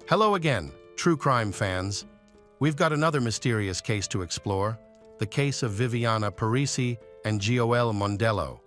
Hello again, true crime fans. We've got another mysterious case to explore, the case of Viviana Parisi and Gioele Mondello.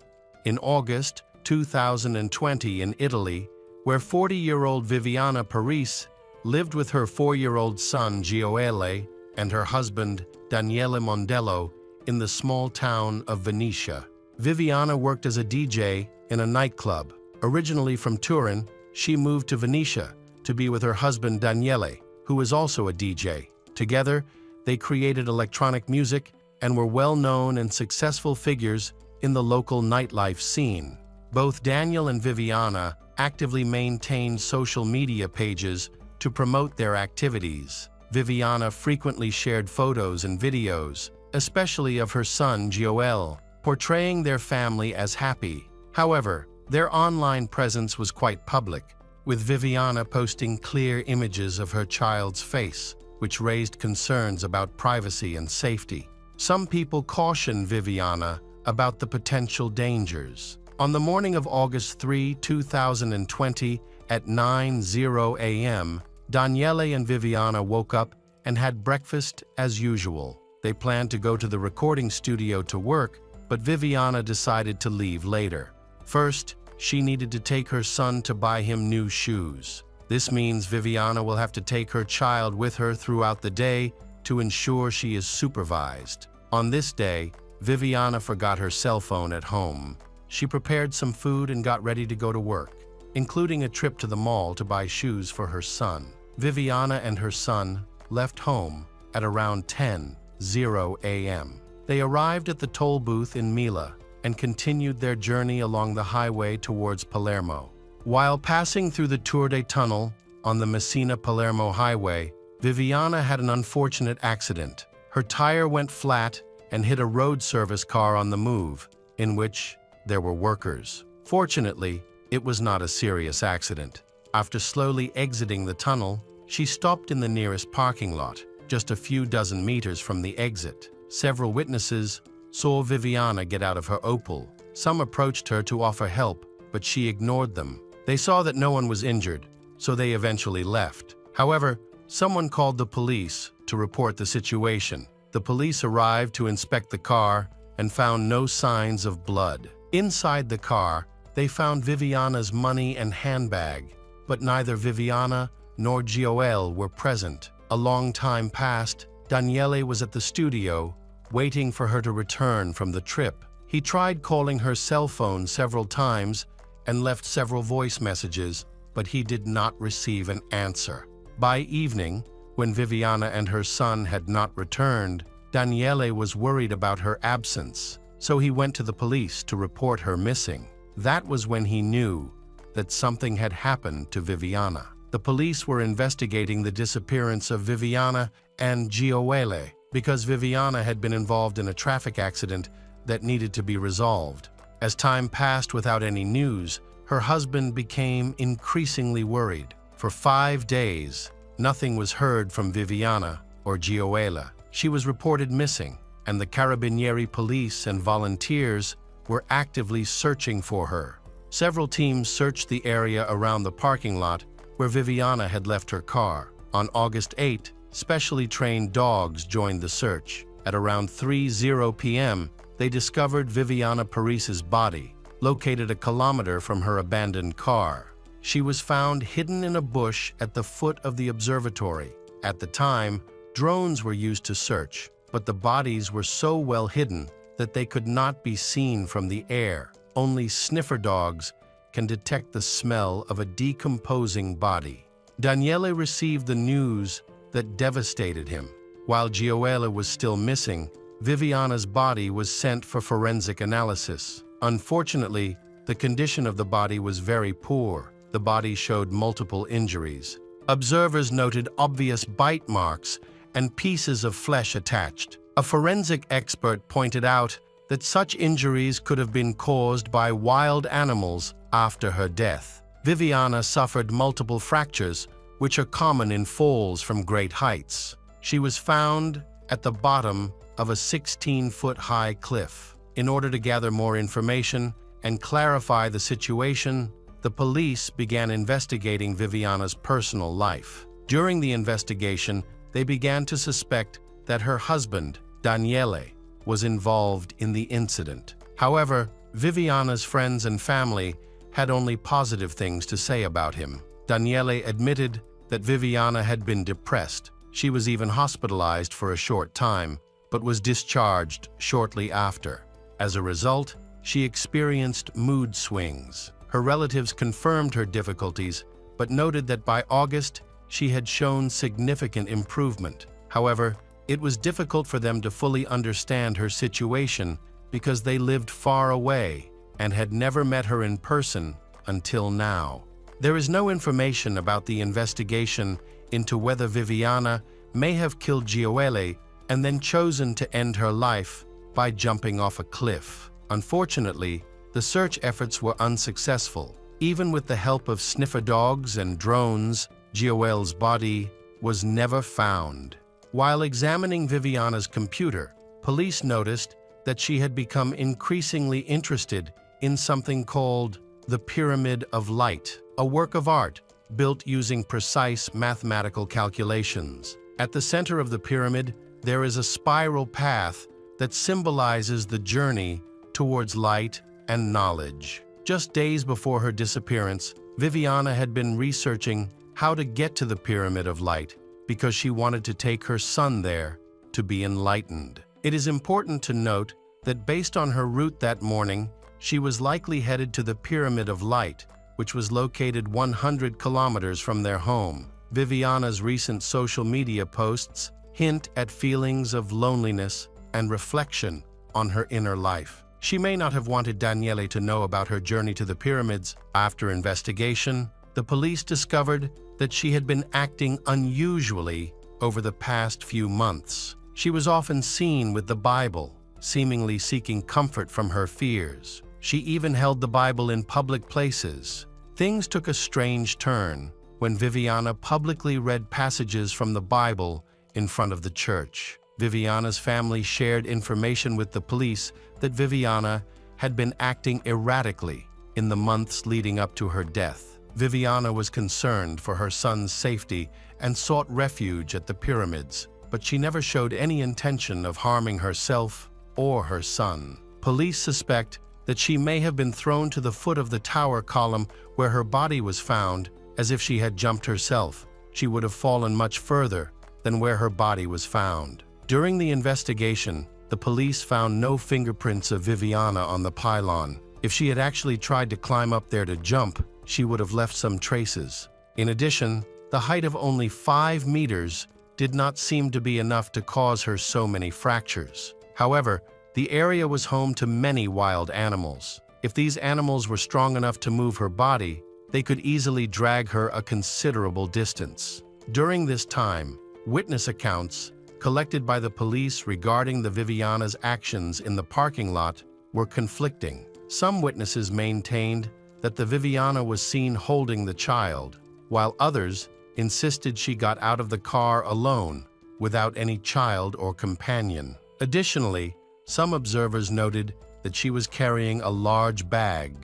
In August 2020 in Italy, where 40-year-old Viviana Parisi lived with her 4-year-old son Gioele and her husband Daniele Mondello in the small town of Venetia. Viviana worked as a DJ in a nightclub. Originally from Turin, she moved to Venetia to be with her husband Daniele, who was also a DJ. Together, they created electronic music and were well-known and successful figures in the local nightlife scene. Both Daniel and Viviana actively maintained social media pages to promote their activities. Viviana frequently shared photos and videos, especially of her son Gioele, portraying their family as happy. However, their online presence was quite public, with Viviana posting clear images of her child's face, which raised concerns about privacy and safety. Some people cautioned Viviana about the potential dangers. On the morning of August 3, 2020, at 9:00 a.m., Daniele and Viviana woke up and had breakfast as usual. They planned to go to the recording studio to work, but Viviana decided to leave later. First, she needed to take her son to buy him new shoes. This means Viviana will have to take her child with her throughout the day to ensure she is supervised. On this day, Viviana forgot her cell phone at home. She prepared some food and got ready to go to work, including a trip to the mall to buy shoes for her son. Viviana and her son left home at around 10:00 a.m. They arrived at the toll booth in Mila and continued their journey along the highway towards Palermo. While passing through the Turde Tunnel on the Messina-Palermo highway, Viviana had an unfortunate accident. Her tire went flat and hit a road service car on the move, in which there were workers. Fortunately, it was not a serious accident. After slowly exiting the tunnel, she stopped in the nearest parking lot, just a few dozen meters from the exit. Several witnesses saw Viviana get out of her Opel. Some approached her to offer help, but she ignored them. They saw that no one was injured, so they eventually left. However, someone called the police to report the situation. The police arrived to inspect the car and found no signs of blood. Inside the car, they found Viviana's money and handbag, but neither Viviana nor Gioele were present. A long time passed. Daniele was at the studio, waiting for her to return from the trip. He tried calling her cell phone several times and left several voice messages, but he did not receive an answer. By evening, when Viviana and her son had not returned, Daniele was worried about her absence, so he went to the police to report her missing. That was when he knew that something had happened to Viviana. The police were investigating the disappearance of Viviana and Gioele because Viviana had been involved in a traffic accident that needed to be resolved. As time passed without any news, her husband became increasingly worried. For 5 days, nothing was heard from Viviana or Gioele. She was reported missing, and the Carabinieri police and volunteers were actively searching for her. Several teams searched the area around the parking lot where Viviana had left her car. On August 8, specially trained dogs joined the search. At around 3:00 p.m., they discovered Viviana Parisi's body, located a kilometer from her abandoned car. She was found hidden in a bush at the foot of the observatory. At the time, drones were used to search, but the bodies were so well hidden that they could not be seen from the air. Only sniffer dogs can detect the smell of a decomposing body. Daniele received the news that devastated him. While Gioele was still missing, Viviana's body was sent for forensic analysis. Unfortunately, the condition of the body was very poor. The body showed multiple injuries. Observers noted obvious bite marks and pieces of flesh attached. A forensic expert pointed out that such injuries could have been caused by wild animals after her death. Viviana suffered multiple fractures, which are common in falls from great heights. She was found at the bottom of a 16-foot-high cliff. In order to gather more information and clarify the situation, the police began investigating Viviana's personal life. During the investigation, they began to suspect that her husband, Daniele, was involved in the incident. However, Viviana's friends and family had only positive things to say about him. Daniele admitted that Viviana had been depressed. She was even hospitalized for a short time, but was discharged shortly after. As a result, she experienced mood swings. Her relatives confirmed her difficulties, but noted that by August, she had shown significant improvement. However, it was difficult for them to fully understand her situation because they lived far away and had never met her in person until now. There is no information about the investigation into whether Viviana may have killed Gioele and then chosen to end her life by jumping off a cliff. Unfortunately, the search efforts were unsuccessful. Even with the help of sniffer dogs and drones, Gioele's body was never found. While examining Viviana's computer, police noticed that she had become increasingly interested in something called the Pyramid of Light, a work of art built using precise mathematical calculations. At the center of the pyramid, there is a spiral path that symbolizes the journey towards light and knowledge. Just days before her disappearance, Viviana had been researching how to get to the Pyramid of Light because she wanted to take her son there to be enlightened. It is important to note that based on her route that morning, she was likely headed to the Pyramid of Light, which was located 100 kilometers from their home. Viviana's recent social media posts hint at feelings of loneliness and reflection on her inner life. She may not have wanted Daniele to know about her journey to the pyramids. After investigation, the police discovered that she had been acting unusually over the past few months. She was often seen with the Bible, seemingly seeking comfort from her fears. She even held the Bible in public places. Things took a strange turn when Viviana publicly read passages from the Bible in front of the church. Viviana's family shared information with the police that Viviana had been acting erratically in the months leading up to her death. Viviana was concerned for her son's safety and sought refuge at the pyramids, but she never showed any intention of harming herself or her son. Police suspect that she may have been thrown to the foot of the tower column where her body was found. As if she had jumped herself, she would have fallen much further than where her body was found. During the investigation, the police found no fingerprints of Viviana on the pylon. If she had actually tried to climb up there to jump, she would have left some traces. In addition, the height of only 5 meters did not seem to be enough to cause her so many fractures. However, the area was home to many wild animals. If these animals were strong enough to move her body, they could easily drag her a considerable distance. During this time, witness accounts collected by the police regarding the Viviana's actions in the parking lot were conflicting. Some witnesses maintained that the Viviana was seen holding the child, while others insisted she got out of the car alone without any child or companion. Additionally, some observers noted that she was carrying a large bag.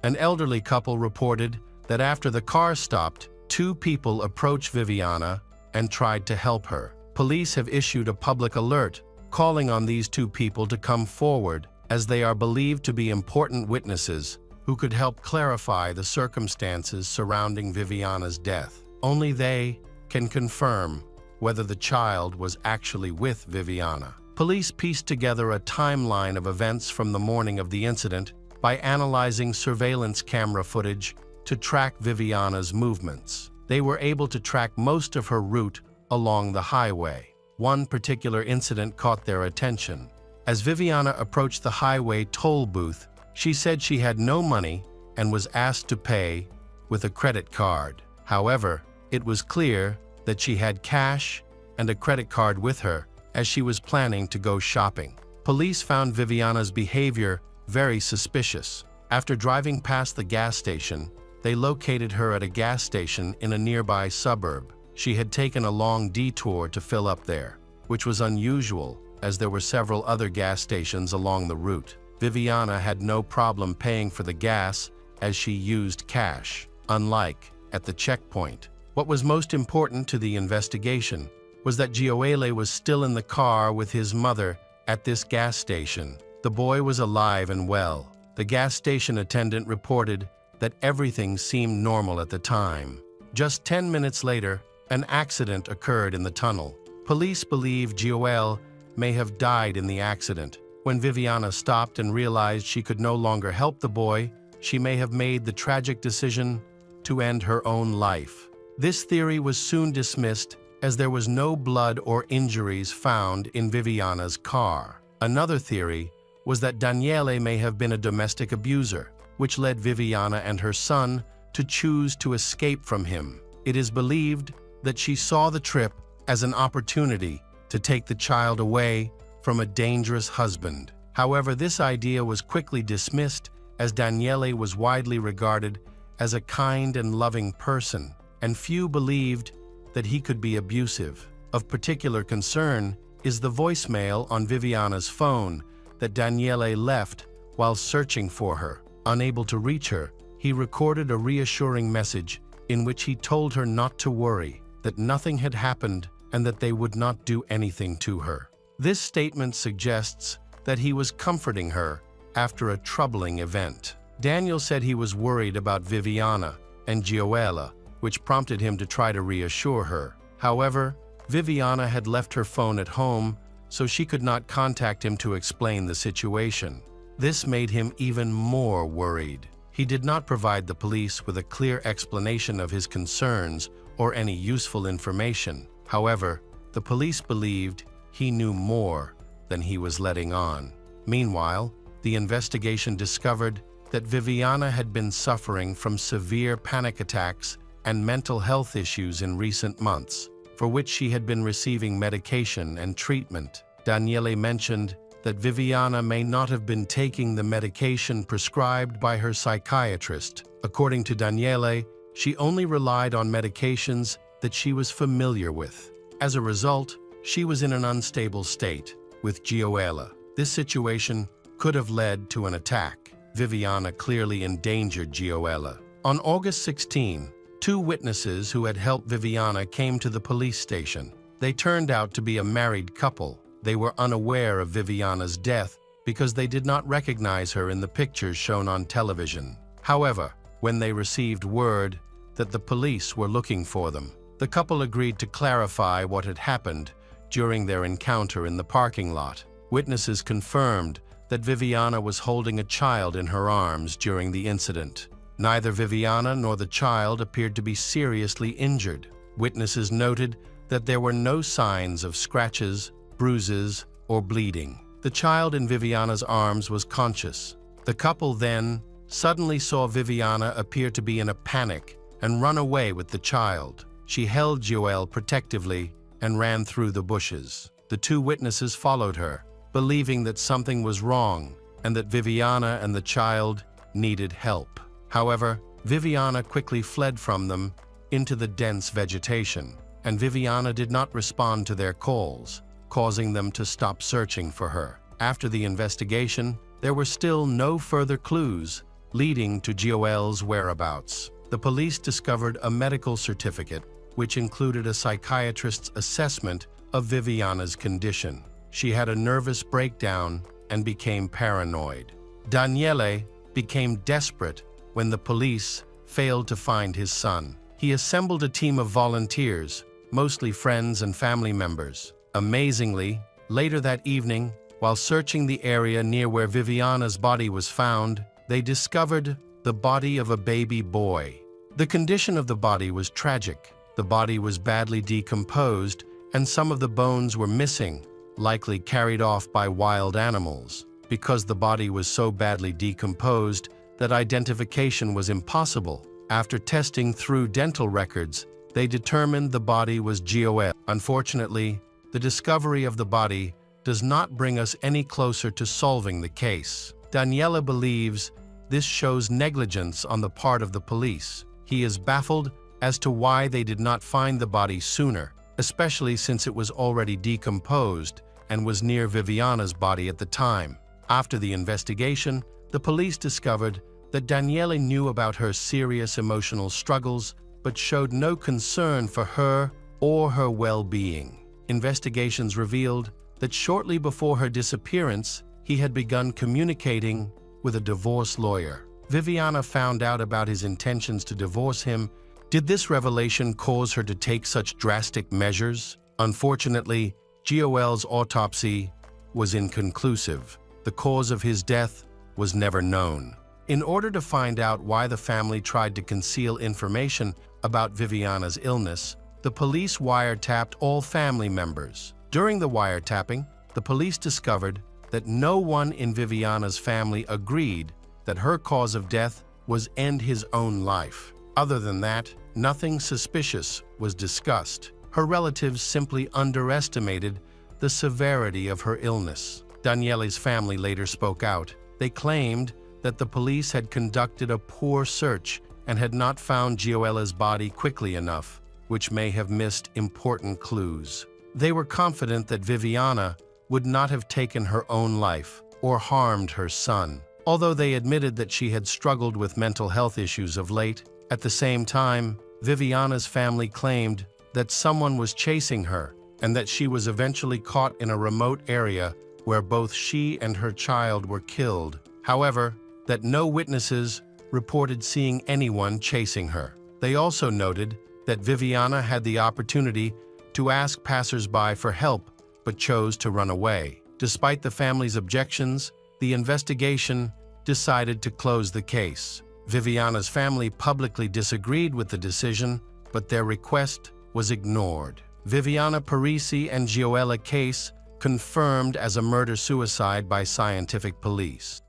An elderly couple reported that after the car stopped, 2 people approached Viviana and tried to help her. Police have issued a public alert calling on these 2 people to come forward, as they are believed to be important witnesses who could help clarify the circumstances surrounding Viviana's death. Only they can confirm whether the child was actually with Viviana. Police pieced together a timeline of events from the morning of the incident by analyzing surveillance camera footage to track Viviana's movements. They were able to track most of her route along the highway. One particular incident caught their attention. As Viviana approached the highway toll booth, she said she had no money and was asked to pay with a credit card. However, it was clear that she had cash and a credit card with her as she was planning to go shopping. Police found Viviana's behavior very suspicious. After driving past the gas station, they located her at a gas station in a nearby suburb. She had taken a long detour to fill up there, which was unusual as there were several other gas stations along the route. Viviana had no problem paying for the gas as she used cash, unlike at the checkpoint, What was most important to the investigation was that Gioele was still in the car with his mother at this gas station. The boy was alive and well. The gas station attendant reported that everything seemed normal at the time. Just 10 minutes later, an accident occurred in the tunnel. Police believe Gioele may have died in the accident. When Viviana stopped and realized she could no longer help the boy, she may have made the tragic decision to end her own life. This theory was soon dismissed as there was no blood or injuries found in Viviana's car. Another theory was that Daniele may have been a domestic abuser, which led Viviana and her son to choose to escape from him. It is believed that she saw the trip as an opportunity to take the child away from a dangerous husband. However, this idea was quickly dismissed as Daniele was widely regarded as a kind and loving person, and few believed that he could be abusive. Of particular concern is the voicemail on Viviana's phone that Daniele left while searching for her. Unable to reach her, he recorded a reassuring message in which he told her not to worry, that nothing had happened and that they would not do anything to her. This statement suggests that he was comforting her after a troubling event. Daniel said he was worried about Viviana and Gioele, which prompted him to try to reassure her. However, Viviana had left her phone at home, so she could not contact him to explain the situation. This made him even more worried. He did not provide the police with a clear explanation of his concerns or any useful information. However, the police believed he knew more than he was letting on. Meanwhile, the investigation discovered that Viviana had been suffering from severe panic attacks and mental health issues in recent months, for which she had been receiving medication and treatment. Daniele mentioned that Viviana may not have been taking the medication prescribed by her psychiatrist. According to Daniele, she only relied on medications that she was familiar with. As a result, she was in an unstable state with Gioele. This situation could have led to an attack. Viviana clearly endangered Gioele. On August 16, two witnesses who had helped Viviana came to the police station. They turned out to be a married couple. They were unaware of Viviana's death because they did not recognize her in the pictures shown on television. However, when they received word that the police were looking for them, the couple agreed to clarify what had happened during their encounter in the parking lot. Witnesses confirmed that Viviana was holding a child in her arms during the incident. Neither Viviana nor the child appeared to be seriously injured. Witnesses noted that there were no signs of scratches, bruises, or bleeding. The child in Viviana's arms was conscious. The couple then suddenly saw Viviana appear to be in a panic and run away with the child. She held Gioele protectively and ran through the bushes. The two witnesses followed her, believing that something was wrong and that Viviana and the child needed help. However, Viviana quickly fled from them into the dense vegetation, and Viviana did not respond to their calls, causing them to stop searching for her. After the investigation, there were still no further clues leading to Gioele's whereabouts. The police discovered a medical certificate which included a psychiatrist's assessment of Viviana's condition. She had a nervous breakdown and became paranoid. Daniele became desperate when the police failed to find his son. He assembled a team of volunteers, mostly friends and family members. Amazingly, later that evening, while searching the area near where Viviana's body was found, they discovered the body of a baby boy. The condition of the body was tragic. The body was badly decomposed, and some of the bones were missing, likely carried off by wild animals. Because the body was so badly decomposed that identification was impossible, after testing through dental records, they determined the body was Gioele. Unfortunately, the discovery of the body does not bring us any closer to solving the case. Daniele believes this shows negligence on the part of the police. He is baffled as to why they did not find the body sooner, especially since it was already decomposed and was near Viviana's body at the time. After the investigation, the police discovered that Daniele knew about her serious emotional struggles but showed no concern for her or her well-being. Investigations revealed that shortly before her disappearance, he had begun communicating with a divorce lawyer. Viviana found out about his intentions to divorce him. Did this revelation cause her to take such drastic measures? Unfortunately, Gioele's autopsy was inconclusive. The cause of his death was never known. In order to find out why the family tried to conceal information about Viviana's illness, the police wiretapped all family members. During the wiretapping, the police discovered that no one in Viviana's family agreed that her cause of death was end his own life. Other than that, nothing suspicious was discussed. Her relatives simply underestimated the severity of her illness. Daniele's family later spoke out. They claimed that the police had conducted a poor search and had not found Gioele's body quickly enough, which may have missed important clues. They were confident that Viviana would not have taken her own life or harmed her son, although they admitted that she had struggled with mental health issues of late. At the same time, Viviana's family claimed that someone was chasing her and that she was eventually caught in a remote area where both she and her child were killed. However, that no witnesses reported seeing anyone chasing her. They also noted that Viviana had the opportunity to ask passers-by for help, but chose to run away. Despite the family's objections, the investigation decided to close the case. Viviana's family publicly disagreed with the decision, but their request was ignored. Viviana Parisi and Gioele case confirmed as a murder-suicide by scientific police.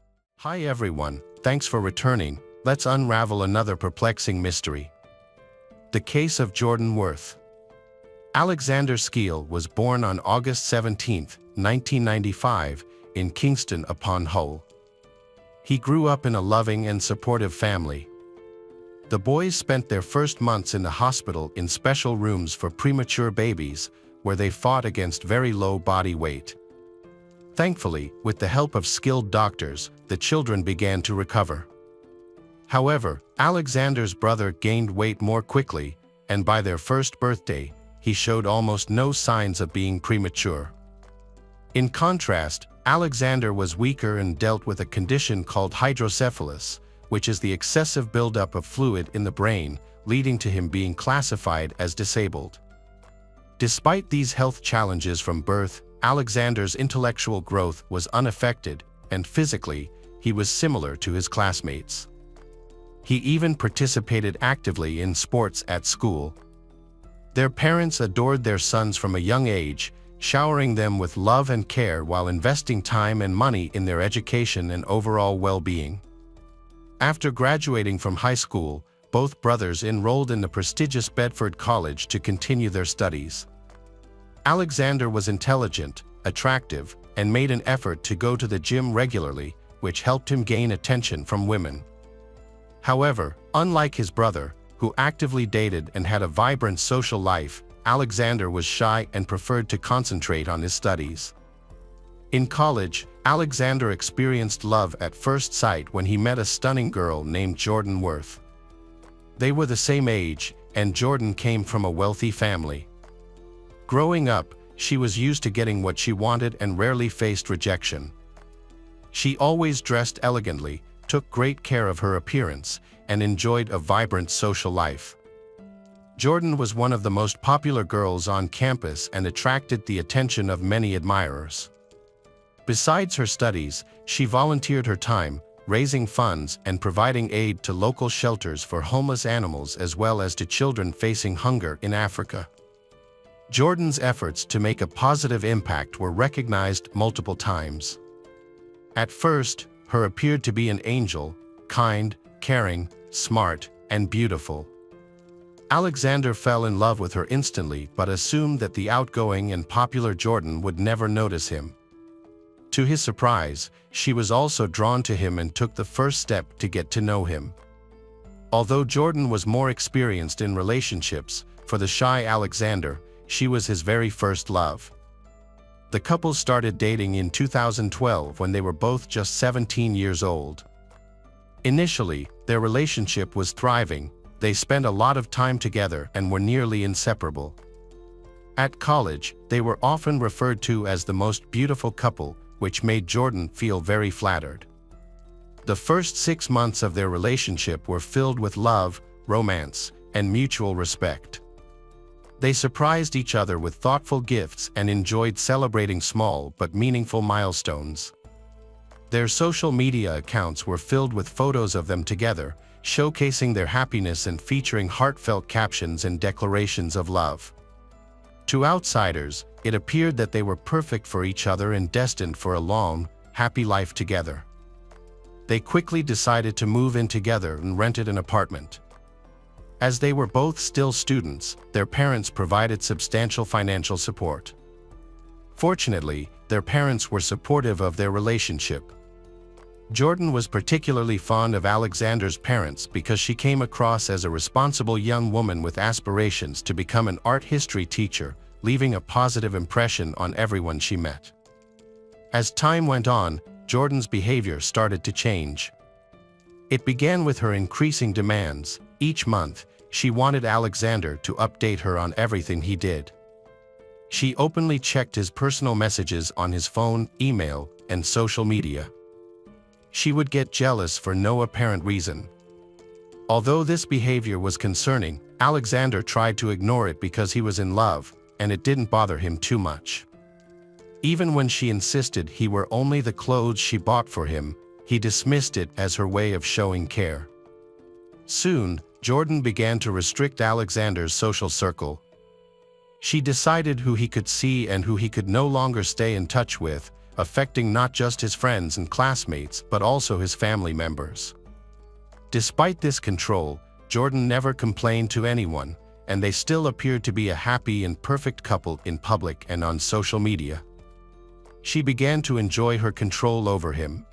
Hi everyone, thanks for returning. Let's unravel another perplexing mystery. The case of Jordan Worth. Alexander Skeel was born on August 17, 1995, in Kingston upon Hull. He grew up in a loving and supportive family. The boys spent their first months in the hospital in special rooms for premature babies, where they fought against very low body weight. Thankfully, with the help of skilled doctors, the children began to recover. However, Alexander's brother gained weight more quickly, and by their first birthday, he showed almost no signs of being premature. In contrast, Alexander was weaker and dealt with a condition called hydrocephalus, which is the excessive buildup of fluid in the brain, leading to him being classified as disabled. Despite these health challenges from birth, Alexander's intellectual growth was unaffected, and physically, he was similar to his classmates. He even participated actively in sports at school. Their parents adored their sons from a young age, showering them with love and care while investing time and money in their education and overall well-being. After graduating from high school, both brothers enrolled in the prestigious Bedford College to continue their studies. Alexander was intelligent, attractive, and made an effort to go to the gym regularly, which helped him gain attention from women. However, unlike his brother, who actively dated and had a vibrant social life, Alexander was shy and preferred to concentrate on his studies. In college, Alexander experienced love at first sight when he met a stunning girl named Jordan Worth. They were the same age, and Jordan came from a wealthy family. Growing up, she was used to getting what she wanted and rarely faced rejection. She always dressed elegantly, took great care of her appearance, and enjoyed a vibrant social life. Jordan was one of the most popular girls on campus and attracted the attention of many admirers. Besides her studies, she volunteered her time, raising funds and providing aid to local shelters for homeless animals as well as to children facing hunger in Africa. Jordan's efforts to make a positive impact were recognized multiple times. At first, her appeared to be an angel, kind, caring, smart, and beautiful. Alexander fell in love with her instantly but assumed that the outgoing and popular Jordan would never notice him. To his surprise, she was also drawn to him and took the first step to get to know him. Although Jordan was more experienced in relationships, for the shy Alexander, she was his very first love. The couple started dating in 2012 when they were both just 17 years old. Initially, their relationship was thriving, They spent a lot of time together and were nearly inseparable. At college, they were often referred to as the most beautiful couple, which made Jordan feel very flattered. The first 6 months of their relationship were filled with love, romance, and mutual respect. They surprised each other with thoughtful gifts and enjoyed celebrating small but meaningful milestones. Their social media accounts were filled with photos of them together, showcasing their happiness and featuring heartfelt captions and declarations of love. To outsiders, it appeared that they were perfect for each other and destined for a long, happy life together. They quickly decided to move in together and rented an apartment. As they were both still students, their parents provided substantial financial support. Fortunately, their parents were supportive of their relationship. Jordan was particularly fond of Alexander's parents because she came across as a responsible young woman with aspirations to become an art history teacher, leaving a positive impression on everyone she met. As time went on, Jordan's behavior started to change. It began with her increasing demands. Each month, she wanted Alexander to update her on everything he did. She openly checked his personal messages on his phone, email, and social media. She would get jealous for no apparent reason. Although this behavior was concerning, Alexander tried to ignore it because he was in love, and it didn't bother him too much. Even when she insisted he wore only the clothes she bought for him, he dismissed it as her way of showing care. Soon, Jordan began to restrict Alexander's social circle. She decided who he could see and who he could no longer stay in touch with, affecting not just his friends and classmates but also his family members. Despite this control, Jordan never complained to anyone, and they still appeared to be a happy and perfect couple in public and on social media. She began to enjoy her control over him.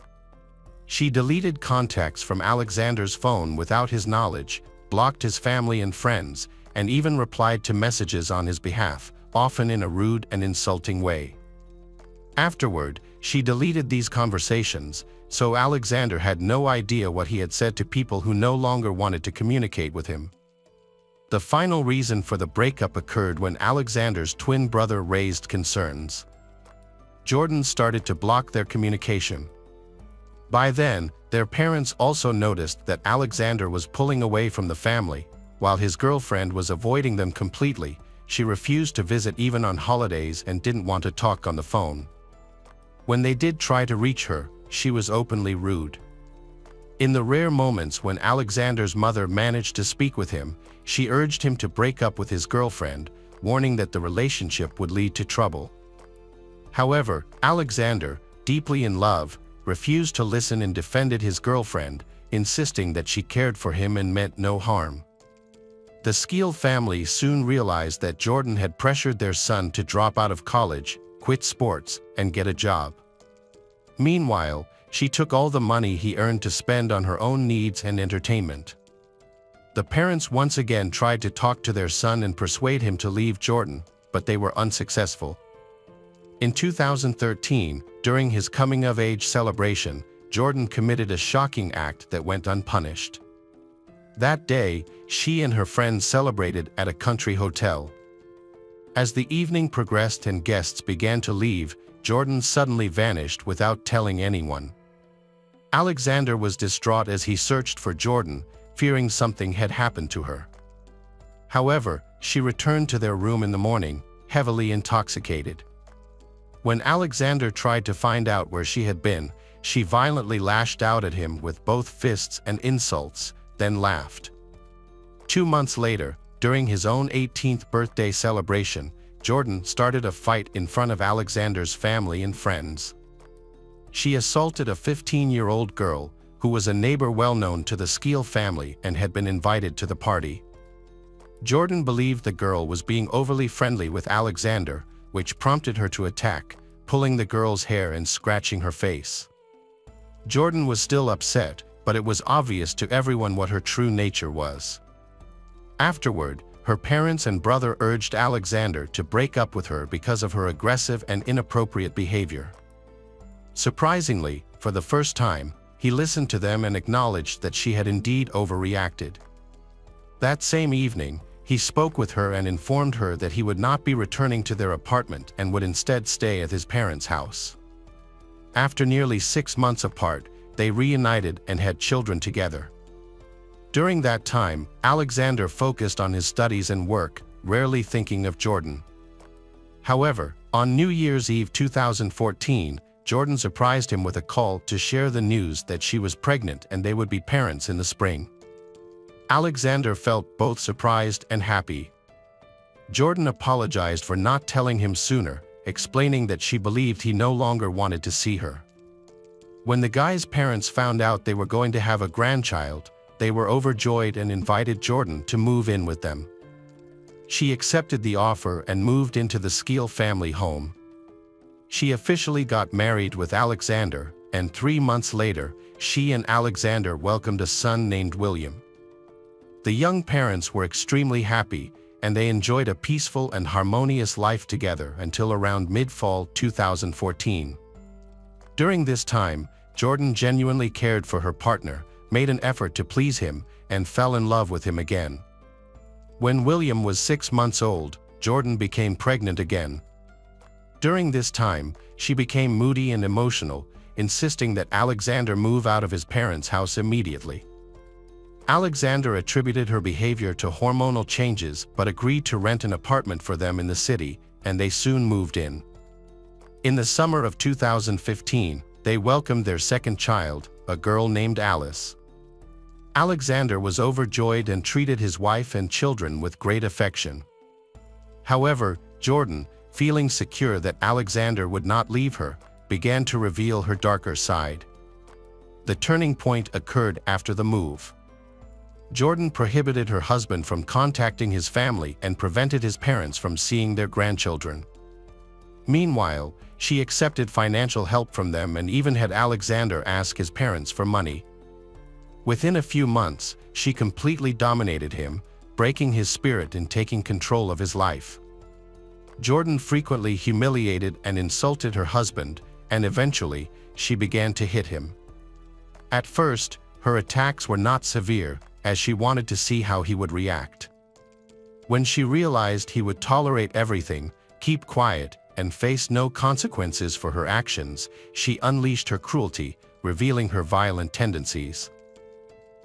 She deleted contacts from Alexander's phone without his knowledge, blocked his family and friends, and even replied to messages on his behalf, often in a rude and insulting way. Afterward, she deleted these conversations, so Alexander had no idea what he had said to people who no longer wanted to communicate with him. The final reason for the breakup occurred when Alexander's twin brother raised concerns. Jordan started to block their communication. By then, their parents also noticed that Alexander was pulling away from the family, while his girlfriend was avoiding them completely. She refused to visit even on holidays and didn't want to talk on the phone. When they did try to reach her, she was openly rude. In the rare moments when Alexander's mother managed to speak with him, she urged him to break up with his girlfriend, warning that the relationship would lead to trouble. However, Alexander, deeply in love, refused to listen and defended his girlfriend, insisting that she cared for him and meant no harm. The Skeel family soon realized that Jordan had pressured their son to drop out of college, quit sports, and get a job. Meanwhile, she took all the money he earned to spend on her own needs and entertainment. The parents once again tried to talk to their son and persuade him to leave Jordan, but they were unsuccessful. In 2013, during his coming-of-age celebration, Jordan committed a shocking act that went unpunished. That day, she and her friends celebrated at a country hotel. As the evening progressed and guests began to leave, Jordan suddenly vanished without telling anyone. Alexander was distraught as he searched for Jordan, fearing something had happened to her. However, she returned to their room in the morning, heavily intoxicated. When Alexander tried to find out where she had been, she violently lashed out at him with both fists and insults, then laughed. 2 months later, during his own 18th birthday celebration, Jordan started a fight in front of Alexander's family and friends. She assaulted a 15-year-old girl, who was a neighbor well known to the Skeel family and had been invited to the party. Jordan believed the girl was being overly friendly with Alexander, which prompted her to attack, pulling the girl's hair and scratching her face. Jordan was still upset, but it was obvious to everyone what her true nature was. Afterward, her parents and brother urged Alexander to break up with her because of her aggressive and inappropriate behavior. Surprisingly, for the first time, he listened to them and acknowledged that she had indeed overreacted. That same evening, he spoke with her and informed her that he would not be returning to their apartment and would instead stay at his parents' house. After nearly 6 months apart, they reunited and had children together. During that time, Alexander focused on his studies and work, rarely thinking of Jordan. However, on New Year's Eve 2014, Jordan surprised him with a call to share the news that she was pregnant and they would be parents in the spring. Alexander felt both surprised and happy. Jordan apologized for not telling him sooner, explaining that she believed he no longer wanted to see her. When the guy's parents found out they were going to have a grandchild, they were overjoyed and invited Jordan to move in with them. She accepted the offer and moved into the Skeel family home. She officially got married with Alexander, and 3 months later, she and Alexander welcomed a son named William. The young parents were extremely happy, and they enjoyed a peaceful and harmonious life together until around mid-fall 2014. During this time, Jordan genuinely cared for her partner, made an effort to please him, and fell in love with him again. When William was 6 months old, Jordan became pregnant again. During this time, she became moody and emotional, insisting that Alexander move out of his parents' house immediately. Alexander attributed her behavior to hormonal changes but agreed to rent an apartment for them in the city, and they soon moved in. In the summer of 2015, they welcomed their second child, a girl named Alice. Alexander was overjoyed and treated his wife and children with great affection. However, Jordan, feeling secure that Alexander would not leave her, began to reveal her darker side. The turning point occurred after the move. Jordan prohibited her husband from contacting his family and prevented his parents from seeing their grandchildren. Meanwhile, she accepted financial help from them and even had Alexander ask his parents for money. Within a few months, she completely dominated him, breaking his spirit and taking control of his life. Jordan frequently humiliated and insulted her husband, and eventually, she began to hit him. At first, her attacks were not severe, as she wanted to see how he would react. When she realized he would tolerate everything, keep quiet, and face no consequences for her actions, she unleashed her cruelty, revealing her violent tendencies.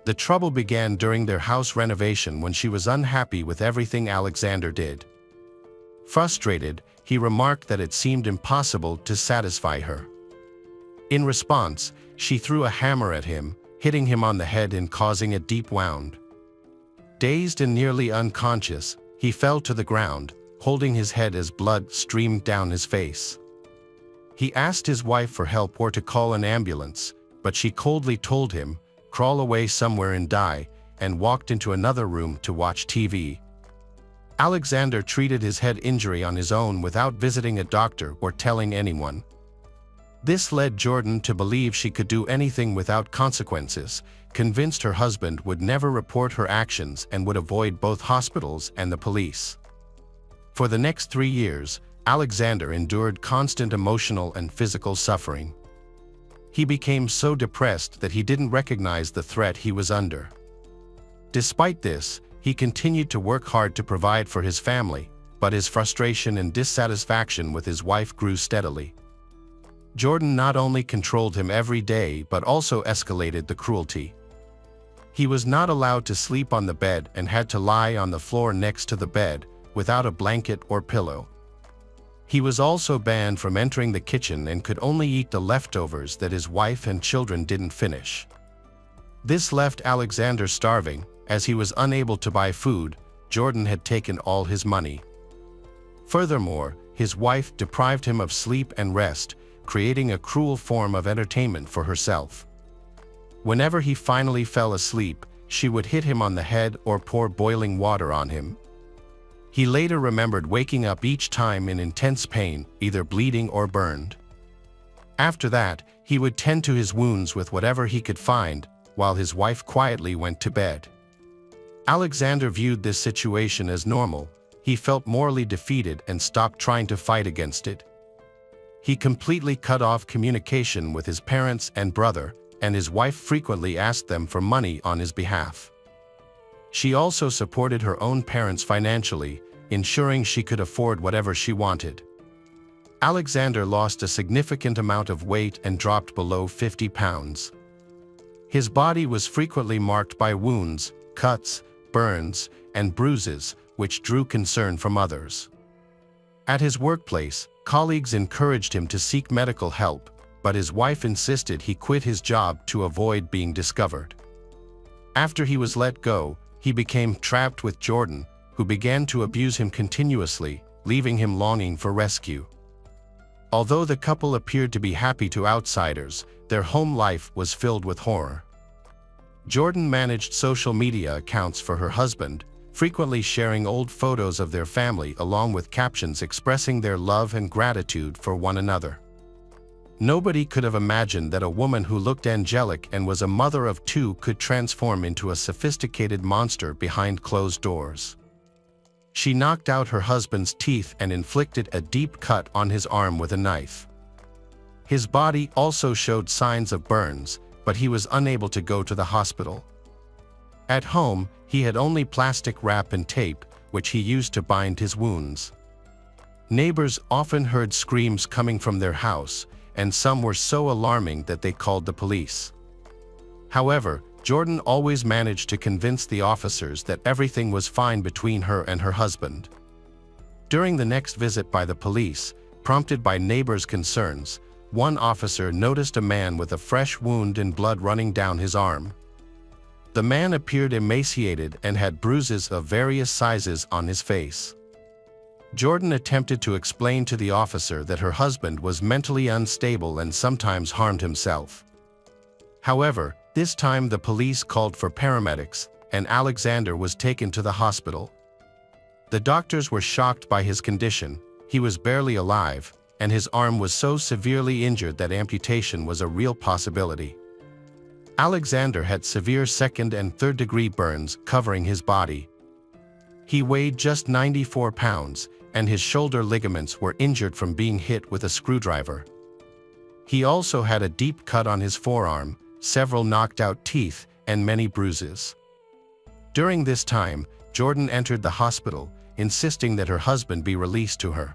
The trouble began during their house renovation when she was unhappy with everything Alexander did. Frustrated, he remarked that it seemed impossible to satisfy her. In response, she threw a hammer at him, hitting him on the head and causing a deep wound. Dazed and nearly unconscious, he fell to the ground, holding his head as blood streamed down his face. He asked his wife for help or to call an ambulance, but she coldly told him, "Crawl away somewhere and die," and walked into another room to watch TV. Alexander treated his head injury on his own without visiting a doctor or telling anyone. This led Jordan to believe she could do anything without consequences, convinced her husband would never report her actions and would avoid both hospitals and the police. For the next 3 years, Alexander endured constant emotional and physical suffering. He became so depressed that he didn't recognize the threat he was under. Despite this, he continued to work hard to provide for his family, but his frustration and dissatisfaction with his wife grew steadily. Jordan not only controlled him every day but also escalated the cruelty. He was not allowed to sleep on the bed and had to lie on the floor next to the bed, without a blanket or pillow. He was also banned from entering the kitchen and could only eat the leftovers that his wife and children didn't finish. This left Alexander starving, as he was unable to buy food. Jordan had taken all his money. Furthermore, his wife deprived him of sleep and rest, creating a cruel form of entertainment for herself. Whenever he finally fell asleep, she would hit him on the head or pour boiling water on him. He later remembered waking up each time in intense pain, either bleeding or burned. After that, he would tend to his wounds with whatever he could find, while his wife quietly went to bed. Alexander viewed this situation as normal. He felt morally defeated and stopped trying to fight against it. He completely cut off communication with his parents and brother, and his wife frequently asked them for money on his behalf. She also supported her own parents financially, ensuring she could afford whatever she wanted. Alexander lost a significant amount of weight and dropped below 50 pounds. His body was frequently marked by wounds, cuts, burns, and bruises, which drew concern from others. At his workplace, colleagues encouraged him to seek medical help, but his wife insisted he quit his job to avoid being discovered. After he was let go, he became trapped with Jordan, who began to abuse him continuously, leaving him longing for rescue. Although the couple appeared to be happy to outsiders, their home life was filled with horror. Jordan managed social media accounts for her husband, frequently sharing old photos of their family along with captions expressing their love and gratitude for one another. Nobody could have imagined that a woman who looked angelic and was a mother of two could transform into a sophisticated monster behind closed doors. She knocked out her husband's teeth and inflicted a deep cut on his arm with a knife. His body also showed signs of burns, but he was unable to go to the hospital. At home, he had only plastic wrap and tape, which he used to bind his wounds. Neighbors often heard screams coming from their house, and some were so alarming that they called the police. However, Jordan always managed to convince the officers that everything was fine between her and her husband. During the next visit by the police, prompted by neighbors' concerns, one officer noticed a man with a fresh wound and blood running down his arm. The man appeared emaciated and had bruises of various sizes on his face. Jordan attempted to explain to the officer that her husband was mentally unstable and sometimes harmed himself. However, this time the police called for paramedics, and Alexander was taken to the hospital. The doctors were shocked by his condition. He was barely alive, and his arm was so severely injured that amputation was a real possibility. Alexander had severe second and third-degree burns covering his body. He weighed just 94 pounds, and his shoulder ligaments were injured from being hit with a screwdriver. He also had a deep cut on his forearm, several knocked-out teeth, and many bruises. During this time, Jordan entered the hospital, insisting that her husband be released to her.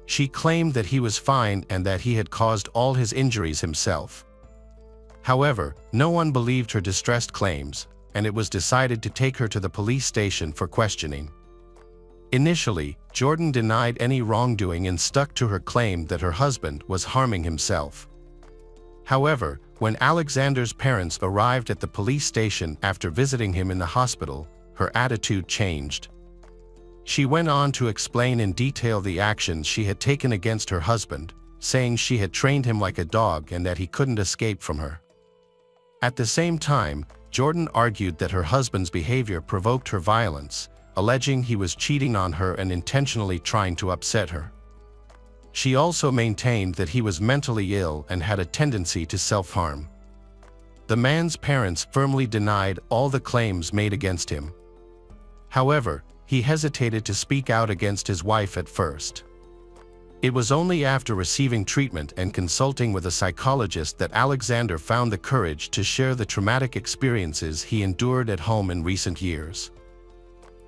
She claimed that he was fine and that he had caused all his injuries himself. However, no one believed her distressed claims, and it was decided to take her to the police station for questioning. Initially, Jordan denied any wrongdoing and stuck to her claim that her husband was harming himself. However, when Alexander's parents arrived at the police station after visiting him in the hospital, her attitude changed. She went on to explain in detail the actions she had taken against her husband, saying she had trained him like a dog and that he couldn't escape from her. At the same time, Jordan argued that her husband's behavior provoked her violence, alleging he was cheating on her and intentionally trying to upset her. She also maintained that he was mentally ill and had a tendency to self-harm. The man's parents firmly denied all the claims made against him. However, he hesitated to speak out against his wife at first. It was only after receiving treatment and consulting with a psychologist that Alexander found the courage to share the traumatic experiences he endured at home in recent years.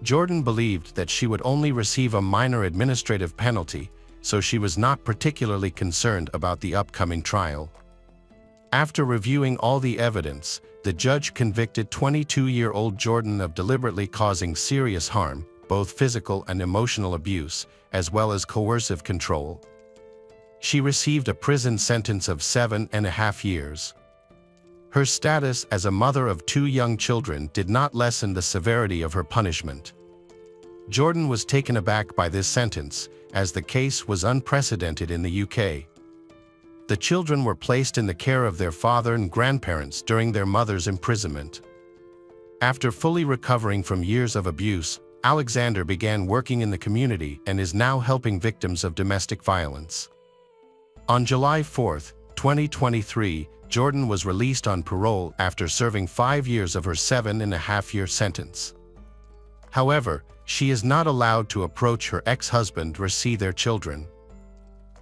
Jordan believed that she would only receive a minor administrative penalty, so she was not particularly concerned about the upcoming trial. After reviewing all the evidence, the judge convicted 22-year-old Jordan of deliberately causing serious harm, both physical and emotional abuse, as well as coercive control. She received a prison sentence of 7.5 years. Her status as a mother of 2 young children did not lessen the severity of her punishment. Jordan was taken aback by this sentence, as the case was unprecedented in the UK. The children were placed in the care of their father and grandparents during their mother's imprisonment. After fully recovering from years of abuse, Alexander began working in the community and is now helping victims of domestic violence. On July 4, 2023, Jordan was released on parole after serving 5 years of her 7.5-year sentence. However, she is not allowed to approach her ex-husband or see their children.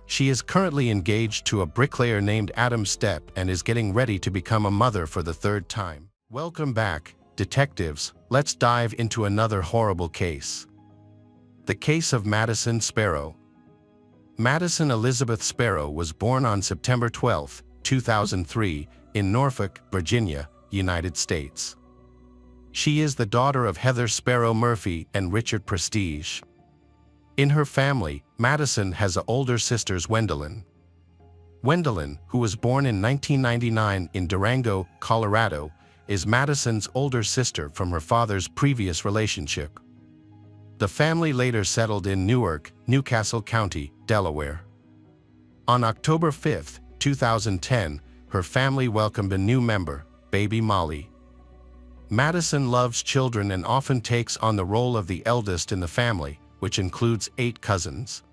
She is currently engaged to a bricklayer named Adam Stepp and is getting ready to become a mother for the 3rd time. Welcome back, detectives, let's dive into another horrible case. The case of Madison Sparrow. Madison Elizabeth Sparrow was born on September 12, 2003, in Norfolk, Virginia, United States. She is the daughter of Heather Sparrow Murphy and Richard Prestige. In her family, Madison has older sisters Gwendolyn. Gwendolyn, who was born in 1999 in Durango, Colorado, is Madison's older sister from her father's previous relationship. The family later settled in Newark, Newcastle County, Delaware. On October 5, 2010, her family welcomed a new member, baby Molly. Madison loves children and often takes on the role of the eldest in the family, which includes 8 cousins.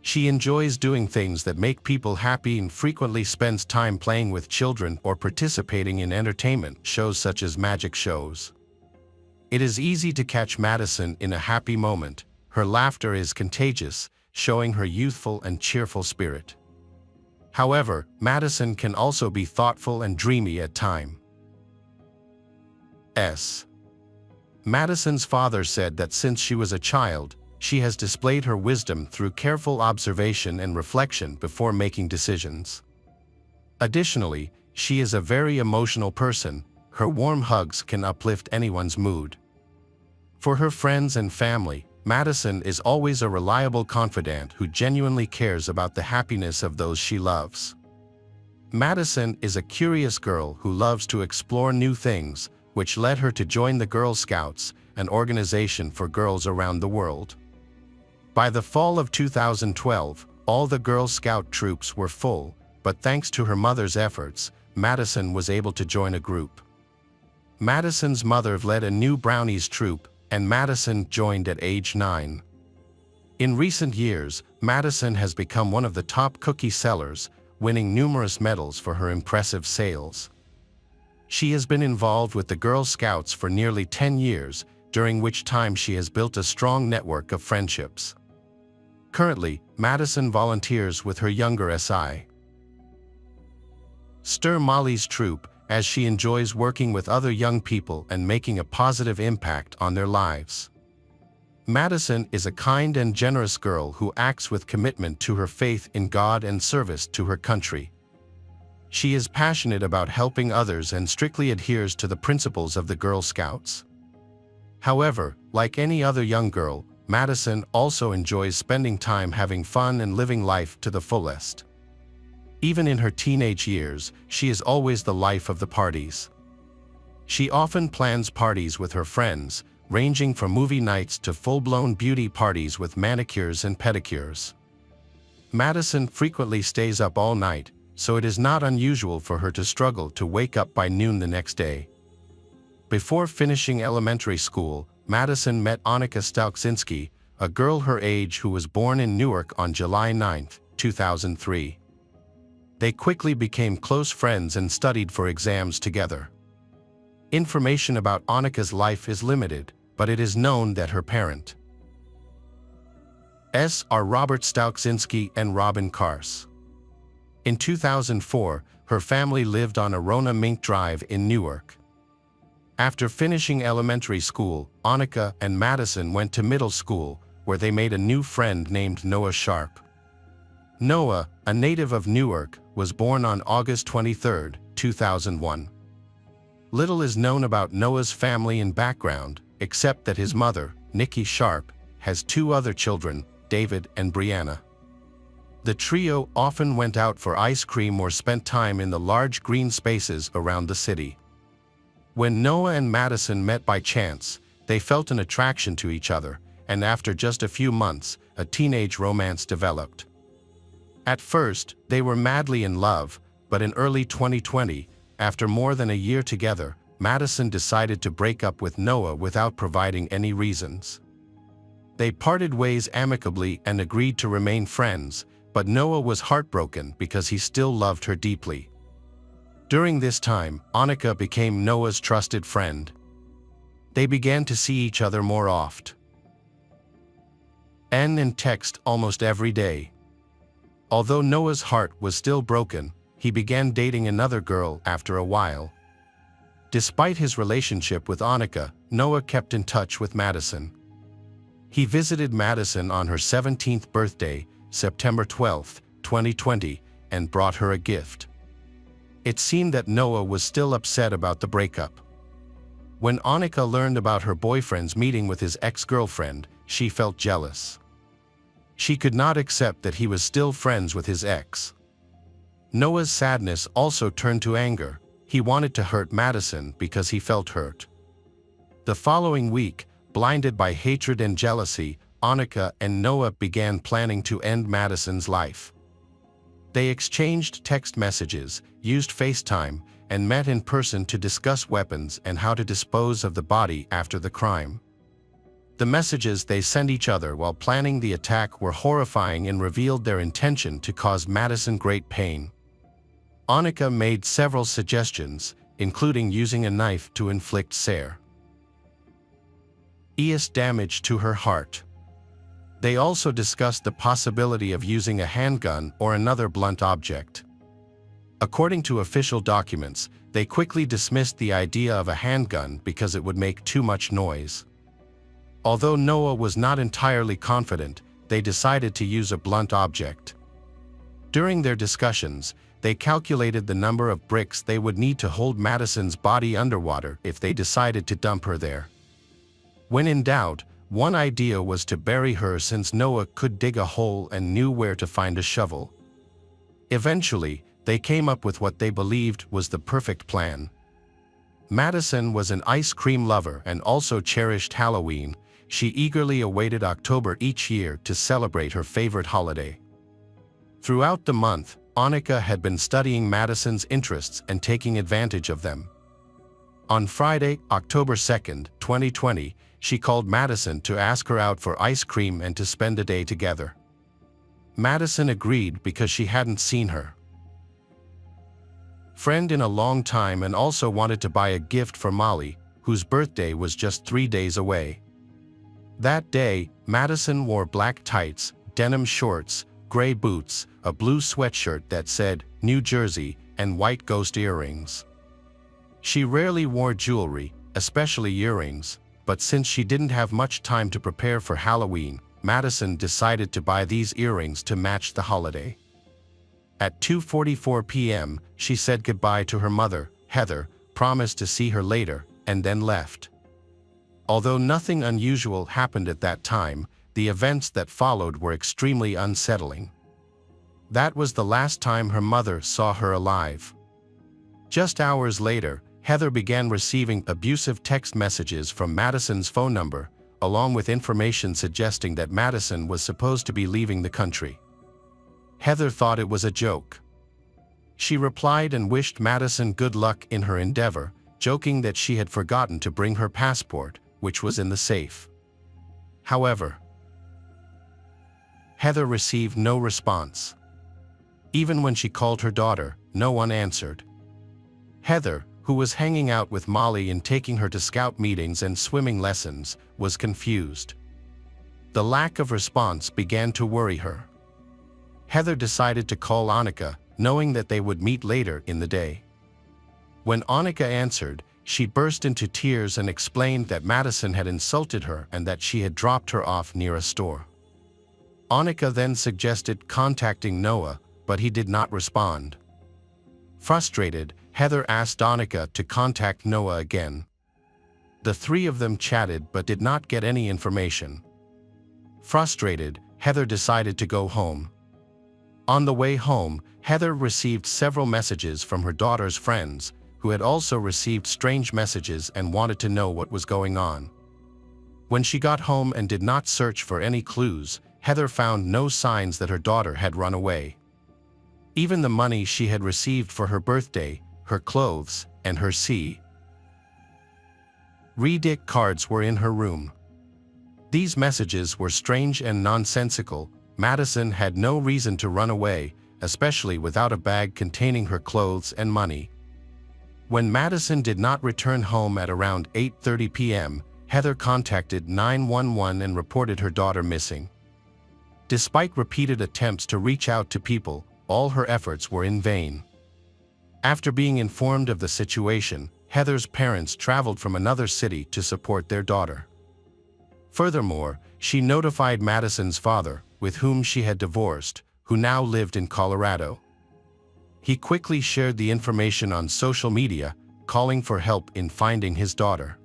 She enjoys doing things that make people happy and frequently spends time playing with children or participating in entertainment shows such as magic shows. It is easy to catch Madison in a happy moment. Her laughter is contagious, showing her youthful and cheerful spirit. However, Madison can also be thoughtful and dreamy at times. Madison's father said that since she was a child, she has displayed her wisdom through careful observation and reflection before making decisions. Additionally, she is a very emotional person. Her warm hugs can uplift anyone's mood. For her friends and family, Madison is always a reliable confidant who genuinely cares about the happiness of those she loves. Madison is a curious girl who loves to explore new things, which led her to join the Girl Scouts, an organization for girls around the world. By the fall of 2012, all the Girl Scout troops were full, but thanks to her mother's efforts, Madison was able to join a group. Madison's mother led a new Brownies troop, and Madison joined at age 9. In recent years, Madison has become one of the top cookie sellers, winning numerous medals for her impressive sales. She has been involved with the Girl Scouts for nearly 10 years, during which time she has built a strong network of friendships. Currently, Madison volunteers with her younger SI. Stir Molly's troop, as she enjoys working with other young people and making a positive impact on their lives. Madison is a kind and generous girl who acts with commitment to her faith in God and service to her country. She is passionate about helping others and strictly adheres to the principles of the Girl Scouts. However, like any other young girl, Madison also enjoys spending time having fun and living life to the fullest. Even in her teenage years, she is always the life of the parties. She often plans parties with her friends, ranging from movie nights to full-blown beauty parties with manicures and pedicures. Madison frequently stays up all night, so it is not unusual for her to struggle to wake up by noon the next day. Before finishing elementary school, Madison met Annika Stalczynski, a girl her age who was born in Newark on July 9, 2003. They quickly became close friends and studied for exams together. Information about Annika's life is limited, but it is known that her parents are Robert Stalczynski and Robin Kars. In 2004, her family lived on Arona Mink Drive in Newark. After finishing elementary school, Annika and Madison went to middle school, where they made a new friend named Noah Sharp. Noah, a native of Newark, was born on August 23, 2001. Little is known about Noah's family and background, except that his mother, Nikki Sharp, has 2 other children, David and Brianna. The trio often went out for ice cream or spent time in the large green spaces around the city. When Noah and Madison met by chance, they felt an attraction to each other, and after just a few months, a teenage romance developed. At first, they were madly in love, but in early 2020, after more than a year together, Madison decided to break up with Noah without providing any reasons. They parted ways amicably and agreed to remain friends, but Noah was heartbroken because he still loved her deeply. During this time, Annika became Noah's trusted friend. They began to see each other more often and text almost every day. Although Noah's heart was still broken, he began dating another girl after a while. Despite his relationship with Annika, Noah kept in touch with Madison. He visited Madison on her 17th birthday, September 12, 2020, and brought her a gift. It seemed that Noah was still upset about the breakup. When Annika learned about her boyfriend's meeting with his ex-girlfriend, she felt jealous. She could not accept that he was still friends with his ex. Noah's sadness also turned to anger. He wanted to hurt Madison because he felt hurt. The following week, blinded by hatred and jealousy, Annika and Noah began planning to end Madison's life. They exchanged text messages, used FaceTime, and met in person to discuss weapons and how to dispose of the body after the crime. The messages they sent each other while planning the attack were horrifying and revealed their intention to cause Madison great pain. Annika made several suggestions, including using a knife to inflict severe damage to her heart. They also discussed the possibility of using a handgun or another blunt object. According to official documents, they quickly dismissed the idea of a handgun because it would make too much noise. Although Noah was not entirely confident, they decided to use a blunt object. During their discussions, they calculated the number of bricks they would need to hold Madison's body underwater if they decided to dump her there. When in doubt, one idea was to bury her since Noah could dig a hole and knew where to find a shovel. Eventually, they came up with what they believed was the perfect plan. Madison was an ice cream lover and also cherished Halloween. She eagerly awaited October each year to celebrate her favorite holiday. Throughout the month, Annika had been studying Madison's interests and taking advantage of them. On Friday, October 2, 2020, she called Madison to ask her out for ice cream and to spend a day together. Madison agreed because she hadn't seen her friend in a long time and also wanted to buy a gift for Molly, whose birthday was just 3 days away. That day, Madison wore black tights, denim shorts, gray boots, a blue sweatshirt that said New Jersey, and white ghost earrings. She rarely wore jewelry, especially earrings, but since she didn't have much time to prepare for Halloween, Madison decided to buy these earrings to match the holiday. At 2:44 p.m., she said goodbye to her mother, Heather, promised to see her later, and then left. Although nothing unusual happened at that time, the events that followed were extremely unsettling. That was the last time her mother saw her alive. Just hours later, Heather began receiving abusive text messages from Madison's phone number, along with information suggesting that Madison was supposed to be leaving the country. Heather thought it was a joke. She replied and wished Madison good luck in her endeavor, joking that she had forgotten to bring her passport, which was in the safe. However, Heather received no response. Even when she called her daughter, no one answered. Heather, who was hanging out with Molly and taking her to scout meetings and swimming lessons, was confused. The lack of response began to worry her. Heather decided to call Annika, knowing that they would meet later in the day. When Annika answered, she burst into tears and explained that Madison had insulted her and that she had dropped her off near a store. Annika then suggested contacting Noah, but he did not respond. Frustrated, Heather asked Annika to contact Noah again. The three of them chatted but did not get any information. Frustrated, Heather decided to go home. On the way home, Heather received several messages from her daughter's friends, who had also received strange messages and wanted to know what was going on. When she got home and did not search for any clues, Heather found no signs that her daughter had run away. Even the money she had received for her birthday, her clothes, and her credit cards were in her room. These messages were strange and nonsensical. Madison had no reason to run away, especially without a bag containing her clothes and money. When Madison did not return home at around 8:30 p.m., Heather contacted 911 and reported her daughter missing. Despite repeated attempts to reach out to people, all her efforts were in vain. After being informed of the situation, Heather's parents traveled from another city to support their daughter. Furthermore, she notified Madison's father, with whom she had divorced, who now lived in Colorado. He quickly shared the information on social media, calling for help in finding his daughter.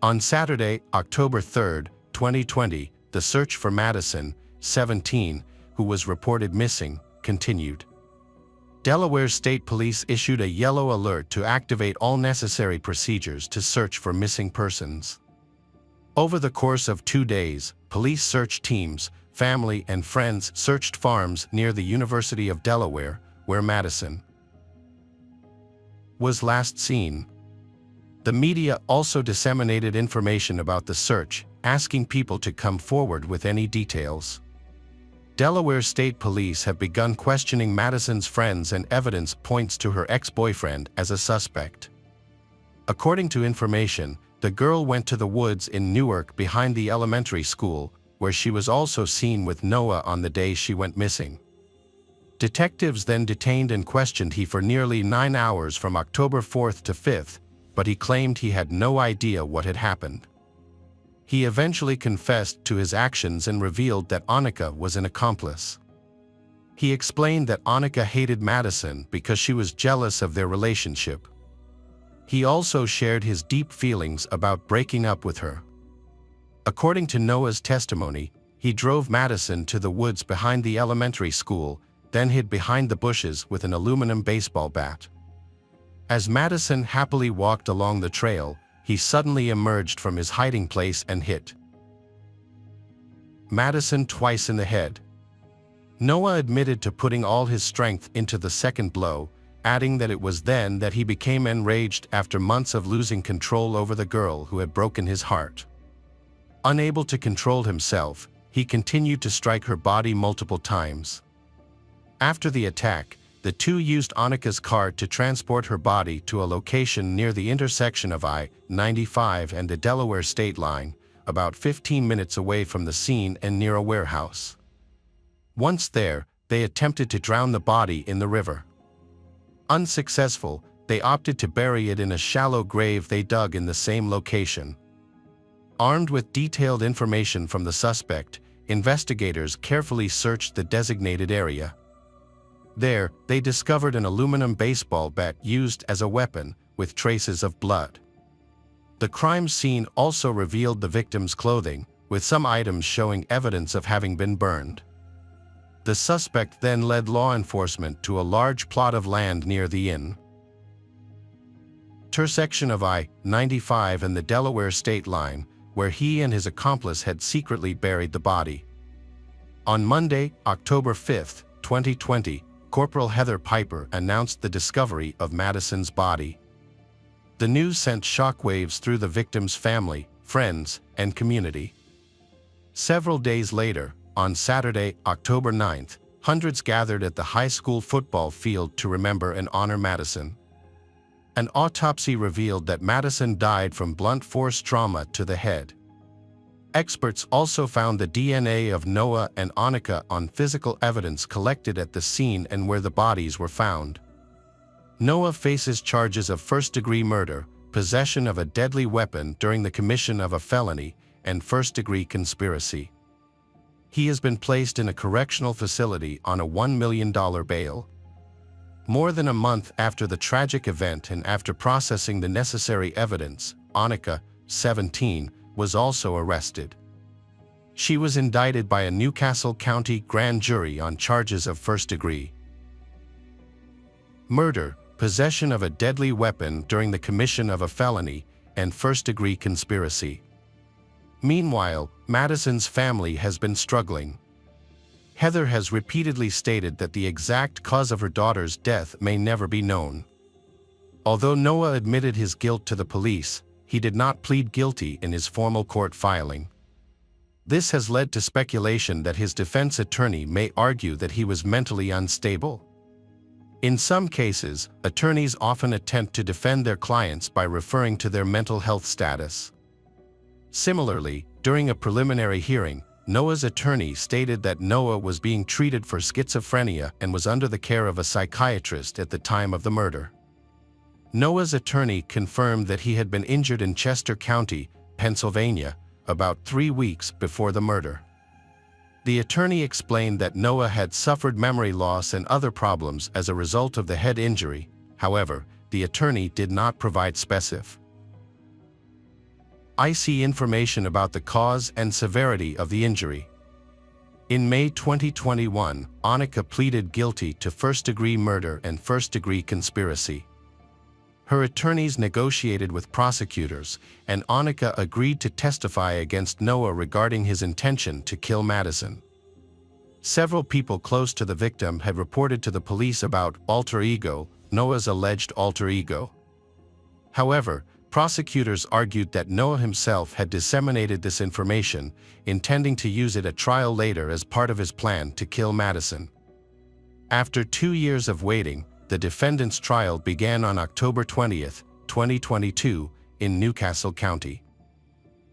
On Saturday, October 3, 2020, the search for Madison, 17, who was reported missing, continued. Delaware State Police issued a yellow alert to activate all necessary procedures to search for missing persons. Over the course of 2 days, police search teams, family and friends searched farms near the University of Delaware, where Madison was last seen. The media also disseminated information about the search, asking people to come forward with any details. Delaware State Police have begun questioning Madison's friends, and evidence points to her ex-boyfriend as a suspect. According to information, the girl went to the woods in Newark behind the elementary school, where she was also seen with Noah on the day she went missing. Detectives then detained and questioned him for nearly 9 hours from October 4th to 5th, but he claimed he had no idea what had happened. He eventually confessed to his actions and revealed that Annika was an accomplice. He explained that Annika hated Madison because she was jealous of their relationship. He also shared his deep feelings about breaking up with her. According to Noah's testimony, he drove Madison to the woods behind the elementary school, then hid behind the bushes with an aluminum baseball bat. As Madison happily walked along the trail, he suddenly emerged from his hiding place and hit Madison twice in the head. Noah admitted to putting all his strength into the second blow, adding that it was then that he became enraged after months of losing control over the girl who had broken his heart. Unable to control himself, he continued to strike her body multiple times. After the attack, the two used Annika's car to transport her body to a location near the intersection of I-95 and the Delaware state line, about 15 minutes away from the scene and near a warehouse. Once there, they attempted to drown the body in the river. Unsuccessful, they opted to bury it in a shallow grave they dug in the same location. Armed with detailed information from the suspect, investigators carefully searched the designated area. There, they discovered an aluminum baseball bat used as a weapon, with traces of blood. The crime scene also revealed the victim's clothing, with some items showing evidence of having been burned. The suspect then led law enforcement to a large plot of land near the intersection of I-95 and the Delaware state line, where he and his accomplice had secretly buried the body. On Monday, October 5, 2020, Corporal Heather Piper announced the discovery of Madison's body. The news sent shockwaves through the victim's family, friends, and community. Several days later, on Saturday, October 9th, hundreds gathered at the high school football field to remember and honor Madison. An autopsy revealed that Madison died from blunt force trauma to the head. Experts also found the DNA of Noah and Annika on physical evidence collected at the scene and where the bodies were found. Noah faces charges of first-degree murder, possession of a deadly weapon during the commission of a felony, and first-degree conspiracy. He has been placed in a correctional facility on a $1 million bail. More than a month after the tragic event and after processing the necessary evidence, Annika, 17, was also arrested. She was indicted by a Newcastle County grand jury on charges of first-degree murder, possession of a deadly weapon during the commission of a felony, and first-degree conspiracy. Meanwhile, Madison's family has been struggling. Heather has repeatedly stated that the exact cause of her daughter's death may never be known. Although Noah admitted his guilt to the police, he did not plead guilty in his formal court filing. This has led to speculation that his defense attorney may argue that he was mentally unstable. In some cases, attorneys often attempt to defend their clients by referring to their mental health status. Similarly, during a preliminary hearing, Noah's attorney stated that Noah was being treated for schizophrenia and was under the care of a psychiatrist at the time of the murder. Noah's attorney confirmed that he had been injured in Chester County, Pennsylvania, about 3 weeks before the murder. The attorney explained that Noah had suffered memory loss and other problems as a result of the head injury. However, the attorney did not provide specific information about the cause and severity of the injury. In May 2021, Annika pleaded guilty to first-degree murder and first-degree conspiracy. Her attorneys negotiated with prosecutors, and Annika agreed to testify against Noah regarding his intention to kill Madison. Several people close to the victim had reported to the police about alter ego, Noah's alleged alter ego. However, prosecutors argued that Noah himself had disseminated this information, intending to use it at trial later as part of his plan to kill Madison. After 2 years of waiting, the defendant's trial began on October 20, 2022, in Newcastle County.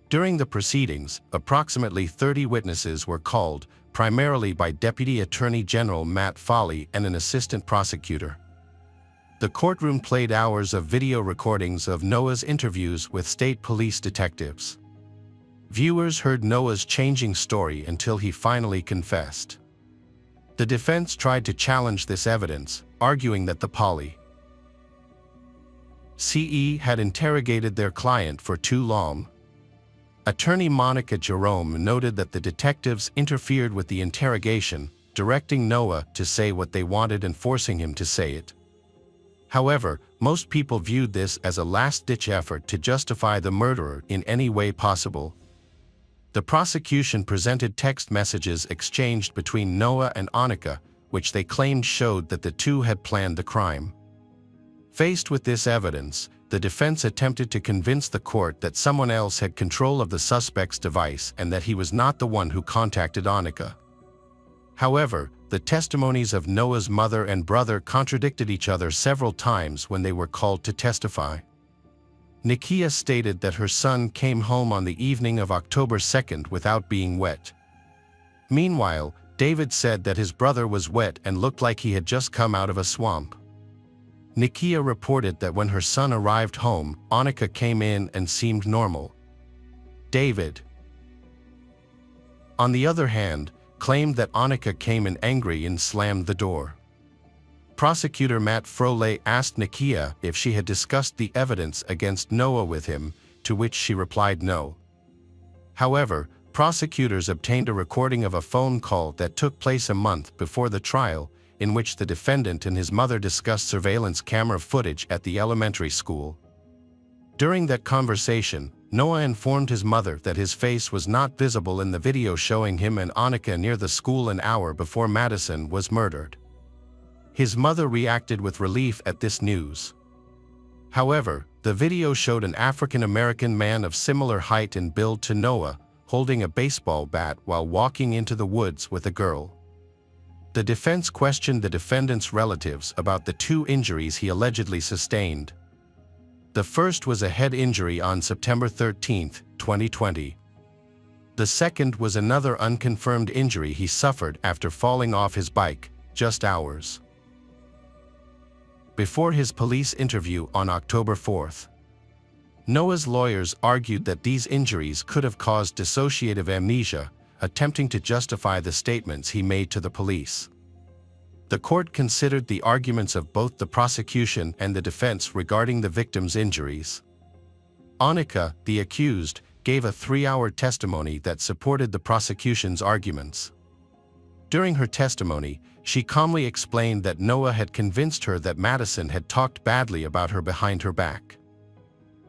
During the proceedings, approximately 30 witnesses were called, primarily by Deputy Attorney General Matt Foley and an assistant prosecutor. The courtroom played hours of video recordings of Noah's interviews with state police detectives. Viewers heard Noah's changing story until he finally confessed. The defense tried to challenge this evidence, arguing that the police had interrogated their client for too long. Attorney Monica Jerome noted that the detectives interfered with the interrogation, directing Noah to say what they wanted and forcing him to say it. However, most people viewed this as a last-ditch effort to justify the murderer in any way possible. The prosecution presented text messages exchanged between Noah and Annika, which they claimed showed that the two had planned the crime. Faced with this evidence, the defense attempted to convince the court that someone else had control of the suspect's device and that he was not the one who contacted Annika. However, the testimonies of Noah's mother and brother contradicted each other several times when they were called to testify. Nikia stated that her son came home on the evening of October 2nd without being wet. Meanwhile, David said that his brother was wet and looked like he had just come out of a swamp. Nikia reported that when her son arrived home, Annika came in and seemed normal. David, on the other hand, claimed that Annika came in angry and slammed the door. Prosecutor Matt Froley asked Nikia if she had discussed the evidence against Noah with him, to which she replied no. However, prosecutors obtained a recording of a phone call that took place a month before the trial, in which the defendant and his mother discussed surveillance camera footage at the elementary school. During that conversation, Noah informed his mother that his face was not visible in the video showing him and Annika near the school an hour before Madison was murdered. His mother reacted with relief at this news. However, the video showed an African-American man of similar height and build to Noah, holding a baseball bat while walking into the woods with a girl. The defense questioned the defendant's relatives about the two injuries he allegedly sustained. The first was a head injury on September 13, 2020. The second was another unconfirmed injury he suffered after falling off his bike, just hours before his police interview on October 4th. Noah's lawyers argued that these injuries could have caused dissociative amnesia, attempting to justify the statements he made to the police. The court considered the arguments of both the prosecution and the defense regarding the victim's injuries. Annika, the accused, gave a 3-hour testimony that supported the prosecution's arguments. During her testimony, she calmly explained that Noah had convinced her that Madison had talked badly about her behind her back.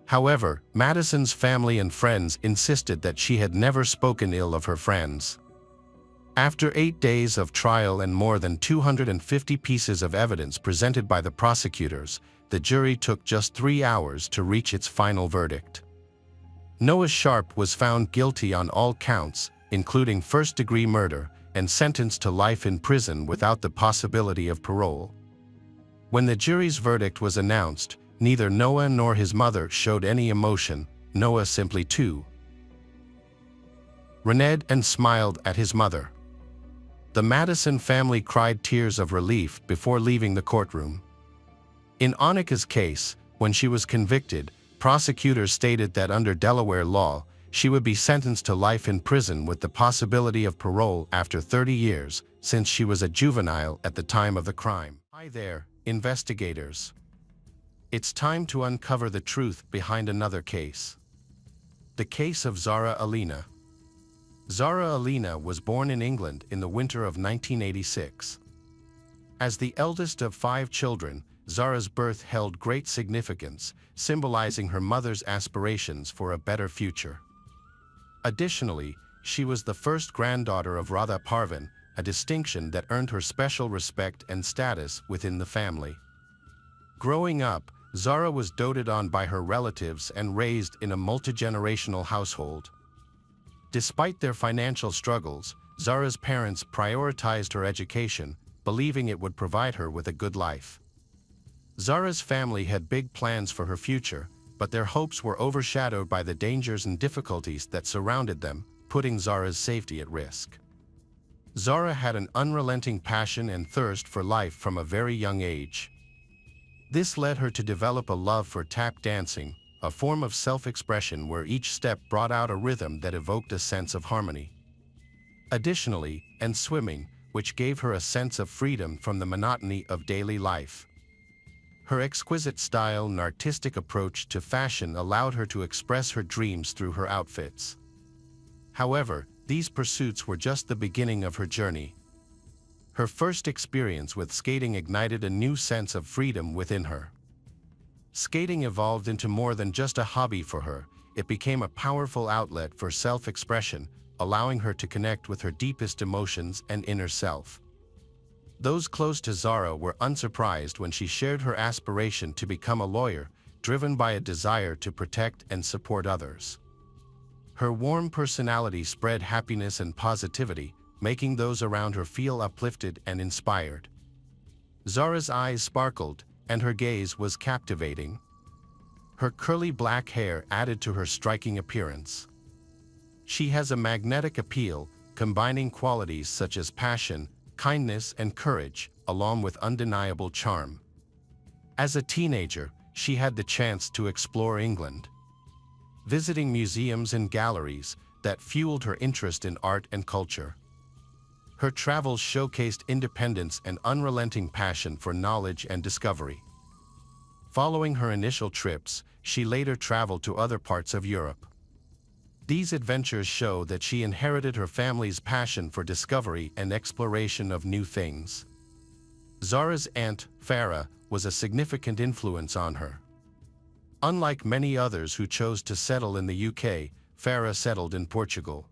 However, Madison's family and friends insisted that she had never spoken ill of her friends. After 8 days of trial and more than 250 pieces of evidence presented by the prosecutors, the jury took just 3 hours to reach its final verdict. Noah Sharp was found guilty on all counts, including first-degree murder, and sentenced to life in prison without the possibility of parole. When the jury's verdict was announced, neither Noah nor his mother showed any emotion. Noah simply reneged and smiled at his mother. The Madison family cried tears of relief before leaving the courtroom. In Annika's case, When she was convicted, prosecutors stated that under Delaware law, she would be sentenced to life in prison with the possibility of parole after 30 years, since she was a juvenile at the time of the crime. Hi there, investigators. It's time to uncover the truth behind another case. The case of Zara Alina. Zara Alina was born in England in the winter of 1986. As the eldest of 5 children, Zara's birth held great significance, symbolizing her mother's aspirations for a better future. Additionally, she was the first granddaughter of Radha Parvin, a distinction that earned her special respect and status within the family. Growing up, Zara was doted on by her relatives and raised in a multi-generational household. Despite their financial struggles, Zara's parents prioritized her education, believing it would provide her with a good life. Zara's family had big plans for her future, but their hopes were overshadowed by the dangers and difficulties that surrounded them, putting Zara's safety at risk. Zara had an unrelenting passion and thirst for life from a very young age. This led her to develop a love for tap dancing, a form of self-expression where each step brought out a rhythm that evoked a sense of harmony. Additionally, and swimming, which gave her a sense of freedom from the monotony of daily life. Her exquisite style and artistic approach to fashion allowed her to express her dreams through her outfits. However, these pursuits were just the beginning of her journey. Her first experience with skating ignited a new sense of freedom within her. Skating evolved into more than just a hobby for her. It became a powerful outlet for self-expression, allowing her to connect with her deepest emotions and inner self. Those close to Zara were unsurprised when she shared her aspiration to become a lawyer, driven by a desire to protect and support others. Her warm personality spread happiness and positivity, making those around her feel uplifted and inspired. Zara's eyes sparkled, and her gaze was captivating. Her curly black hair added to her striking appearance. She has a magnetic appeal, combining qualities such as passion, kindness, and courage, along with undeniable charm. As a teenager, she had the chance to explore England, visiting museums and galleries that fueled her interest in art and culture. Her travels showcased independence and unrelenting passion for knowledge and discovery. Following her initial trips, she later traveled to other parts of Europe. These adventures show that she inherited her family's passion for discovery and exploration of new things. Zara's aunt, Farah, was a significant influence on her. Unlike many others who chose to settle in the UK, Farah settled in Portugal.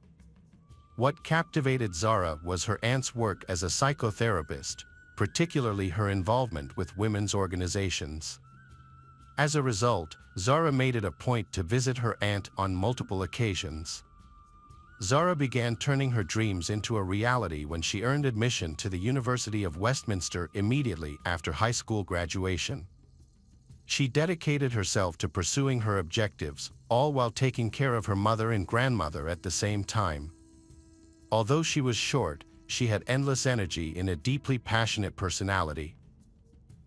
What captivated Zara was her aunt's work as a psychotherapist, particularly her involvement with women's organizations. As a result, Zara made it a point to visit her aunt on multiple occasions. Zara began turning her dreams into a reality when she earned admission to the University of Westminster immediately after high school graduation. She dedicated herself to pursuing her objectives, all while taking care of her mother and grandmother at the same time. Although she was short, she had endless energy and a deeply passionate personality.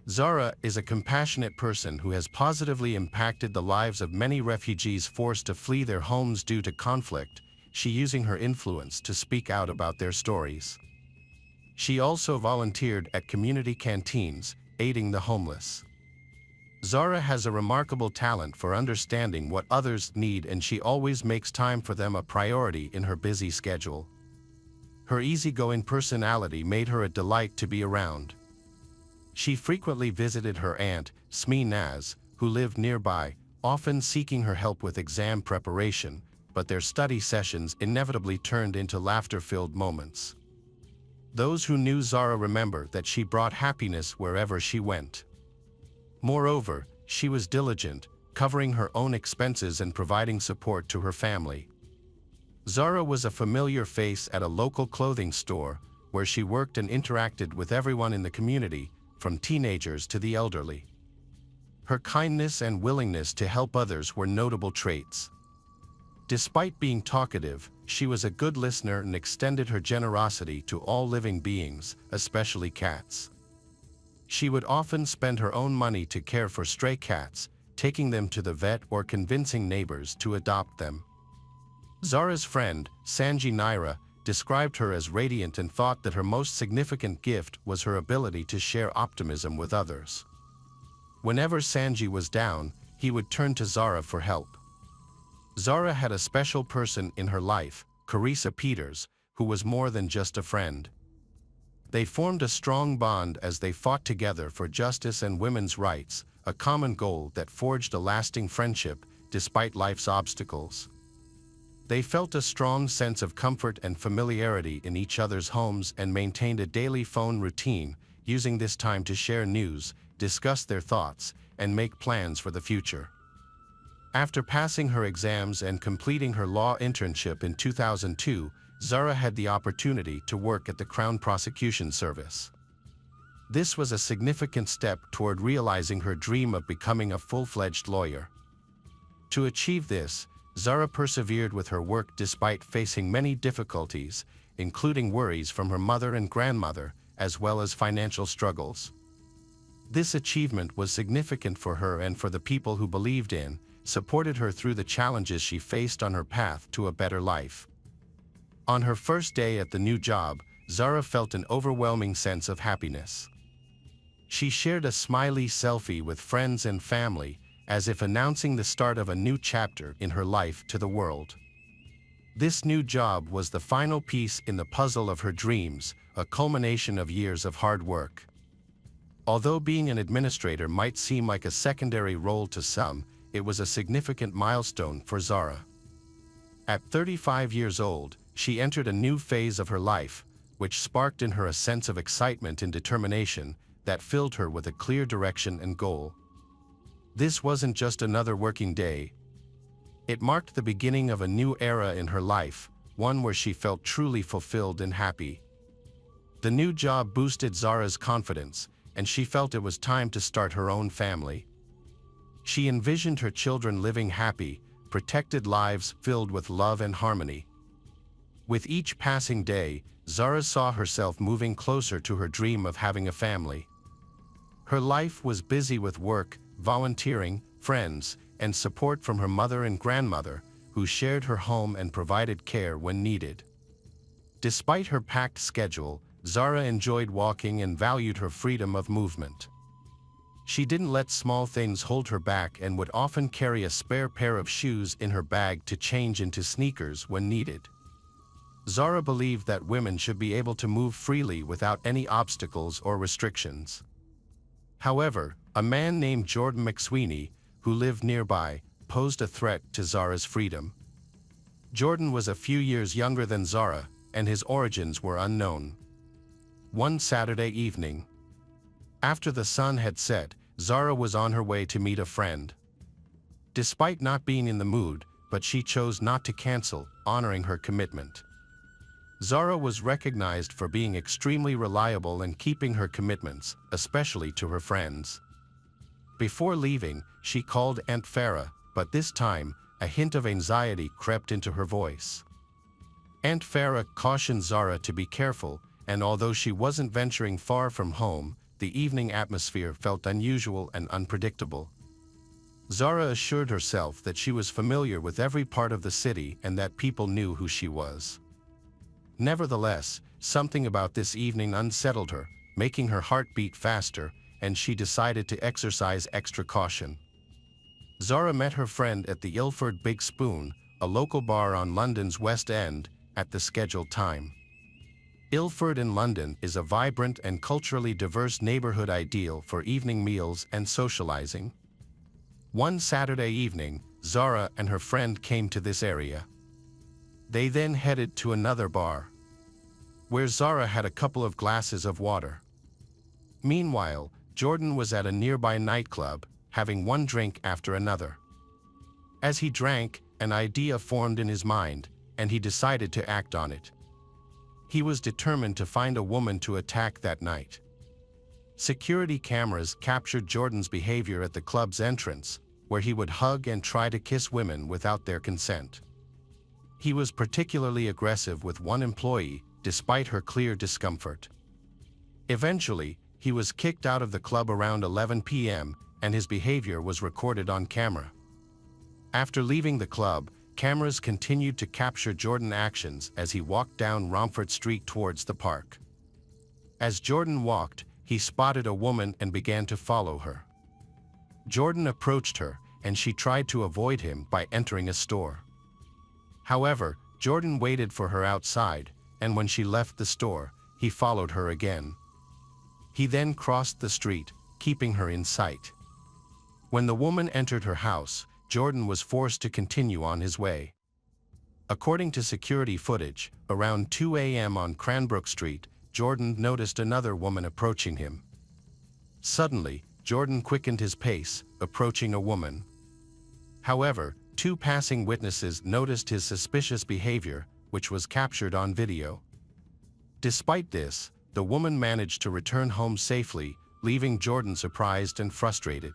Zara is a compassionate person who has positively impacted the lives of many refugees forced to flee their homes due to conflict, she using her influence to speak out about their stories. She also volunteered at community canteens, aiding the homeless. Zara has a remarkable talent for understanding what others need, and she always makes time for them a priority in her busy schedule. Her easygoing personality made her a delight to be around. She frequently visited her aunt, Smee Naz, who lived nearby, often seeking her help with exam preparation, but their study sessions inevitably turned into laughter-filled moments. Those who knew Zara remember that she brought happiness wherever she went. Moreover, she was diligent, covering her own expenses and providing support to her family. Zara was a familiar face at a local clothing store, where she worked and interacted with everyone in the community, from teenagers to the elderly. Her kindness and willingness to help others were notable traits. Despite being talkative, she was a good listener and extended her generosity to all living beings, especially cats. She would often spend her own money to care for stray cats, taking them to the vet or convincing neighbors to adopt them. Zara's friend, Sanji Naira, described her as radiant and thought that her most significant gift was her ability to share optimism with others. Whenever Sanji was down, he would turn to Zara for help. Zara had a special person in her life, Carissa Peters, who was more than just a friend. They formed a strong bond as they fought together for justice and women's rights, a common goal that forged a lasting friendship despite life's obstacles. They felt a strong sense of comfort and familiarity in each other's homes and maintained a daily phone routine, using this time to share news, discuss their thoughts, and make plans for the future. After passing her exams and completing her law internship in 2002, Zara had the opportunity to work at the Crown Prosecution Service. This was a significant step toward realizing her dream of becoming a full-fledged lawyer. To achieve this, Zara persevered with her work despite facing many difficulties, including worries from her mother and grandmother, as well as financial struggles. This achievement was significant for her and for the people who believed in, supported her through the challenges she faced on her path to a better life. On her first day at the new job, Zara felt an overwhelming sense of happiness. She shared a smiley selfie with friends and family, as if announcing the start of a new chapter in her life to the world. This new job was the final piece in the puzzle of her dreams, a culmination of years of hard work. Although being an administrator might seem like a secondary role to some, it was a significant milestone for Zara. At 35 years old, she entered a new phase of her life, which sparked in her a sense of excitement and determination that filled her with a clear direction and goal. This wasn't just another working day. It marked the beginning of a new era in her life, one where she felt truly fulfilled and happy. The new job boosted Zara's confidence, and she felt it was time to start her own family. She envisioned her children living happy, protected lives filled with love and harmony. With each passing day, Zara saw herself moving closer to her dream of having a family. Her life was busy with work, volunteering, friends, and support from her mother and grandmother, who shared her home and provided care when needed. Despite her packed schedule, Zara enjoyed walking and valued her freedom of movement. She didn't let small things hold her back and would often carry a spare pair of shoes in her bag to change into sneakers when needed. Zara believed that women should be able to move freely without any obstacles or restrictions. However, a man named Jordan McSweeney, who lived nearby, posed a threat to Zara's freedom. Jordan was a few years younger than Zara, and his origins were unknown. One Saturday evening, after the sun had set, Zara was on her way to meet a friend. Despite not being in the mood, but she chose not to cancel, honoring her commitment. Zara was recognized for being extremely reliable and keeping her commitments, especially to her friends. Before leaving, she called Aunt Farah, but this time, a hint of anxiety crept into her voice. Aunt Farah cautioned Zara to be careful, and although she wasn't venturing far from home, the evening atmosphere felt unusual and unpredictable. Zara assured herself that she was familiar with every part of the city and that people knew who she was. Nevertheless, something about this evening unsettled her, making her heart beat faster, and she decided to exercise extra caution. Zara met her friend at the Ilford Big Spoon, a local bar on London's West End, at the scheduled time. Ilford in London is a vibrant and culturally diverse neighborhood ideal for evening meals and socializing. One Saturday evening, Zara and her friend came to this area. They then headed to another bar, where Zara had a couple of glasses of water. Meanwhile, Jordan was at a nearby nightclub, having one drink after another. As he drank, an idea formed in his mind, and he decided to act on it. He was determined to find a woman to attack that night. Security cameras captured Jordan's behavior at the club's entrance, where he would hug and try to kiss women without their consent. He was particularly aggressive with one employee, despite her clear discomfort. Eventually, he was kicked out of the club around 11 p.m., and his behavior was recorded on camera. After leaving the club, cameras continued to capture Jordan's actions as he walked down Romford Street towards the park. As Jordan walked, he spotted a woman and began to follow her. Jordan approached her, and she tried to avoid him by entering a store. However, Jordan waited for her outside, and when she left the store, he followed her again. He then crossed the street, keeping her in sight. When the woman entered her house, Jordan was forced to continue on his way. According to security footage, around 2 a.m. on Cranbrook Street, Jordan noticed another woman approaching him. Suddenly, Jordan quickened his pace, approaching a woman. However, two passing witnesses noticed his suspicious behavior, which was captured on video. Despite this, the woman managed to return home safely, leaving Jordan surprised and frustrated.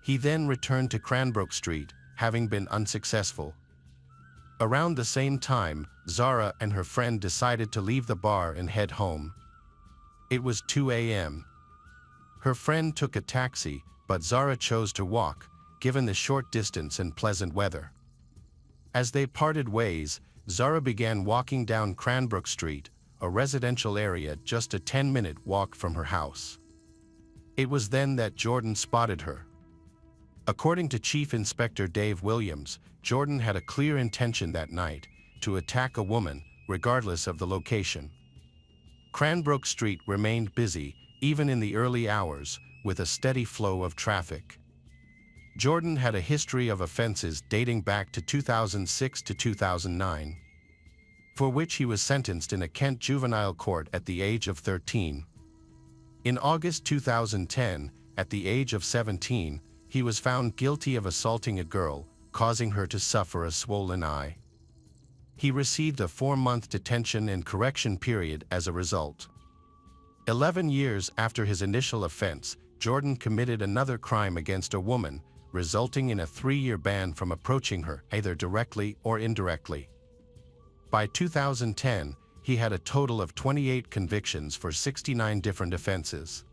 He then returned to Cranbrook Street, having been unsuccessful. Around the same time, Zara and her friend decided to leave the bar and head home. It was 2 a.m. Her friend took a taxi, but Zara chose to walk, given the short distance and pleasant weather. As they parted ways, Zara began walking down Cranbrook Street, a residential area just a 10-minute walk from her house. It was then that Jordan spotted her. According to Chief Inspector Dave Williams, Jordan had a clear intention that night to attack a woman, regardless of the location. Cranbrook Street remained busy, even in the early hours, with a steady flow of traffic. Jordan had a history of offenses dating back to 2006 to 2009, for which he was sentenced in a Kent juvenile court at the age of 13. In August 2010, at the age of 17, he was found guilty of assaulting a girl, causing her to suffer a swollen eye. He received a 4-month detention and correction period as a result. 11 years after his initial offense, Jordan committed another crime against a woman, resulting in a 3-year ban from approaching her, either directly or indirectly. By 2010, he had a total of 28 convictions for 69 different offenses.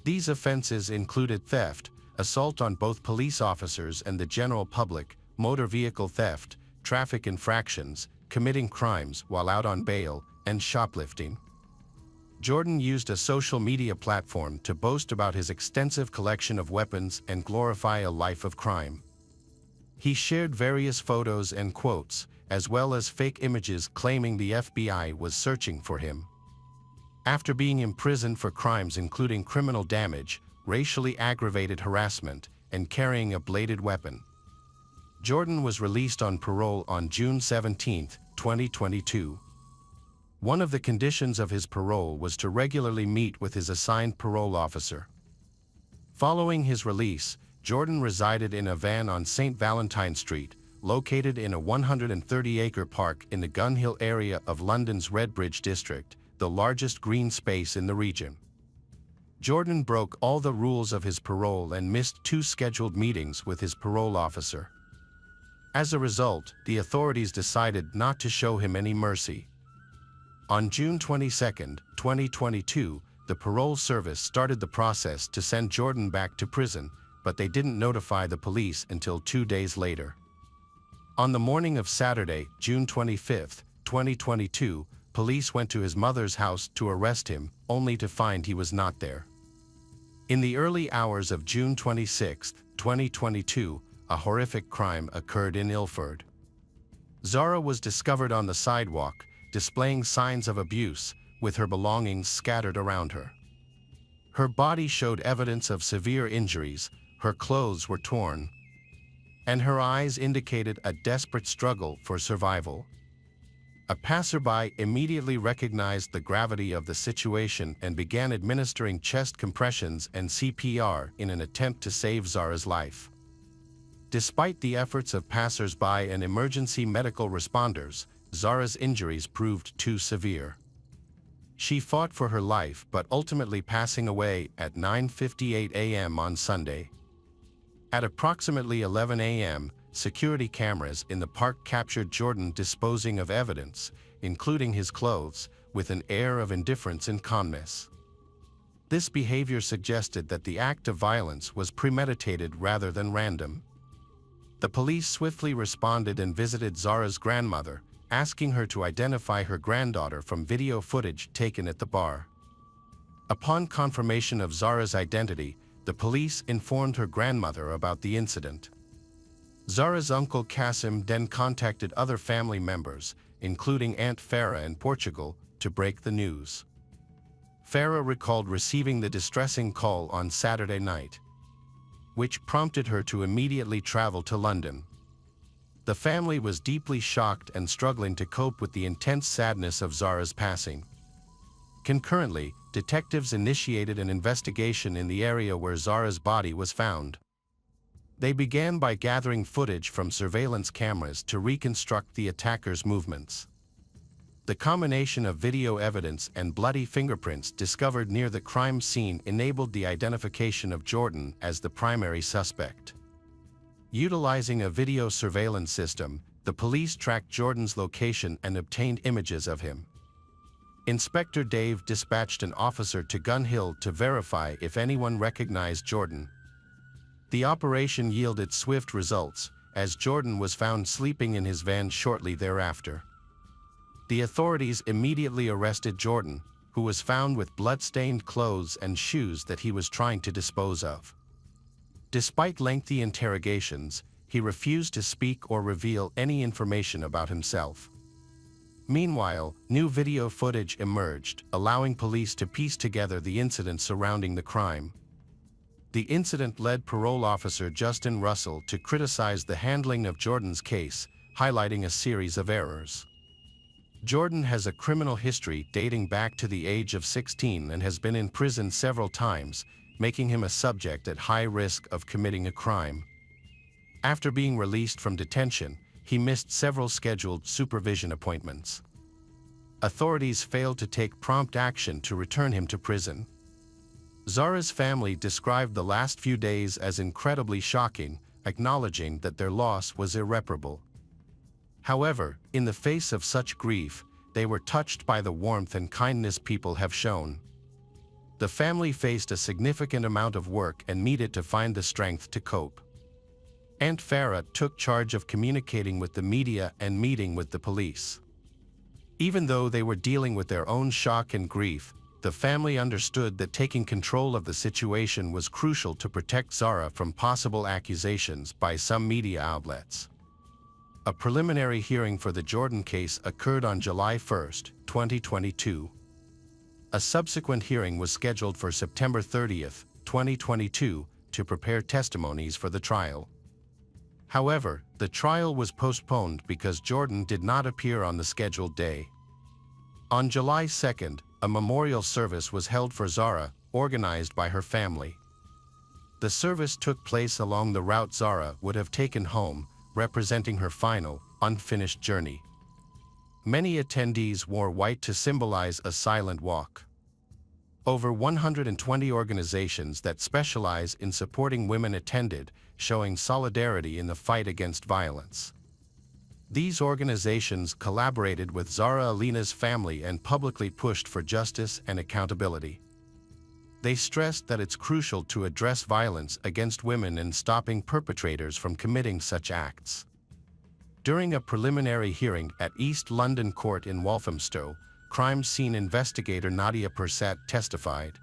These offenses included theft, assault on both police officers and the general public, motor vehicle theft, traffic infractions, committing crimes while out on bail, and shoplifting. Jordan used a social media platform to boast about his extensive collection of weapons and glorify a life of crime. He shared various photos and quotes, as well as fake images claiming the FBI was searching for him. After being imprisoned for crimes including criminal damage, racially aggravated harassment, and carrying a bladed weapon, Jordan was released on parole on June 17, 2022. One of the conditions of his parole was to regularly meet with his assigned parole officer. Following his release, Jordan resided in a van on St. Valentine Street, located in a 130-acre park in the Gun Hill area of London's Redbridge district, the largest green space in the region. Jordan broke all the rules of his parole and missed 2 scheduled meetings with his parole officer. As a result, the authorities decided not to show him any mercy. On June 22, 2022, the parole service started the process to send Jordan back to prison, but they didn't notify the police until 2 days later. On the morning of Saturday, June 25, 2022, police went to his mother's house to arrest him, only to find he was not there. In the early hours of June 26, 2022, a horrific crime occurred in Ilford. Zara was discovered on the sidewalk, displaying signs of abuse, with her belongings scattered around her. Her body showed evidence of severe injuries, her clothes were torn, and her eyes indicated a desperate struggle for survival. A passerby immediately recognized the gravity of the situation and began administering chest compressions and CPR in an attempt to save Zara's life. Despite the efforts of passers-by and emergency medical responders, Zara's injuries proved too severe. She fought for her life but ultimately passing away at 9:58 a.m. on Sunday. At approximately 11 a.m., security cameras in the park captured Jordan disposing of evidence, including his clothes, with an air of indifference and calmness. This behavior suggested that the act of violence was premeditated rather than random. The police swiftly responded and visited Zara's grandmother, asking her to identify her granddaughter from video footage taken at the bar. Upon confirmation of Zara's identity, the police informed her grandmother about the incident. Zara's uncle Kasim then contacted other family members, including Aunt Farah in Portugal, to break the news. Farah recalled receiving the distressing call on Saturday night, which prompted her to immediately travel to London. The family was deeply shocked and struggling to cope with the intense sadness of Zara's passing. Concurrently, detectives initiated an investigation in the area where Zara's body was found. They began by gathering footage from surveillance cameras to reconstruct the attacker's movements. The combination of video evidence and bloody fingerprints discovered near the crime scene enabled the identification of Jordan as the primary suspect. Utilizing a video surveillance system, the police tracked Jordan's location and obtained images of him. Inspector Dave dispatched an officer to Gun Hill to verify if anyone recognized Jordan. The operation yielded swift results, as Jordan was found sleeping in his van shortly thereafter. The authorities immediately arrested Jordan, who was found with blood-stained clothes and shoes that he was trying to dispose of. Despite lengthy interrogations, he refused to speak or reveal any information about himself. Meanwhile, new video footage emerged, allowing police to piece together the incident surrounding the crime. The incident led parole officer Justin Russell to criticize the handling of Jordan's case, highlighting a series of errors. Jordan has a criminal history dating back to the age of 16 and has been in prison several times, making him a subject at high risk of committing a crime. After being released from detention, he missed several scheduled supervision appointments. Authorities failed to take prompt action to return him to prison. Zara's family described the last few days as incredibly shocking, acknowledging that their loss was irreparable. However, in the face of such grief, they were touched by the warmth and kindness people have shown. The family faced a significant amount of work and needed to find the strength to cope. Aunt Farah took charge of communicating with the media and meeting with the police. Even though they were dealing with their own shock and grief, the family understood that taking control of the situation was crucial to protect Zara from possible accusations by some media outlets. A preliminary hearing for the Jordan case occurred on July 1, 2022. A subsequent hearing was scheduled for September 30, 2022, to prepare testimonies for the trial. However, the trial was postponed because Jordan did not appear on the scheduled day. On July 2, a memorial service was held for Zara, organized by her family. The service took place along the route Zara would have taken home, representing her final, unfinished journey. Many attendees wore white to symbolize a silent walk. Over 120 organizations that specialize in supporting women attended, showing solidarity in the fight against violence. These organizations collaborated with Zara Alina's family and publicly pushed for justice and accountability. They stressed that it's crucial to address violence against women and stopping perpetrators from committing such acts. During a preliminary hearing at East London Court in Walthamstow, crime scene investigator Nadia Persat testified.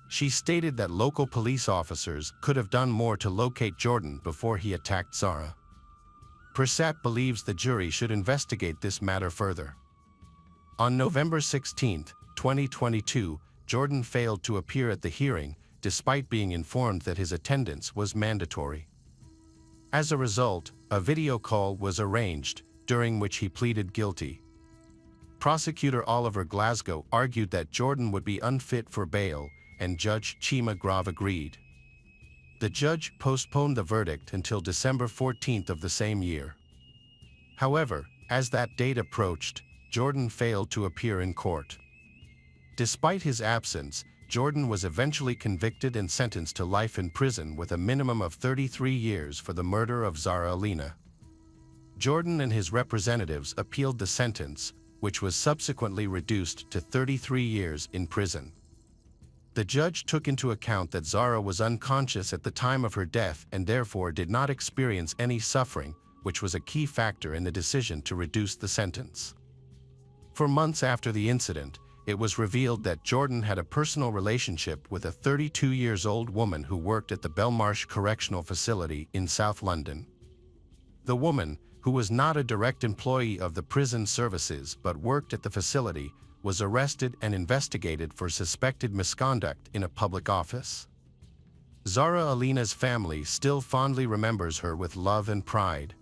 She stated that local police officers could have done more to locate Jordan before he attacked Zara. Persat believes the jury should investigate this matter further. On November 16, 2022, Jordan failed to appear at the hearing, despite being informed that his attendance was mandatory. As a result, a video call was arranged, during which he pleaded guilty. Prosecutor Oliver Glasgow argued that Jordan would be unfit for bail, and Judge Chima Grave agreed. The judge postponed the verdict until December 14 of the same year. However, as that date approached, Jordan failed to appear in court. Despite his absence, Jordan was eventually convicted and sentenced to life in prison with a minimum of 33 years for the murder of Zara Alina. Jordan and his representatives appealed the sentence, which was subsequently reduced to 33 years in prison. The judge took into account that Zara was unconscious at the time of her death and therefore did not experience any suffering, which was a key factor in the decision to reduce the sentence. For months after the incident, it was revealed that Jordan had a personal relationship with a 32-year-old woman who worked at the Belmarsh Correctional Facility in South London. The woman, who was not a direct employee of the prison services but worked at the facility, was arrested and investigated for suspected misconduct in a public office. Zara Alina's family still fondly remembers her with love and pride.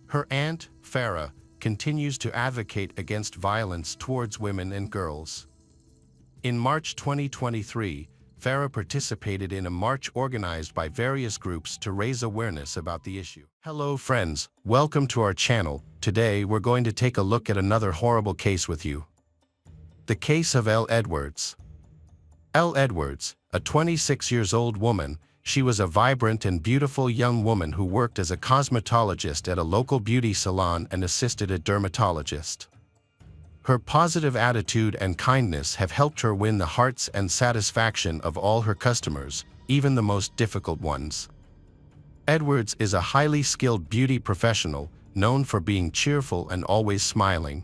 Her aunt, Farah, continues to advocate against violence towards women and girls. In March 2023, Farah participated in a march organized by various groups to raise awareness about the issue. Hello friends, welcome to our channel. Today we're going to take a look at another horrible case with you. The case of Elle Edwards. Elle Edwards, a 26-year-old woman, she was a vibrant and beautiful young woman who worked as a cosmetologist at a local beauty salon and assisted a dermatologist. Her positive attitude and kindness have helped her win the hearts and satisfaction of all her customers, even the most difficult ones. Edwards is a highly skilled beauty professional, known for being cheerful and always smiling.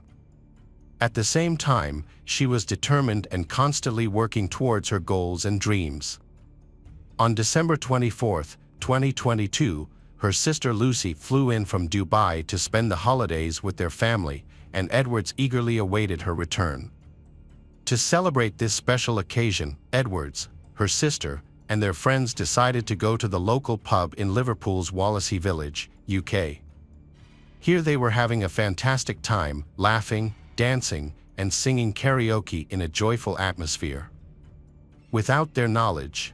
At the same time, she was determined and constantly working towards her goals and dreams. On December 24, 2022, her sister Lucy flew in from Dubai to spend the holidays with their family, and Edwards eagerly awaited her return. To celebrate this special occasion, Edwards, her sister, and their friends decided to go to the local pub in Liverpool's Wallasey Village, UK. Here they were having a fantastic time, laughing, dancing, and singing karaoke in a joyful atmosphere. Without their knowledge,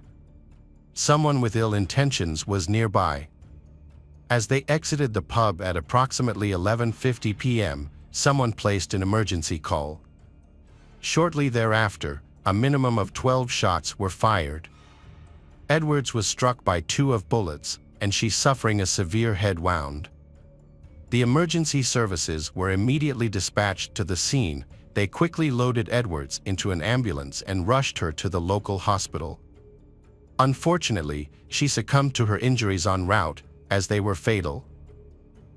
someone with ill intentions was nearby. As they exited the pub at approximately 11:50 p.m., someone placed an emergency call. Shortly thereafter, a minimum of 12 shots were fired. Edwards was struck by 2 bullets, and she's suffering a severe head wound. The emergency services were immediately dispatched to the scene. They quickly loaded Edwards into an ambulance and rushed her to the local hospital. Unfortunately, she succumbed to her injuries en route, as they were fatal.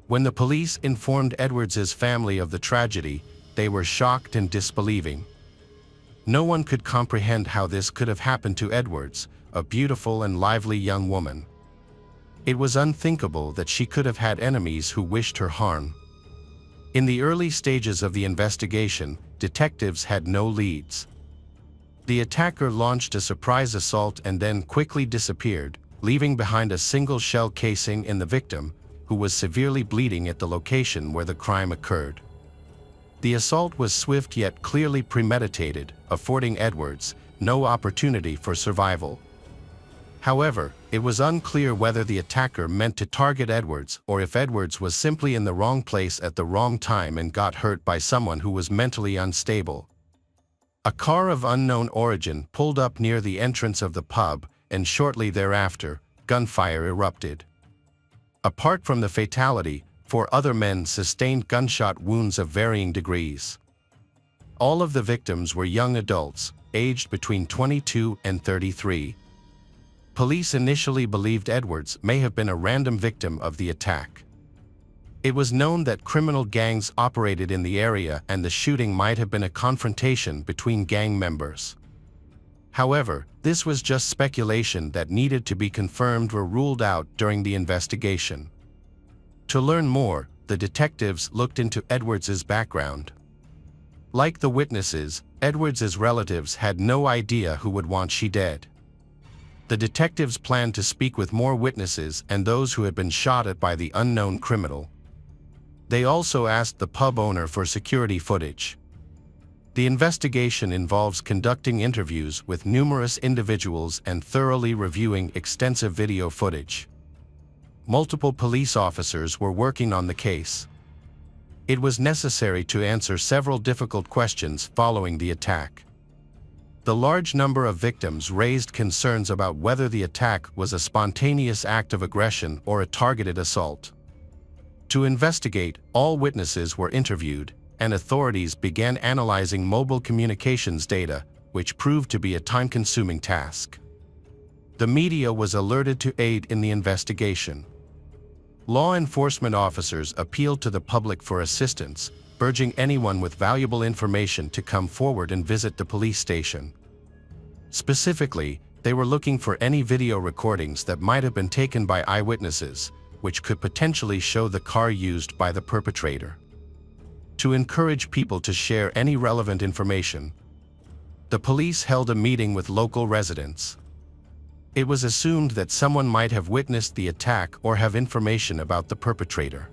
When the police informed Edwards's family of the tragedy, they were shocked and disbelieving. No one could comprehend how this could have happened to Edwards, a beautiful and lively young woman. It was unthinkable that she could have had enemies who wished her harm. In the early stages of the investigation, detectives had no leads. The attacker launched a surprise assault and then quickly disappeared, leaving behind a single shell casing in the victim, who was severely bleeding at the location where the crime occurred. The assault was swift yet clearly premeditated, affording Edwards no opportunity for survival. However, it was unclear whether the attacker meant to target Edwards or if Edwards was simply in the wrong place at the wrong time and got hurt by someone who was mentally unstable. A car of unknown origin pulled up near the entrance of the pub, and shortly thereafter, gunfire erupted. Apart from the fatality, 4 other men sustained gunshot wounds of varying degrees. All of the victims were young adults, aged between 22 and 33. Police initially believed Edwards may have been a random victim of the attack. It was known that criminal gangs operated in the area and the shooting might have been a confrontation between gang members. However, this was just speculation that needed to be confirmed or ruled out during the investigation. To learn more, the detectives looked into Edwards's background. Like the witnesses, Edwards's relatives had no idea who would want she dead. The detectives planned to speak with more witnesses and those who had been shot at by the unknown criminal. They also asked the pub owner for security footage. The investigation involves conducting interviews with numerous individuals and thoroughly reviewing extensive video footage. Multiple police officers were working on the case. It was necessary to answer several difficult questions following the attack. The large number of victims raised concerns about whether the attack was a spontaneous act of aggression or a targeted assault. To investigate, all witnesses were interviewed, and authorities began analyzing mobile communications data, which proved to be a time-consuming task. The media was alerted to aid in the investigation. Law enforcement officers appealed to the public for assistance, urging anyone with valuable information to come forward and visit the police station. Specifically, they were looking for any video recordings that might have been taken by eyewitnesses, which could potentially show the car used by the perpetrator. To encourage people to share any relevant information, the police held a meeting with local residents. It was assumed that someone might have witnessed the attack or have information about the perpetrator.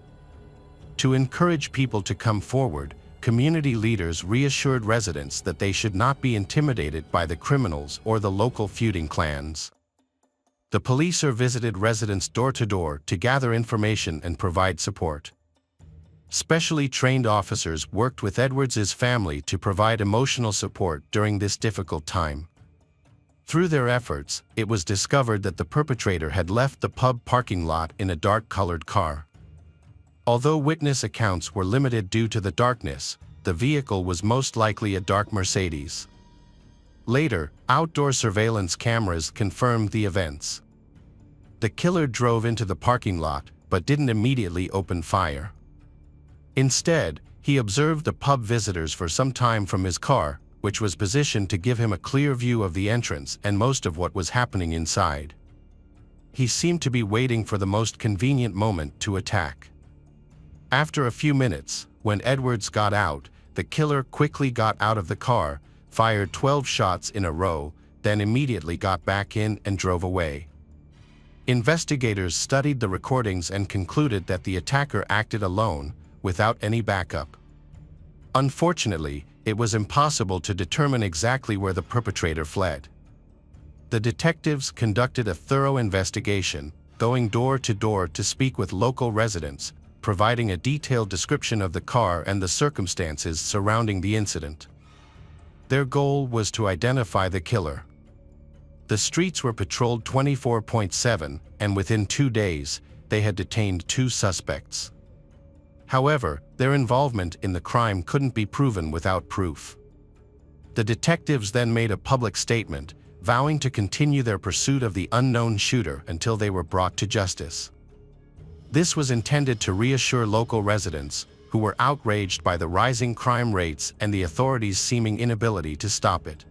To encourage people to come forward, community leaders reassured residents that they should not be intimidated by the criminals or the local feuding clans. The police visited residents door to door to gather information and provide support. Specially trained officers worked with Edwards's family to provide emotional support during this difficult time. Through their efforts, it was discovered that the perpetrator had left the pub parking lot in a dark-colored car. Although witness accounts were limited due to the darkness, the vehicle was most likely a dark Mercedes. Later, outdoor surveillance cameras confirmed the events. The killer drove into the parking lot, but didn't immediately open fire. Instead, he observed the pub visitors for some time from his car, which was positioned to give him a clear view of the entrance and most of what was happening inside. He seemed to be waiting for the most convenient moment to attack. After a few minutes, when Edwards got out, the killer quickly got out of the car, fired 12 shots in a row, then immediately got back in and drove away. Investigators studied the recordings and concluded that the attacker acted alone, without any backup. Unfortunately, it was impossible to determine exactly where the perpetrator fled. The detectives conducted a thorough investigation, going door to door to speak with local residents, providing a detailed description of the car and the circumstances surrounding the incident. Their goal was to identify the killer. The streets were patrolled 24/7, and within 2 days, they had detained 2 suspects. However, their involvement in the crime couldn't be proven without proof. The detectives then made a public statement, vowing to continue their pursuit of the unknown shooter until they were brought to justice. This was intended to reassure local residents, who were outraged by the rising crime rates and the authorities' seeming inability to stop it.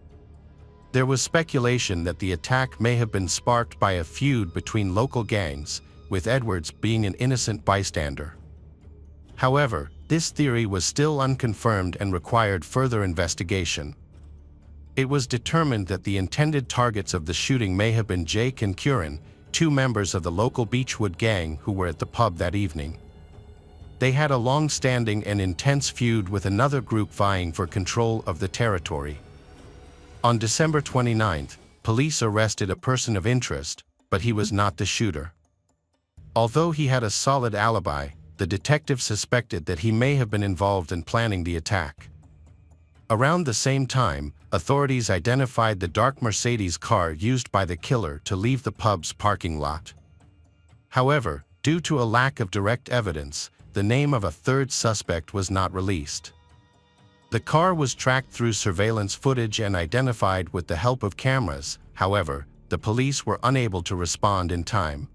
There was speculation that the attack may have been sparked by a feud between local gangs, with Edwards being an innocent bystander. However, this theory was still unconfirmed and required further investigation. It was determined that the intended targets of the shooting may have been Jake and Curran, 2 members of the local Beechwood gang who were at the pub that evening. They had a long-standing and intense feud with another group vying for control of the territory. On December 29th, police arrested a person of interest, but he was not the shooter. Although he had a solid alibi, the detective suspected that he may have been involved in planning the attack. Around the same time, authorities identified the dark Mercedes car used by the killer to leave the pub's parking lot. However, due to a lack of direct evidence, the name of a third suspect was not released. The car was tracked through surveillance footage and identified with the help of cameras. However, the police were unable to respond in time.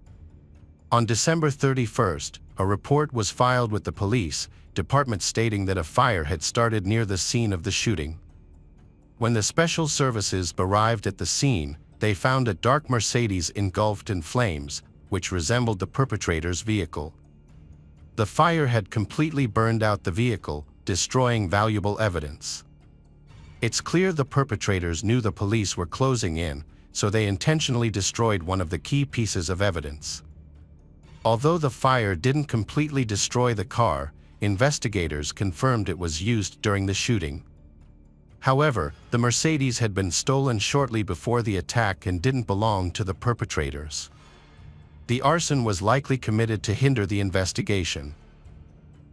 On December 31st, a report was filed with the police department stating that a fire had started near the scene of the shooting. When the special services arrived at the scene, they found a dark Mercedes engulfed in flames, which resembled the perpetrator's vehicle. The fire had completely burned out the vehicle, destroying valuable evidence. It's clear the perpetrators knew the police were closing in, so they intentionally destroyed one of the key pieces of evidence. Although the fire didn't completely destroy the car, investigators confirmed it was used during the shooting. However, the Mercedes had been stolen shortly before the attack and didn't belong to the perpetrators. The arson was likely committed to hinder the investigation.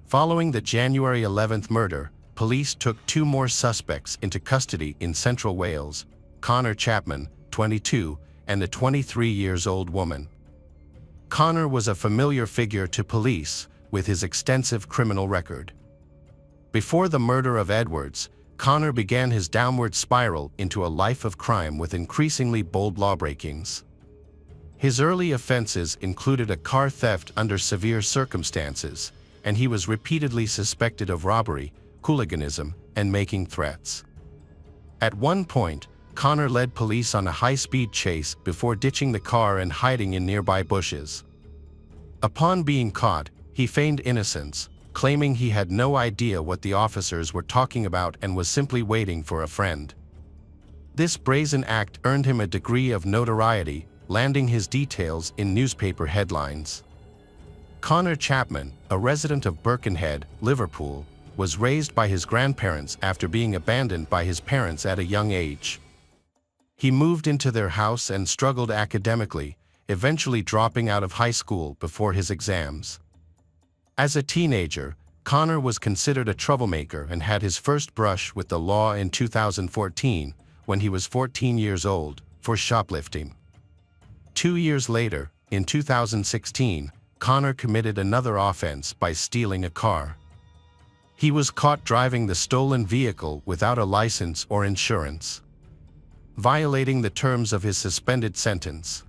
Following the January 11th murder, police took 2 more suspects into custody in Central Wales, Connor Chapman, 22, and a 23-year-old woman. Connor was a familiar figure to police, with his extensive criminal record. Before the murder of Edwards, Connor began his downward spiral into a life of crime with increasingly bold lawbreakings. His early offenses included a car theft under severe circumstances, and he was repeatedly suspected of robbery, hooliganism, and making threats. At one point, Connor led police on a high-speed chase before ditching the car and hiding in nearby bushes. Upon being caught, he feigned innocence, claiming he had no idea what the officers were talking about and was simply waiting for a friend. This brazen act earned him a degree of notoriety, landing his details in newspaper headlines. Connor Chapman, a resident of Birkenhead, Liverpool, was raised by his grandparents after being abandoned by his parents at a young age. He moved into their house and struggled academically, eventually dropping out of high school before his exams. As a teenager, Connor was considered a troublemaker and had his first brush with the law in 2014, when he was 14 years old, for shoplifting. 2 years later, in 2016, Connor committed another offense by stealing a car. He was caught driving the stolen vehicle without a license or insurance, violating the terms of his suspended sentence.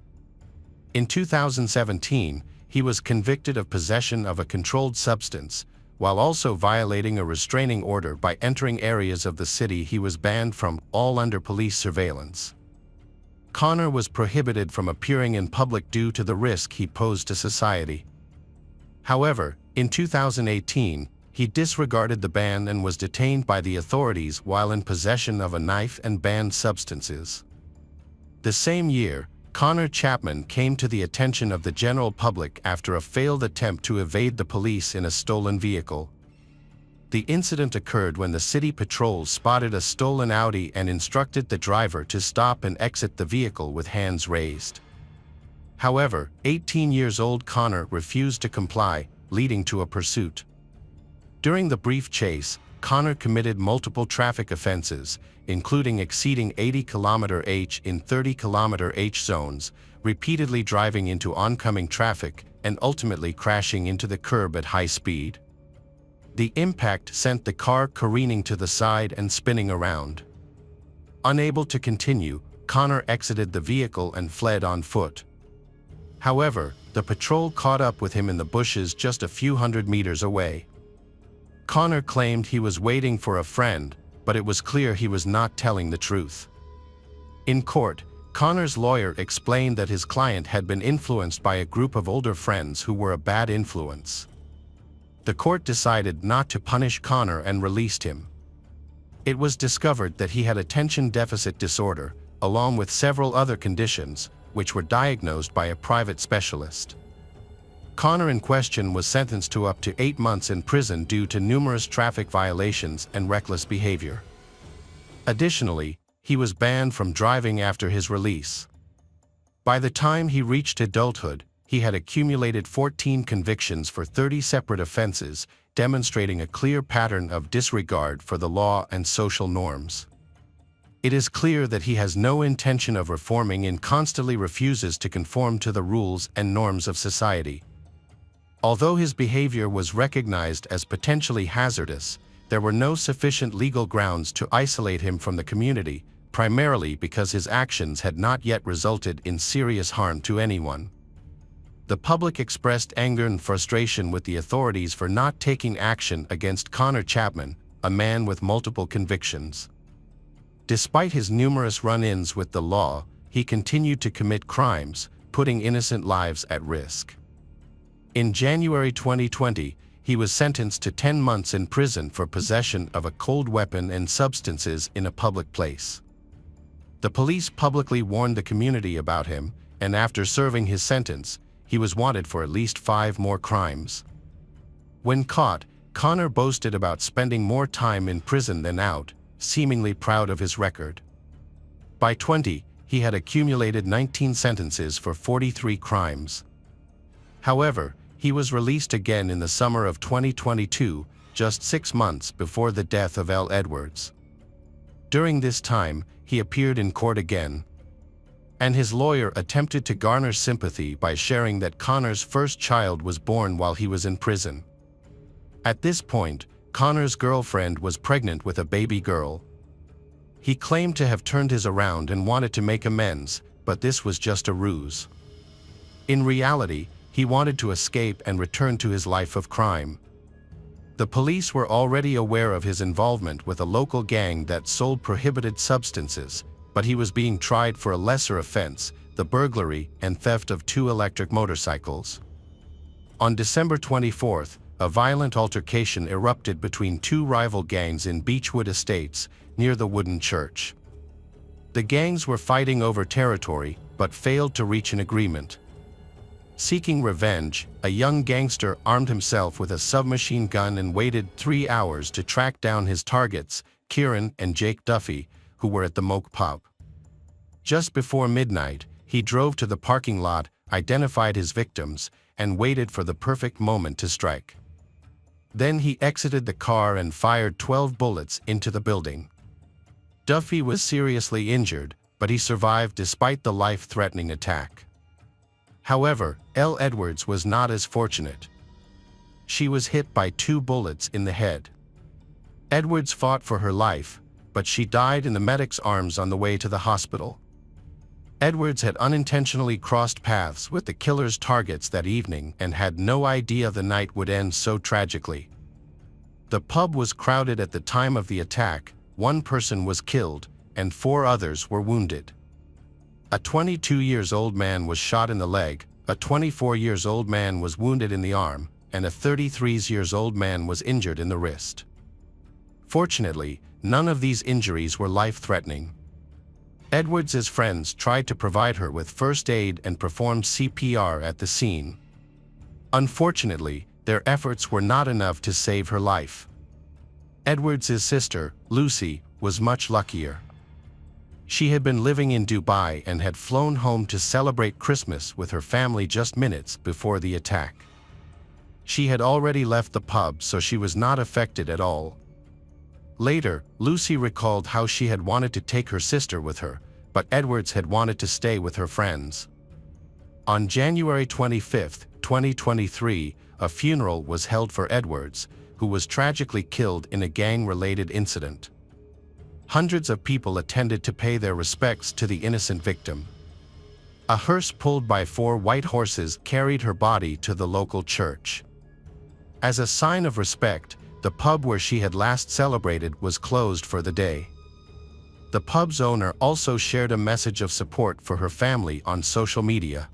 In 2017, he was convicted of possession of a controlled substance, while also violating a restraining order by entering areas of the city he was banned from, all under police surveillance. Connor was prohibited from appearing in public due to the risk he posed to society. However, in 2018, he disregarded the ban and was detained by the authorities while in possession of a knife and banned substances. The same year, Connor Chapman came to the attention of the general public after a failed attempt to evade the police in a stolen vehicle. The incident occurred when the city patrols spotted a stolen Audi and instructed the driver to stop and exit the vehicle with hands raised. However, 18-year-old Connor refused to comply, leading to a pursuit. During the brief chase, Connor committed multiple traffic offenses, including exceeding 80 km/h in 30 km/h zones, repeatedly driving into oncoming traffic, and ultimately crashing into the curb at high speed. The impact sent the car careening to the side and spinning around. Unable to continue, Connor exited the vehicle and fled on foot. However, the patrol caught up with him in the bushes just a few hundred meters away. Connor claimed he was waiting for a friend, but it was clear he was not telling the truth. In court, Connor's lawyer explained that his client had been influenced by a group of older friends who were a bad influence. The court decided not to punish Connor and released him. It was discovered that he had attention deficit disorder, along with several other conditions, which were diagnosed by a private specialist. Connor in question was sentenced to up to 8 months in prison due to numerous traffic violations and reckless behavior. Additionally, he was banned from driving after his release. By the time he reached adulthood, he had accumulated 14 convictions for 30 separate offenses, demonstrating a clear pattern of disregard for the law and social norms. It is clear that he has no intention of reforming and constantly refuses to conform to the rules and norms of society. Although his behavior was recognized as potentially hazardous, there were no sufficient legal grounds to isolate him from the community, primarily because his actions had not yet resulted in serious harm to anyone. The public expressed anger and frustration with the authorities for not taking action against Connor Chapman, a man with multiple convictions. Despite his numerous run-ins with the law, he continued to commit crimes, putting innocent lives at risk. In January 2020, he was sentenced to 10 months in prison for possession of a cold weapon and substances in a public place. The police publicly warned the community about him, and after serving his sentence, he was wanted for at least 5 more crimes. When caught, Connor boasted about spending more time in prison than out, seemingly proud of his record. By 20, he had accumulated 19 sentences for 43 crimes. However, he was released again in the summer of 2022, just 6 months before the death of L. Edwards. During this time, he appeared in court again, and his lawyer attempted to garner sympathy by sharing that Connor's first child was born while he was in prison. At this point, Connor's girlfriend was pregnant with a baby girl. He claimed to have turned his around and wanted to make amends, but this was just a ruse. In reality, he wanted to escape and return to his life of crime. The police were already aware of his involvement with a local gang that sold prohibited substances, but he was being tried for a lesser offense, the burglary and theft of 2 electric motorcycles. On December 24th, a violent altercation erupted between 2 rival gangs in Beechwood Estates, near the wooden church. The gangs were fighting over territory, but failed to reach an agreement. Seeking revenge, a young gangster armed himself with a submachine gun and waited 3 hours to track down his targets, Kieran and Jake Duffy, who were at the Moke pub. Just before midnight, he drove to the parking lot, identified his victims, and waited for the perfect moment to strike. Then he exited the car and fired 12 bullets into the building. Duffy was seriously injured, but he survived despite the life-threatening attack. However, Elle Edwards was not as fortunate. She was hit by 2 bullets in the head. Edwards fought for her life, but she died in the medic's arms on the way to the hospital. Edwards had unintentionally crossed paths with the killer's targets that evening and had no idea the night would end so tragically. The pub was crowded at the time of the attack. 1 person was killed, and 4 others were wounded. A 22-year-old man was shot in the leg, a 24-year-old man was wounded in the arm, and a 33-year-old man was injured in the wrist. Fortunately, none of these injuries were life-threatening. Edwards's friends tried to provide her with first aid and performed CPR at the scene. Unfortunately, their efforts were not enough to save her life. Edwards's sister, Lucy, was much luckier. She had been living in Dubai and had flown home to celebrate Christmas with her family just minutes before the attack. She had already left the pub, so she was not affected at all. Later, Lucy recalled how she had wanted to take her sister with her, but Edwards had wanted to stay with her friends. On January 25, 2023, a funeral was held for Edwards, who was tragically killed in a gang-related incident. Hundreds of people attended to pay their respects to the innocent victim. A hearse pulled by 4 white horses carried her body to the local church. As a sign of respect, the pub where she had last celebrated was closed for the day. The pub's owner also shared a message of support for her family on social media.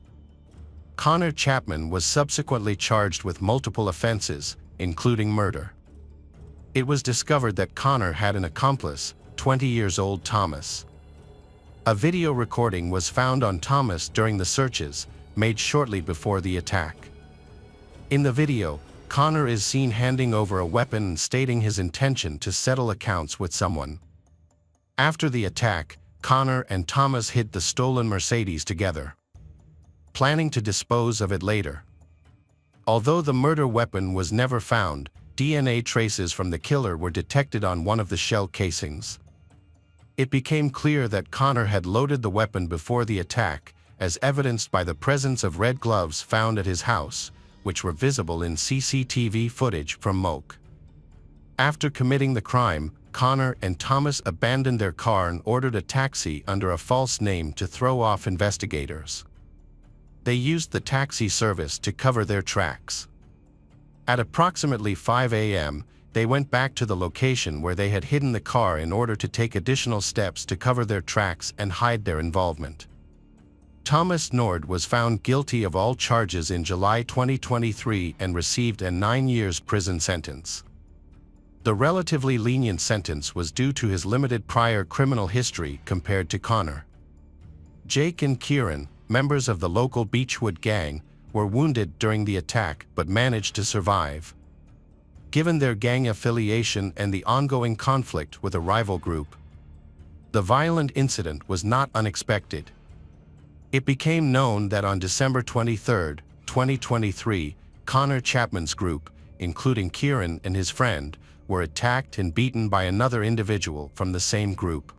Connor Chapman was subsequently charged with multiple offenses, including murder. It was discovered that Connor had an accomplice, 20-year-old Thomas. A video recording was found on Thomas during the searches, made shortly before the attack. In the video, Connor is seen handing over a weapon and stating his intention to settle accounts with someone. After the attack, Connor and Thomas hid the stolen Mercedes together, planning to dispose of it later. Although the murder weapon was never found, DNA traces from the killer were detected on one of the shell casings. It became clear that Connor had loaded the weapon before the attack, as evidenced by the presence of red gloves found at his house, which were visible in CCTV footage from Moke. After committing the crime, Connor and Thomas abandoned their car and ordered a taxi under a false name to throw off investigators. They used the taxi service to cover their tracks. At approximately 5 a.m., they went back to the location where they had hidden the car in order to take additional steps to cover their tracks and hide their involvement. Thomas Nord was found guilty of all charges in July 2023 and received a 9-year prison sentence. The relatively lenient sentence was due to his limited prior criminal history compared to Connor. Jake and Kieran, members of the local Beechwood gang, were wounded during the attack but managed to survive. Given their gang affiliation and the ongoing conflict with a rival group, the violent incident was not unexpected. It became known that on December 23, 2023, Connor Chapman's group, including Kieran and his friend, were attacked and beaten by another individual from the same group.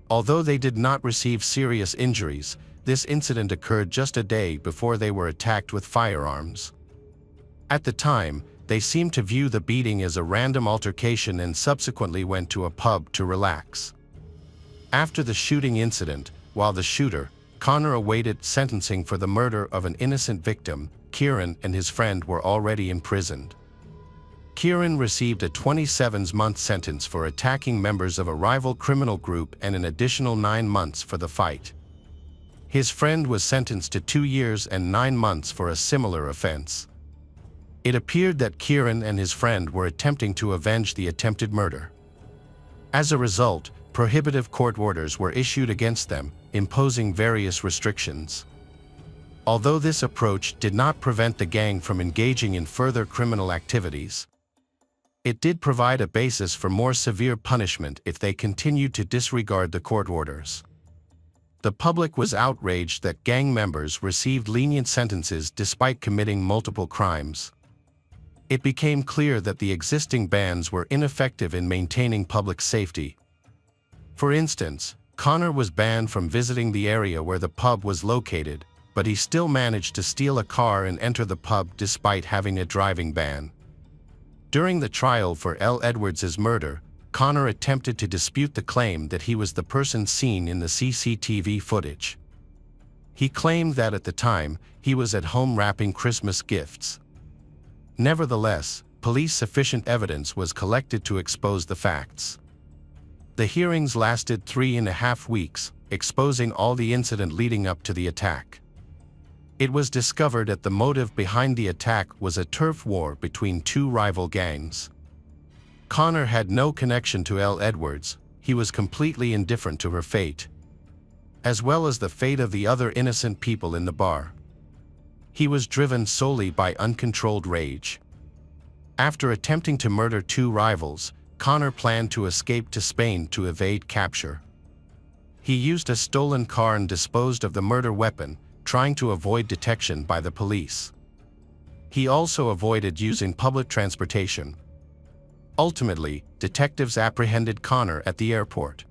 Although they did not receive serious injuries, this incident occurred just a day before they were attacked with firearms. At the time, they seemed to view the beating as a random altercation and subsequently went to a pub to relax. After the shooting incident, while the shooter, Connor, awaited sentencing for the murder of an innocent victim, Kieran and his friend were already imprisoned. Kieran received a 27-month sentence for attacking members of a rival criminal group and an additional 9 months for the fight. His friend was sentenced to 2 years and 9 months for a similar offense. It appeared that Kieran and his friend were attempting to avenge the attempted murder. As a result, prohibitive court orders were issued against them, imposing various restrictions. Although this approach did not prevent the gang from engaging in further criminal activities, it did provide a basis for more severe punishment if they continued to disregard the court orders. The public was outraged that gang members received lenient sentences despite committing multiple crimes. It became clear that the existing bans were ineffective in maintaining public safety. For instance, Connor was banned from visiting the area where the pub was located, but he still managed to steal a car and enter the pub despite having a driving ban. During the trial for L. Edwards' murder, Connor attempted to dispute the claim that he was the person seen in the CCTV footage. He claimed that at the time, he was at home wrapping Christmas gifts. Nevertheless, sufficient evidence was collected to expose the facts. The hearings lasted 3.5 weeks, exposing all the incident leading up to the attack. It was discovered that the motive behind the attack was a turf war between 2 rival gangs. Connor had no connection to L. Edwards, he was completely indifferent to her fate, as well as the fate of the other innocent people in the bar. He was driven solely by uncontrolled rage. After attempting to murder 2 rivals, Connor planned to escape to Spain to evade capture. He used a stolen car and disposed of the murder weapon, trying to avoid detection by the police. He also avoided using public transportation. Ultimately, detectives apprehended Connor at the airport.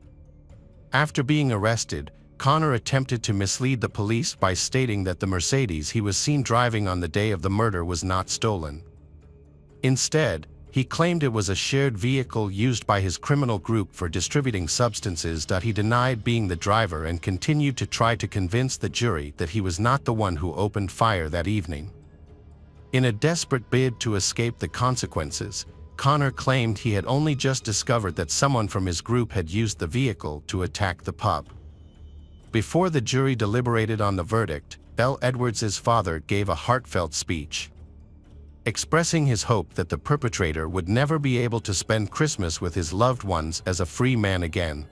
After being arrested, Connor attempted to mislead the police by stating that the Mercedes he was seen driving on the day of the murder was not stolen. Instead, he claimed it was a shared vehicle used by his criminal group for distributing substances. He denied being the driver and continued to try to convince the jury that he was not the one who opened fire that evening. In a desperate bid to escape the consequences, Connor claimed he had only just discovered that someone from his group had used the vehicle to attack the pub. Before the jury deliberated on the verdict, L. Edwards' father gave a heartfelt speech, expressing his hope that the perpetrator would never be able to spend Christmas with his loved ones as a free man again.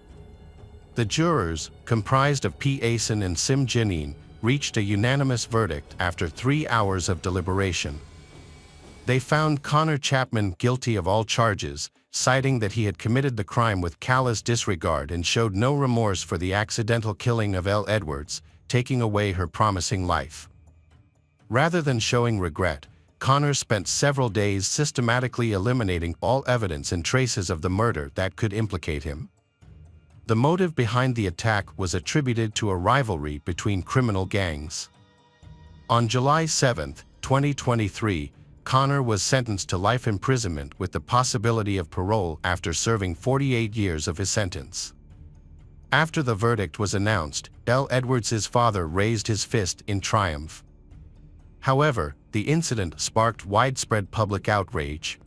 The jurors, comprised of P. Asen and Sim Janine, reached a unanimous verdict after 3 hours of deliberation. They found Connor Chapman guilty of all charges, citing that he had committed the crime with callous disregard and showed no remorse for the accidental killing of L. Edwards, taking away her promising life. Rather than showing regret, Connor spent several days systematically eliminating all evidence and traces of the murder that could implicate him. The motive behind the attack was attributed to a rivalry between criminal gangs. On July 7, 2023, Connor was sentenced to life imprisonment with the possibility of parole after serving 48 years of his sentence. After the verdict was announced, L. Edwards' father raised his fist in triumph. However, the incident sparked widespread public outrage.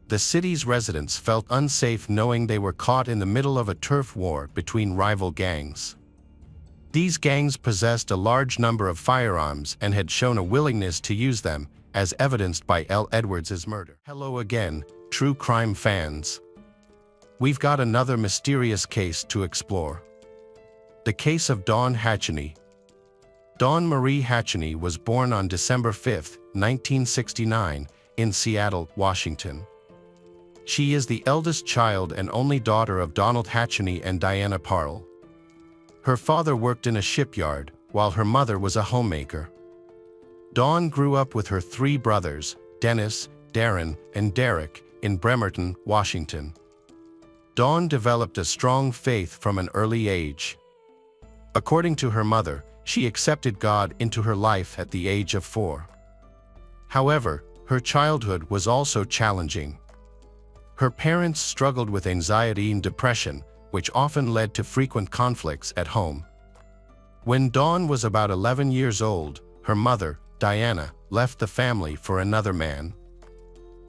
The city's residents felt unsafe knowing they were caught in the middle of a turf war between rival gangs. These gangs possessed a large number of firearms and had shown a willingness to use them, as evidenced by L. Edwards' murder. Hello again, true crime fans. We've got another mysterious case to explore. The case of Dawn Hatcheney. Dawn Marie Hatcheney was born on December 5, 1969, in Seattle, Washington. She is the eldest child and only daughter of Donald Hatcheney and Diana Parle. Her father worked in a shipyard, while her mother was a homemaker. Dawn grew up with her 3 brothers, Dennis, Darren, and Derek, in Bremerton, Washington. Dawn developed a strong faith from an early age. According to her mother, she accepted God into her life at the age of 4. However, Her childhood was also challenging. Her parents struggled with anxiety and depression, which often led to frequent conflicts at home. When Dawn was about 11 years old, her mother, Diana, left the family for another man.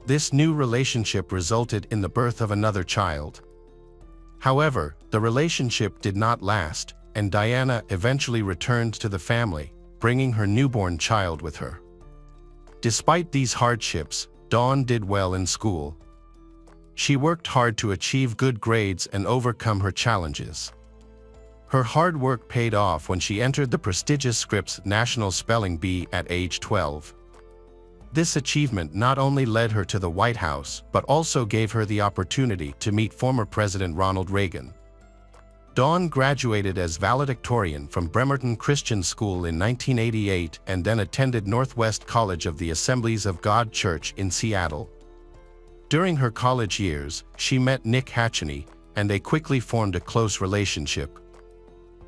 This new relationship resulted in the birth of another child. However, the relationship did not last, and Diana eventually returned to the family, bringing her newborn child with her. Despite these hardships, Dawn did well in school. She worked hard to achieve good grades and overcome her challenges. Her hard work paid off when she entered the prestigious Scripps National Spelling Bee at age 12. This achievement not only led her to the White House, but also gave her the opportunity to meet former President Ronald Reagan. Dawn graduated as valedictorian from Bremerton Christian School in 1988 and then attended Northwest College of the Assemblies of God Church in Seattle. During her college years, she met Nick Hatcheny, and they quickly formed a close relationship.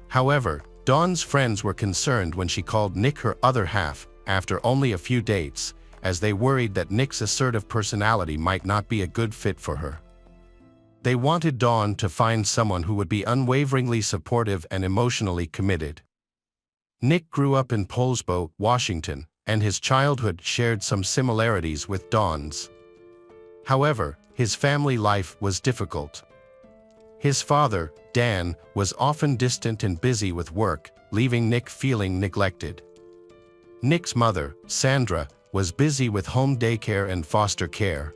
However, Dawn's friends were concerned when she called Nick her other half after only a few dates, as they worried that Nick's assertive personality might not be a good fit for her. They wanted Dawn to find someone who would be unwaveringly supportive and emotionally committed. Nick grew up in Poulsbo, Washington, and his childhood shared some similarities with Dawn's. However, his family life was difficult. His father, Dan, was often distant and busy with work, leaving Nick feeling neglected. Nick's mother, Sandra, was busy with home daycare and foster care,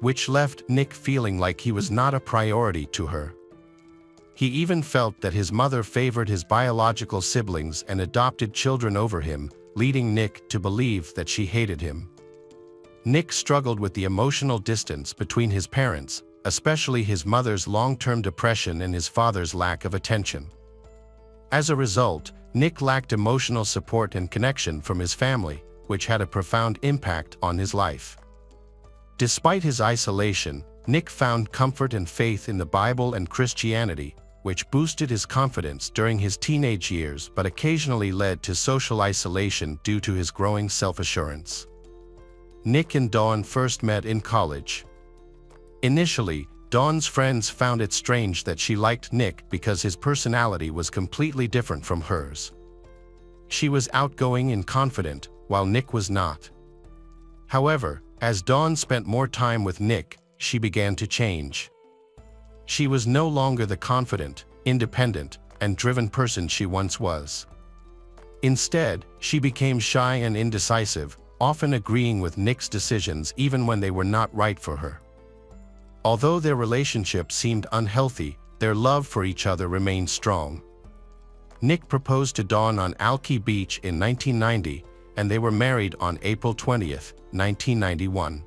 which left Nick feeling like he was not a priority to her. He even felt that his mother favored his biological siblings and adopted children over him, leading Nick to believe that she hated him. Nick struggled with the emotional distance between his parents, especially his mother's long-term depression and his father's lack of attention. As a result, Nick lacked emotional support and connection from his family, which had a profound impact on his life. Despite his isolation, Nick found comfort and faith in the Bible and Christianity, which boosted his confidence during his teenage years but occasionally led to social isolation due to his growing self-assurance. Nick and Dawn first met in college. Initially, Dawn's friends found it strange that she liked Nick because his personality was completely different from hers. She was outgoing and confident, while Nick was not. However, as Dawn spent more time with Nick, she began to change. She was no longer the confident, independent, and driven person she once was. Instead, she became shy and indecisive, often agreeing with Nick's decisions even when they were not right for her. Although their relationship seemed unhealthy, their love for each other remained strong. Nick proposed to Dawn on Alki Beach in 1990, and they were married on April 20, 1991.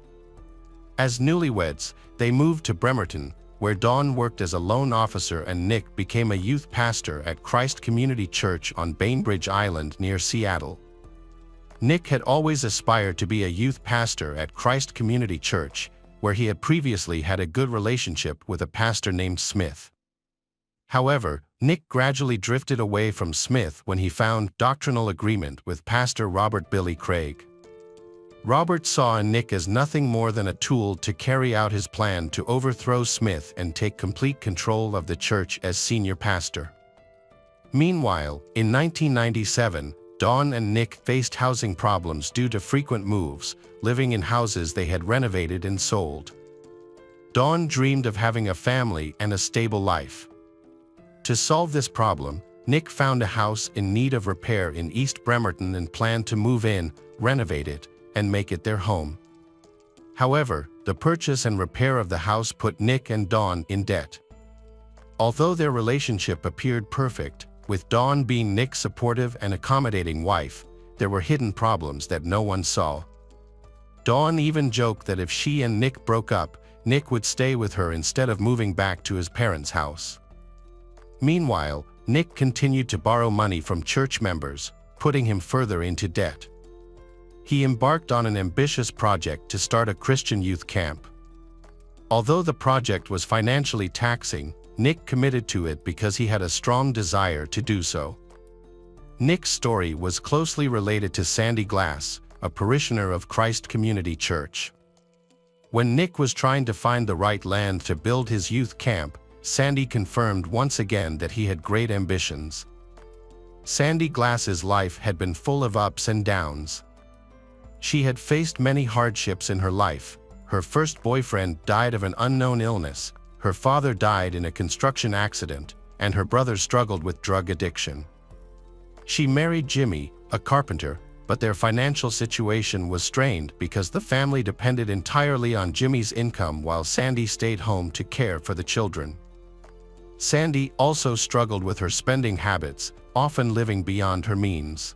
As newlyweds, they moved to Bremerton, where Dawn worked as a loan officer and Nick became a youth pastor at Christ Community Church on Bainbridge Island near Seattle. Nick had always aspired to be a youth pastor at Christ Community Church, where he had previously had a good relationship with a pastor named Smith. However, Nick gradually drifted away from Smith when he found doctrinal agreement with Pastor Robert Billy Craig. Robert saw in Nick as nothing more than a tool to carry out his plan to overthrow Smith and take complete control of the church as senior pastor. Meanwhile, in 1997, Dawn and Nick faced housing problems due to frequent moves, living in houses they had renovated and sold. Dawn dreamed of having a family and a stable life. To solve this problem, Nick found a house in need of repair in East Bremerton and planned to move in, renovate it, and make it their home. However, the purchase and repair of the house put Nick and Dawn in debt. Although their relationship appeared perfect, with Dawn being Nick's supportive and accommodating wife, there were hidden problems that no one saw. Dawn even joked that if she and Nick broke up, Nick would stay with her instead of moving back to his parents' house. Meanwhile, Nick continued to borrow money from church members, putting him further into debt. He embarked on an ambitious project to start a Christian youth camp. Although the project was financially taxing, Nick committed to it because he had a strong desire to do so. Nick's story was closely related to Sandy Glass, a parishioner of Christ Community Church. When Nick was trying to find the right land to build his youth camp, Sandy confirmed once again that he had great ambitions. Sandy Glass's life had been full of ups and downs. She had faced many hardships in her life. Her first boyfriend died of an unknown illness, her father died in a construction accident, and her brother struggled with drug addiction. She married Jimmy, a carpenter, but their financial situation was strained because the family depended entirely on Jimmy's income while Sandy stayed home to care for the children. Sandy also struggled with her spending habits, often living beyond her means.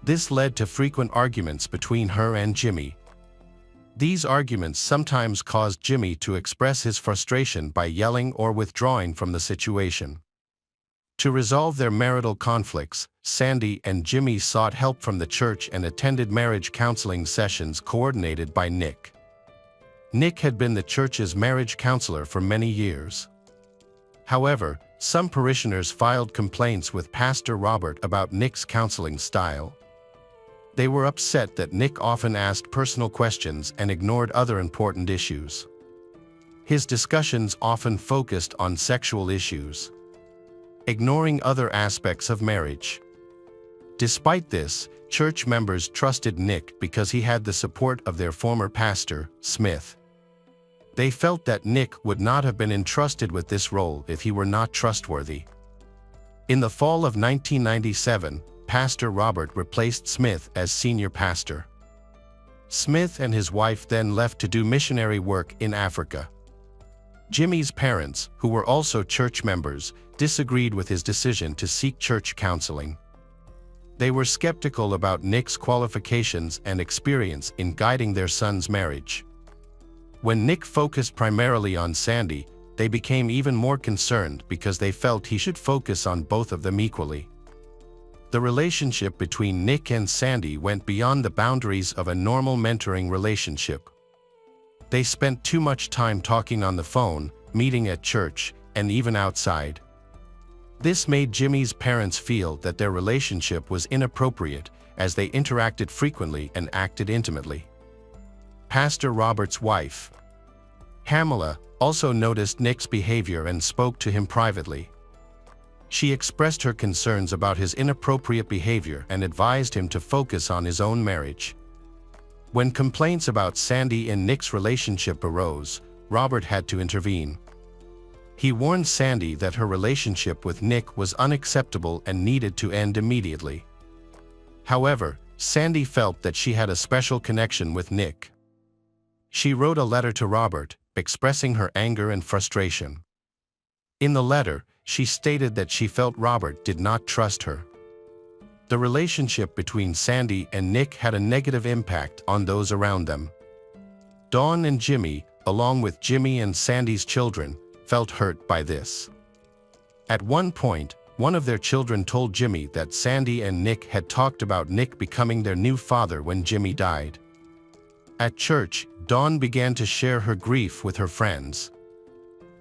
This led to frequent arguments between her and Jimmy. These arguments sometimes caused Jimmy to express his frustration by yelling or withdrawing from the situation. To resolve their marital conflicts, Sandy and Jimmy sought help from the church and attended marriage counseling sessions coordinated by Nick. Nick had been the church's marriage counselor for many years. However, some parishioners filed complaints with Pastor Robert about Nick's counseling style. They were upset that Nick often asked personal questions and ignored other important issues. His discussions often focused on sexual issues, ignoring other aspects of marriage. Despite this, church members trusted Nick because he had the support of their former pastor, Smith. They felt that Nick would not have been entrusted with this role if he were not trustworthy. In the fall of 1997, Pastor Robert replaced Smith as senior pastor. Smith and his wife then left to do missionary work in Africa. Jimmy's parents, who were also church members, disagreed with his decision to seek church counseling. They were skeptical about Nick's qualifications and experience in guiding their son's marriage. When Nick focused primarily on Sandy, they became even more concerned because they felt he should focus on both of them equally. The relationship between Nick and Sandy went beyond the boundaries of a normal mentoring relationship. They spent too much time talking on the phone, meeting at church, and even outside. This made Jimmy's parents feel that their relationship was inappropriate as they interacted frequently and acted intimately. Pastor Robert's wife, Pamela, also noticed Nick's behavior and spoke to him privately. She expressed her concerns about his inappropriate behavior and advised him to focus on his own marriage. When complaints about Sandy and Nick's relationship arose, Robert had to intervene. He warned Sandy that her relationship with Nick was unacceptable and needed to end immediately. However, Sandy felt that she had a special connection with Nick. She wrote a letter to Robert, expressing her anger and frustration. In the letter, she stated that she felt Robert did not trust her. The relationship between Sandy and Nick had a negative impact on those around them. Dawn and Jimmy, along with Jimmy and Sandy's children, felt hurt by this. At one point, one of their children told Jimmy that Sandy and Nick had talked about Nick becoming their new father when Jimmy died. At church, Dawn began to share her grief with her friends.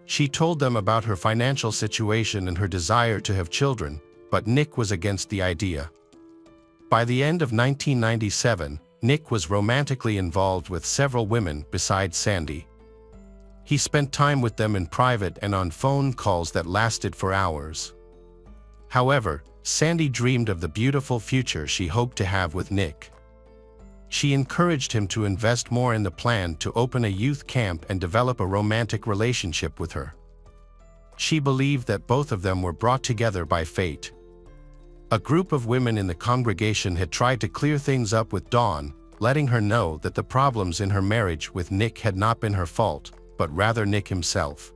She told them about her financial situation and her desire to have children, but Nick was against the idea. By the end of 1997, Nick was romantically involved with several women besides Sandy. He spent time with them in private and on phone calls that lasted for hours. However, Sandy dreamed of the beautiful future she hoped to have with Nick. She encouraged him to invest more in the plan to open a youth camp and develop a romantic relationship with her. She believed that both of them were brought together by fate. A group of women in the congregation had tried to clear things up with Dawn, letting her know that the problems in her marriage with Nick had not been her fault, but rather Nick himself.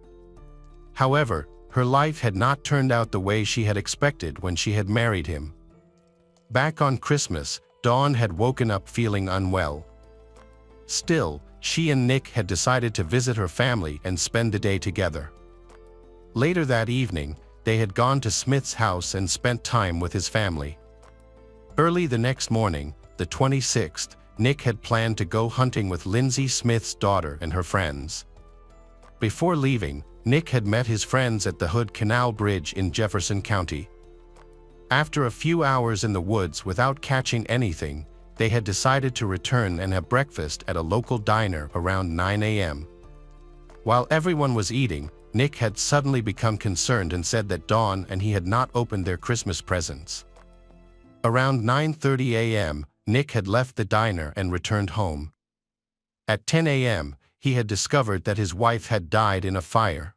However, her life had not turned out the way she had expected when she had married him. Back on Christmas, Dawn had woken up feeling unwell. Still, she and Nick had decided to visit her family and spend the day together. Later that evening, they had gone to Smith's house and spent time with his family. Early the next morning, the 26th, Nick had planned to go hunting with Lindsay Smith's daughter and her friends. Before leaving, Nick had met his friends at the Hood Canal Bridge in Jefferson County. After a few hours in the woods without catching anything, they had decided to return and have breakfast at a local diner around 9 a.m. While everyone was eating, Nick had suddenly become concerned and said that Dawn and he had not opened their Christmas presents. Around 9:30 a.m., Nick had left the diner and returned home. At 10 a.m., he had discovered that his wife had died in a fire.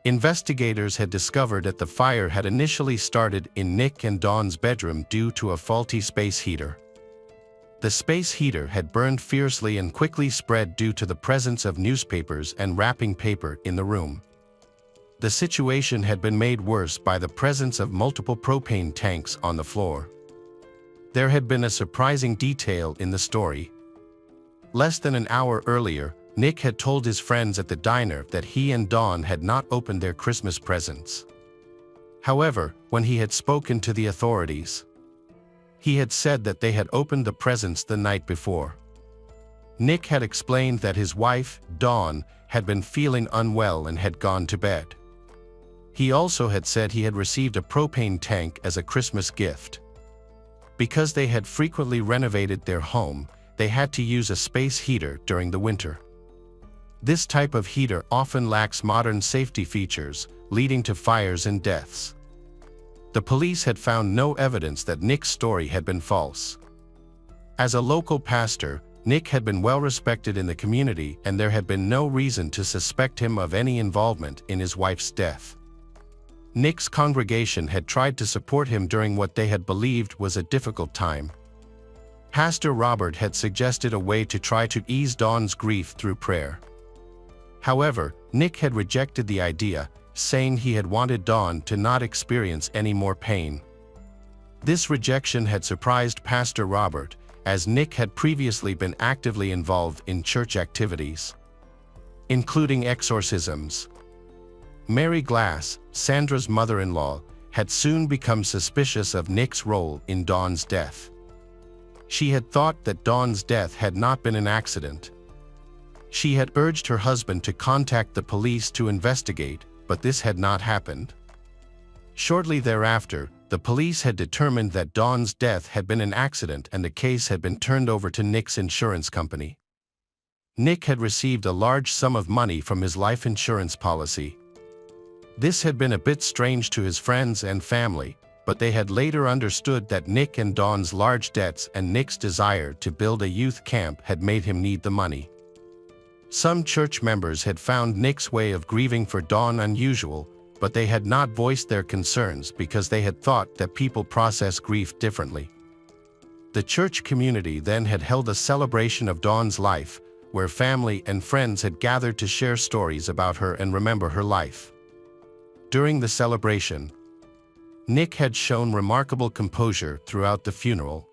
Investigators had discovered that the fire had initially started in Nick and Dawn's bedroom due to a faulty space heater. The space heater had burned fiercely and quickly spread due to the presence of newspapers and wrapping paper in the room. The situation had been made worse by the presence of multiple propane tanks on the floor. There had been a surprising detail in the story. Less than an hour earlier, Nick had told his friends at the diner that he and Dawn had not opened their Christmas presents. However, when he had spoken to the authorities, he had said that they had opened the presents the night before. Nick had explained that his wife, Dawn, had been feeling unwell and had gone to bed. He also had said he had received a propane tank as a Christmas gift. Because they had frequently renovated their home, they had to use a space heater during the winter. This type of heater often lacks modern safety features, leading to fires and deaths. The police had found no evidence that Nick's story had been false. As a local pastor, Nick had been well respected in the community and there had been no reason to suspect him of any involvement in his wife's death. Nick's congregation had tried to support him during what they had believed was a difficult time. Pastor Robert had suggested a way to try to ease Dawn's grief through prayer. However, Nick had rejected the idea, saying he had wanted Dawn to not experience any more pain. This rejection had surprised Pastor Robert, as Nick had previously been actively involved in church activities, including exorcisms. Mary Glass, Sandra's mother-in-law, had soon become suspicious of Nick's role in Dawn's death. She had thought that Dawn's death had not been an accident. She had urged her husband to contact the police to investigate, but this had not happened. Shortly thereafter, the police had determined that Dawn's death had been an accident and the case had been turned over to Nick's insurance company. Nick had received a large sum of money from his life insurance policy. This had been a bit strange to his friends and family, but they had later understood that Nick and Dawn's large debts and Nick's desire to build a youth camp had made him need the money. Some church members had found Nick's way of grieving for Dawn unusual, but they had not voiced their concerns because they had thought that people process grief differently. The church community then had held a celebration of Dawn's life, where family and friends had gathered to share stories about her and remember her life. During the celebration, Nick had shown remarkable composure throughout the funeral.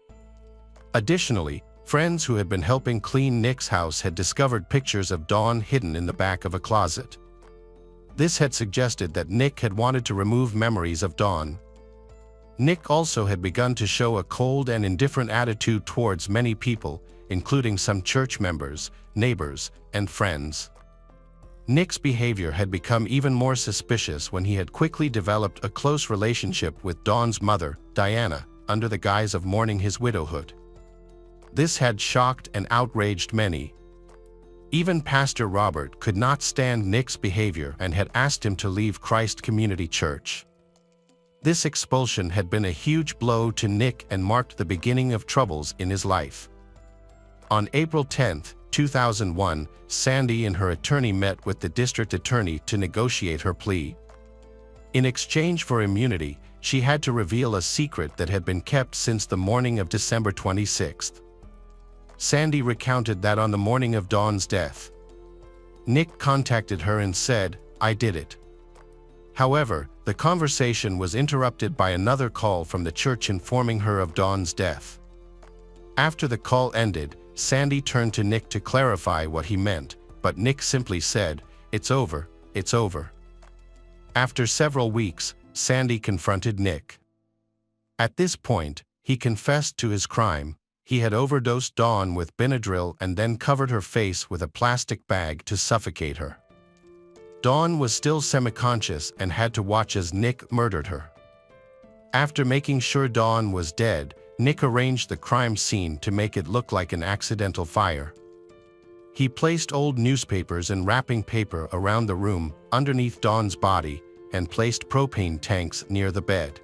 Additionally, friends who had been helping clean Nick's house had discovered pictures of Dawn hidden in the back of a closet. This had suggested that Nick had wanted to remove memories of Dawn. Nick also had begun to show a cold and indifferent attitude towards many people, including some church members, neighbors, and friends. Nick's behavior had become even more suspicious when he had quickly developed a close relationship with Dawn's mother, Diana, under the guise of mourning his widowhood. This had shocked and outraged many. Even Pastor Robert could not stand Nick's behavior and had asked him to leave Christ Community Church. This expulsion had been a huge blow to Nick and marked the beginning of troubles in his life. On April 10, 2001, Sandy and her attorney met with the district attorney to negotiate her plea. In exchange for immunity, she had to reveal a secret that had been kept since the morning of December 26. Sandy recounted that on the morning of Dawn's death, Nick contacted her and said, "I did it." However, the conversation was interrupted by another call from the church informing her of Dawn's death. After the call ended, Sandy turned to Nick to clarify what he meant, but Nick simply said, "It's over, it's over." After several weeks, Sandy confronted Nick. At this point, he confessed to his crime. He had overdosed Dawn with Benadryl and then covered her face with a plastic bag to suffocate her. Dawn was still semi-conscious and had to watch as Nick murdered her. After making sure Dawn was dead, Nick arranged the crime scene to make it look like an accidental fire. He placed old newspapers and wrapping paper around the room underneath Dawn's body and placed propane tanks near the bed.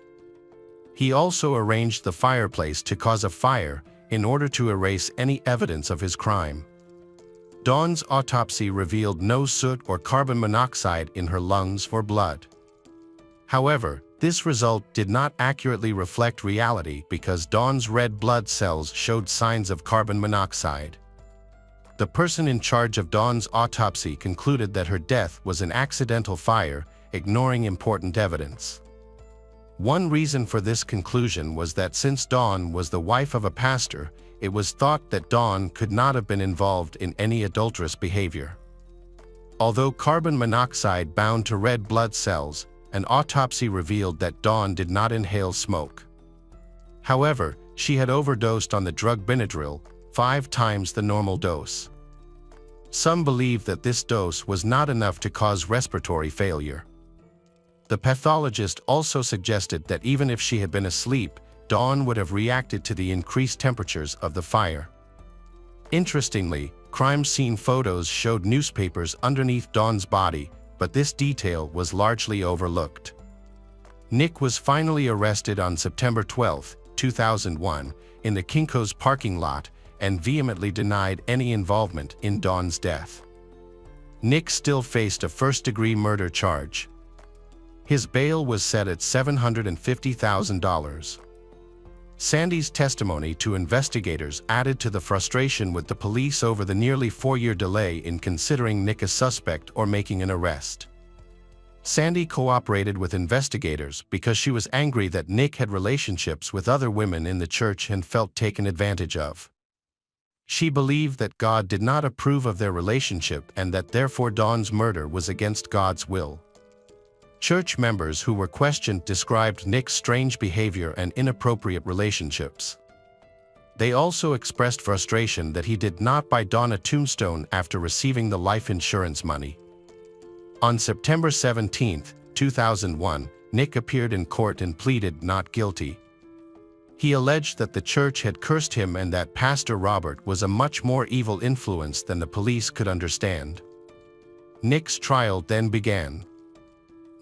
He also arranged the fireplace to cause a fire in order to erase any evidence of his crime. Dawn's autopsy revealed no soot or carbon monoxide in her lungs or blood. However, this result did not accurately reflect reality because Dawn's red blood cells showed signs of carbon monoxide. The person in charge of Dawn's autopsy concluded that her death was an accidental fire, ignoring important evidence. One reason for this conclusion was that since Dawn was the wife of a pastor, it was thought that Dawn could not have been involved in any adulterous behavior. Although carbon monoxide bound to red blood cells, an autopsy revealed that Dawn did not inhale smoke. However, she had overdosed on the drug Benadryl, 5 times the normal dose. Some believe that this dose was not enough to cause respiratory failure. The pathologist also suggested that even if she had been asleep, Dawn would have reacted to the increased temperatures of the fire. Interestingly, crime scene photos showed newspapers underneath Dawn's body, but this detail was largely overlooked. Nick was finally arrested on September 12, 2001, in the Kinko's parking lot and vehemently denied any involvement in Dawn's death. Nick still faced a first-degree murder charge. His bail was set at $750,000. Sandy's testimony to investigators added to the frustration with the police over the nearly 4-year delay in considering Nick a suspect or making an arrest. Sandy cooperated with investigators because she was angry that Nick had relationships with other women in the church and felt taken advantage of. She believed that God did not approve of their relationship and that therefore Dawn's murder was against God's will. Church members who were questioned described Nick's strange behavior and inappropriate relationships. They also expressed frustration that he did not buy Dawn a tombstone after receiving the life insurance money. On September 17, 2001, Nick appeared in court and pleaded not guilty. He alleged that the church had cursed him and that Pastor Robert was a much more evil influence than the police could understand. Nick's trial then began.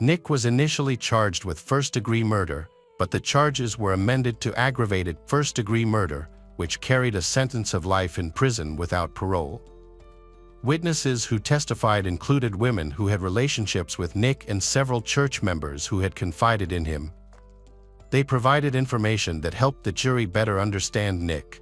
Nick was initially charged with first-degree murder, but the charges were amended to aggravated first-degree murder, which carried a sentence of life in prison without parole. Witnesses who testified included women who had relationships with Nick and several church members who had confided in him. They provided information that helped the jury better understand Nick.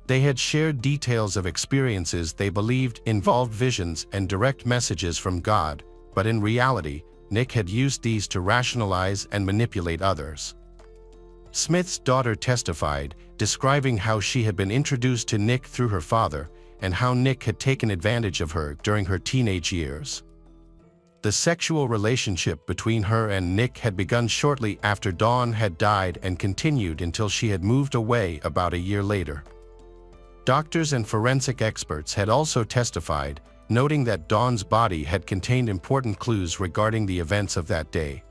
They had shared details of experiences they believed involved visions and direct messages from God, but in reality, Nick had used these to rationalize and manipulate others. Smith's daughter testified, describing how she had been introduced to Nick through her father and how Nick had taken advantage of her during her teenage years. The sexual relationship between her and Nick had begun shortly after Dawn had died and continued until she had moved away about a year later. Doctors and forensic experts had also testified, noting that Dawn's body had contained important clues regarding the events of that day.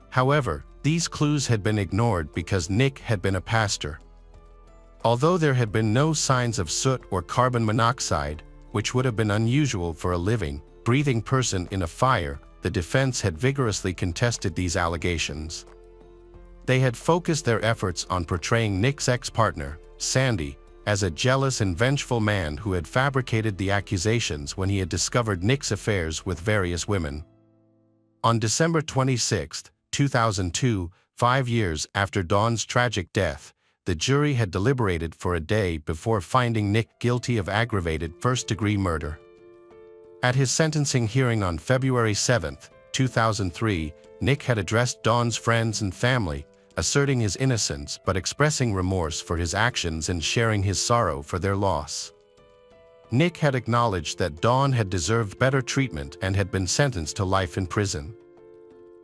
However, these clues had been ignored because Nick had been a pastor. Although there had been no signs of soot or carbon monoxide, which would have been unusual for a living, breathing person in a fire, the defense had vigorously contested these allegations. They had focused their efforts on portraying Nick's ex-partner, Sandy, as a jealous and vengeful man who had fabricated the accusations when he had discovered Nick's affairs with various women. On December 26, 2002, 5 years after Dawn's tragic death, the jury had deliberated for a day before finding Nick guilty of aggravated first-degree murder. At his sentencing hearing on February 7, 2003, Nick had addressed Dawn's friends and family, asserting his innocence but expressing remorse for his actions and sharing his sorrow for their loss. Nick had acknowledged that Dawn had deserved better treatment and had been sentenced to life in prison.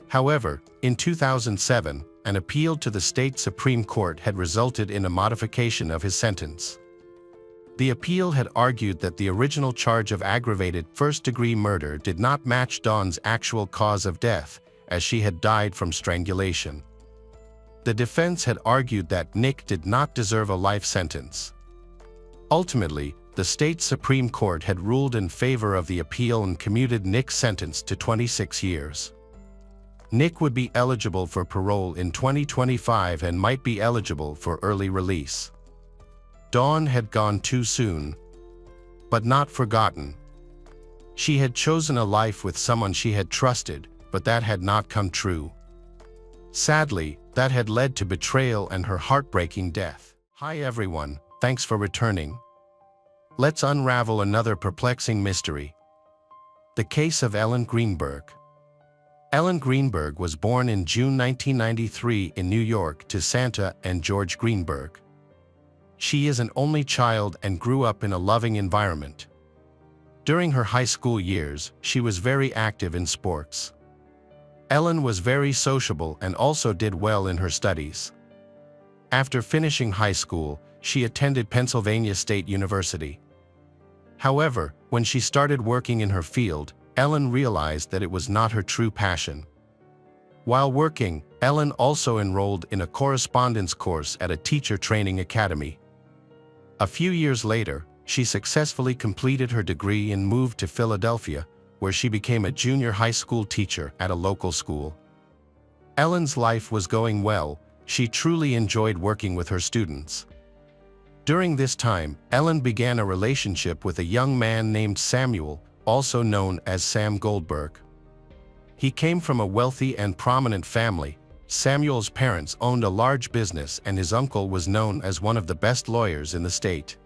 However, in 2007, an appeal to the state Supreme Court had resulted in a modification of his sentence. The appeal had argued that the original charge of aggravated first-degree murder did not match Dawn's actual cause of death, as she had died from strangulation. The defense had argued that Nick did not deserve a life sentence. Ultimately, the state Supreme Court had ruled in favor of the appeal and commuted Nick's sentence to 26 years. Nick would be eligible for parole in 2025 and might be eligible for early release. Dawn had gone too soon, but not forgotten. She had chosen a life with someone she had trusted, but that had not come true. Sadly, that had led to betrayal and her heartbreaking death. Hi everyone, thanks for returning. Let's unravel another perplexing mystery. The case of Ellen Greenberg. Ellen Greenberg was born in June 1993 in New York to Santa and George Greenberg. She is an only child and grew up in a loving environment. During her high school years, she was very active in sports. Ellen was very sociable and also did well in her studies. After finishing high school, she attended Pennsylvania State University. However, when she started working in her field, Ellen realized that it was not her true passion. While working, Ellen also enrolled in a correspondence course at a teacher training academy. A few years later, she successfully completed her degree and moved to Philadelphia, where she became a junior high school teacher at a local school. Ellen's life was going well. She truly enjoyed working with her students. During this time, Ellen began a relationship with a young man named Samuel, also known as Sam Goldberg. He came from a wealthy and prominent family. Samuel's parents owned a large business and his uncle was known as one of the best lawyers in the state.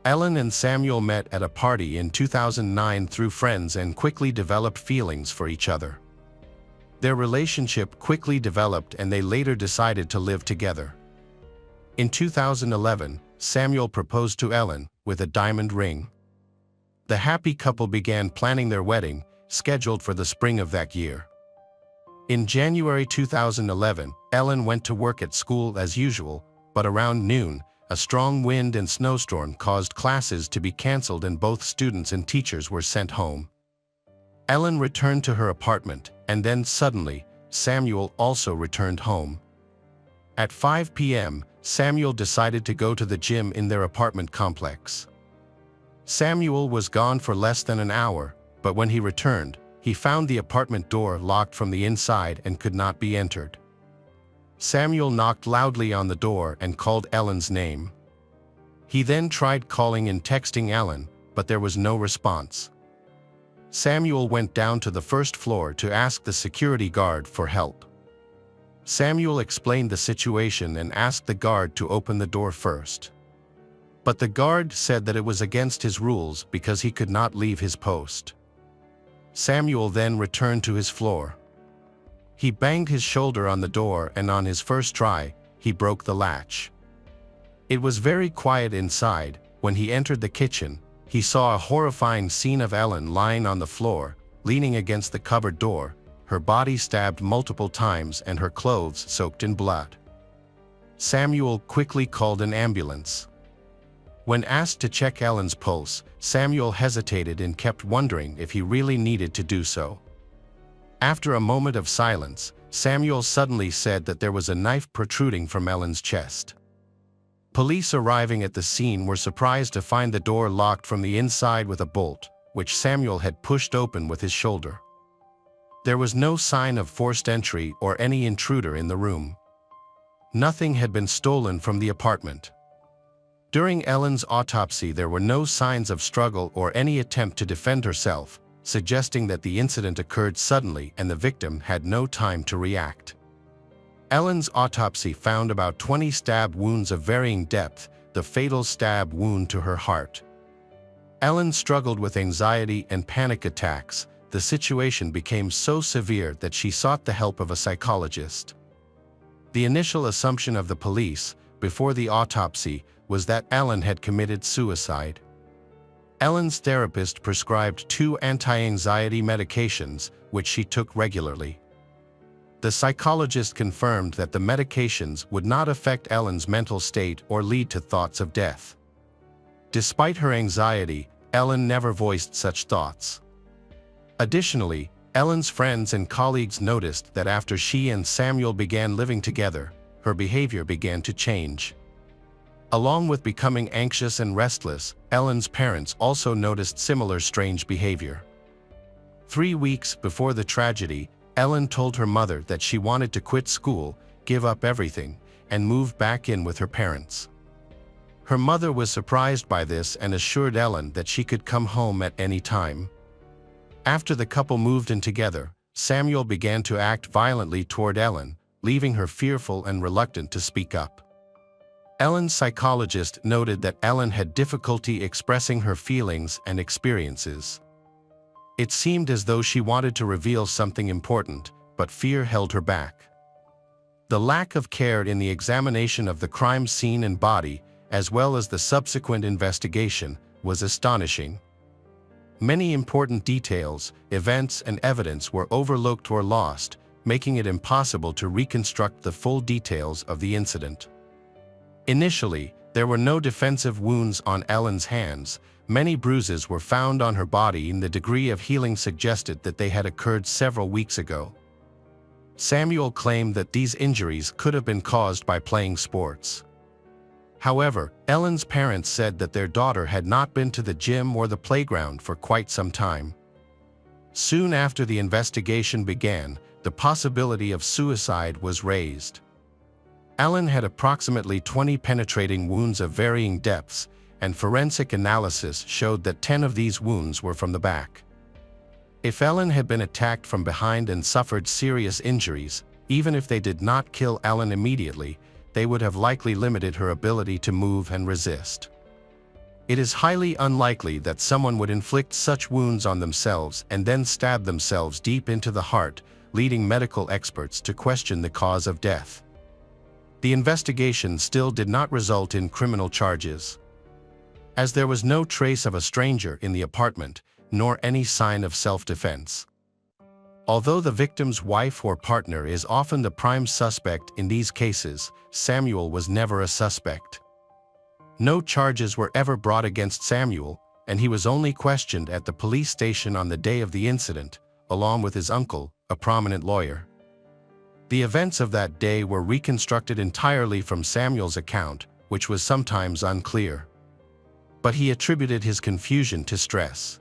Ellen and Samuel met at a party in 2009 through friends and quickly developed feelings for each other. Their relationship quickly developed and they later decided to live together. In 2011, Samuel proposed to Ellen with a diamond ring. The happy couple began planning their wedding, scheduled for the spring of that year. In January 2011, Ellen went to work at school as usual, but around noon, a strong wind and snowstorm caused classes to be canceled and both students and teachers were sent home. Ellen returned to her apartment, and then suddenly, Samuel also returned home. At 5 p.m., Samuel decided to go to the gym in their apartment complex. Samuel was gone for less than an hour, but when he returned, he found the apartment door locked from the inside and could not be entered. Samuel knocked loudly on the door and called Ellen's name. He then tried calling and texting Ellen, but there was no response. Samuel went down to the first floor to ask the security guard for help. Samuel explained the situation and asked the guard to open the door first. But the guard said that it was against his rules because he could not leave his post. Samuel then returned to his floor. He banged his shoulder on the door and on his first try, he broke the latch. It was very quiet inside. When he entered the kitchen, he saw a horrifying scene of Ellen lying on the floor, leaning against the cupboard door, her body stabbed multiple times and her clothes soaked in blood. Samuel quickly called an ambulance. When asked to check Ellen's pulse, Samuel hesitated and kept wondering if he really needed to do so. After a moment of silence, Samuel suddenly said that there was a knife protruding from Ellen's chest. Police arriving at the scene were surprised to find the door locked from the inside with a bolt, which Samuel had pushed open with his shoulder. There was no sign of forced entry or any intruder in the room. Nothing had been stolen from the apartment. During Ellen's autopsy, there were no signs of struggle or any attempt to defend herself, suggesting that the incident occurred suddenly and the victim had no time to react. Ellen's autopsy found about 20 stab wounds of varying depth, the fatal stab wound to her heart. Ellen struggled with anxiety and panic attacks. The situation became so severe that she sought the help of a psychologist. The initial assumption of the police, before the autopsy, was that Ellen had committed suicide. Ellen's therapist prescribed 2 anti-anxiety medications, which she took regularly. The psychologist confirmed that the medications would not affect Ellen's mental state or lead to thoughts of death. Despite her anxiety, Ellen never voiced such thoughts. Additionally, Ellen's friends and colleagues noticed that after she and Samuel began living together, her behavior began to change. Along with becoming anxious and restless, Ellen's parents also noticed similar strange behavior. 3 weeks before the tragedy, Ellen told her mother that she wanted to quit school, give up everything, and move back in with her parents. Her mother was surprised by this and assured Ellen that she could come home at any time. After the couple moved in together, Samuel began to act violently toward Ellen, leaving her fearful and reluctant to speak up. Ellen's psychologist noted that Ellen had difficulty expressing her feelings and experiences. It seemed as though she wanted to reveal something important, but fear held her back. The lack of care in the examination of the crime scene and body, as well as the subsequent investigation, was astonishing. Many important details, events, and evidence were overlooked or lost, making it impossible to reconstruct the full details of the incident. Initially, there were no defensive wounds on Ellen's hands. Many bruises were found on her body, and the degree of healing suggested that they had occurred several weeks ago. Samuel claimed that these injuries could have been caused by playing sports. However, Ellen's parents said that their daughter had not been to the gym or the playground for quite some time. Soon after the investigation began, the possibility of suicide was raised. Ellen had approximately 20 penetrating wounds of varying depths, and forensic analysis showed that 10 of these wounds were from the back. If Ellen had been attacked from behind and suffered serious injuries, even if they did not kill Ellen immediately, they would have likely limited her ability to move and resist. It is highly unlikely that someone would inflict such wounds on themselves and then stab themselves deep into the heart, leading medical experts to question the cause of death. The investigation still did not result in criminal charges. As there was no trace of a stranger in the apartment, nor any sign of self-defense. Although the victim's wife or partner is often the prime suspect in these cases, Samuel was never a suspect. No charges were ever brought against Samuel, and he was only questioned at the police station on the day of the incident, along with his uncle, a prominent lawyer. The events of that day were reconstructed entirely from Samuel's account, which was sometimes unclear. But he attributed his confusion to stress.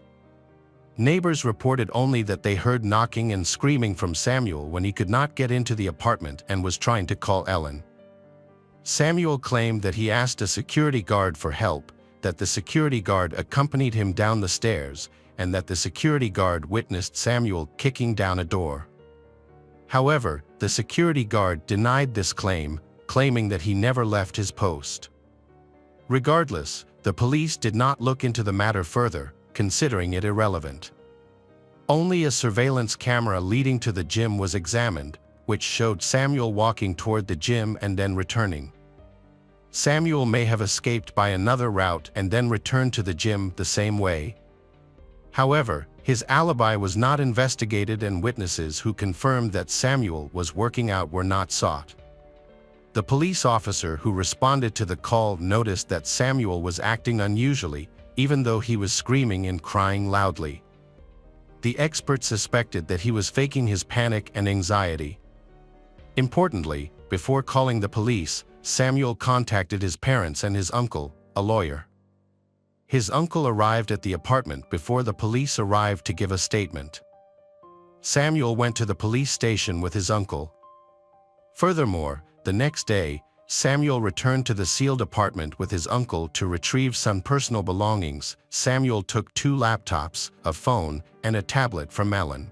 Neighbors reported only that they heard knocking and screaming from Samuel when he could not get into the apartment and was trying to call Ellen. Samuel claimed that he asked a security guard for help, that the security guard accompanied him down the stairs, and that the security guard witnessed Samuel kicking down a door. However, the security guard denied this claim, claiming that he never left his post. Regardless, the police did not look into the matter further, considering it irrelevant. Only a surveillance camera leading to the gym was examined, which showed Samuel walking toward the gym and then returning. Samuel may have escaped by another route and then returned to the gym the same way. However, his alibi was not investigated, and witnesses who confirmed that Samuel was working out were not sought. The police officer who responded to the call noticed that Samuel was acting unusually, even though he was screaming and crying loudly. The expert suspected that he was faking his panic and anxiety. Importantly, before calling the police, Samuel contacted his parents and his uncle, a lawyer. His uncle arrived at the apartment before the police arrived to give a statement. Samuel went to the police station with his uncle. Furthermore, the next day, Samuel returned to the sealed apartment with his uncle to retrieve some personal belongings. Samuel took 2 laptops, a phone, and a tablet from Ellen.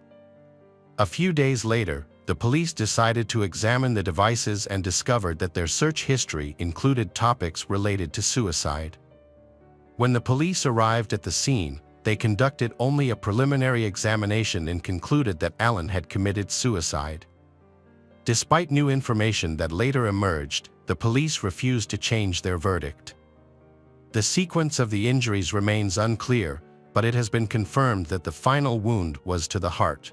A few days later, the police decided to examine the devices and discovered that their search history included topics related to suicide. When the police arrived at the scene, they conducted only a preliminary examination and concluded that Ellen had committed suicide. Despite new information that later emerged, the police refused to change their verdict. The sequence of the injuries remains unclear, but it has been confirmed that the final wound was to the heart.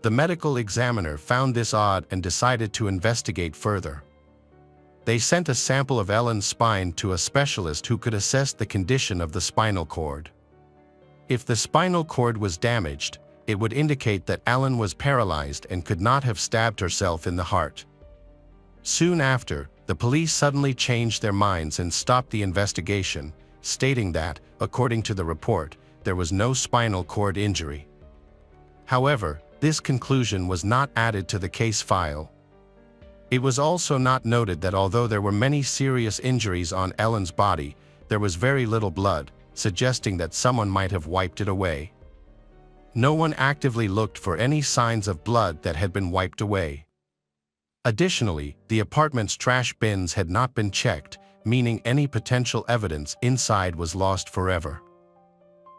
The medical examiner found this odd and decided to investigate further. They sent a sample of Ellen's spine to a specialist who could assess the condition of the spinal cord. If the spinal cord was damaged, it would indicate that Ellen was paralyzed and could not have stabbed herself in the heart. Soon after, the police suddenly changed their minds and stopped the investigation, stating that, according to the report, there was no spinal cord injury. However, this conclusion was not added to the case file. It was also not noted that although there were many serious injuries on Ellen's body, there was very little blood, suggesting that someone might have wiped it away. No one actively looked for any signs of blood that had been wiped away. Additionally, the apartment's trash bins had not been checked, meaning any potential evidence inside was lost forever.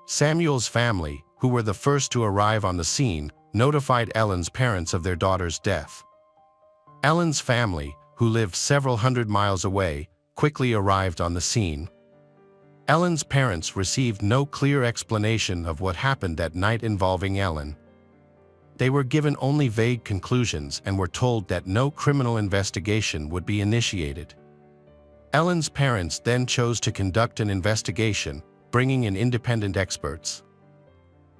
Samuel's family, who were the first to arrive on the scene, notified Ellen's parents of their daughter's death. Ellen's family, who lived several hundred miles away, quickly arrived on the scene. Ellen's parents received no clear explanation of what happened that night involving Ellen. They were given only vague conclusions and were told that no criminal investigation would be initiated. Ellen's parents then chose to conduct an investigation, bringing in independent experts.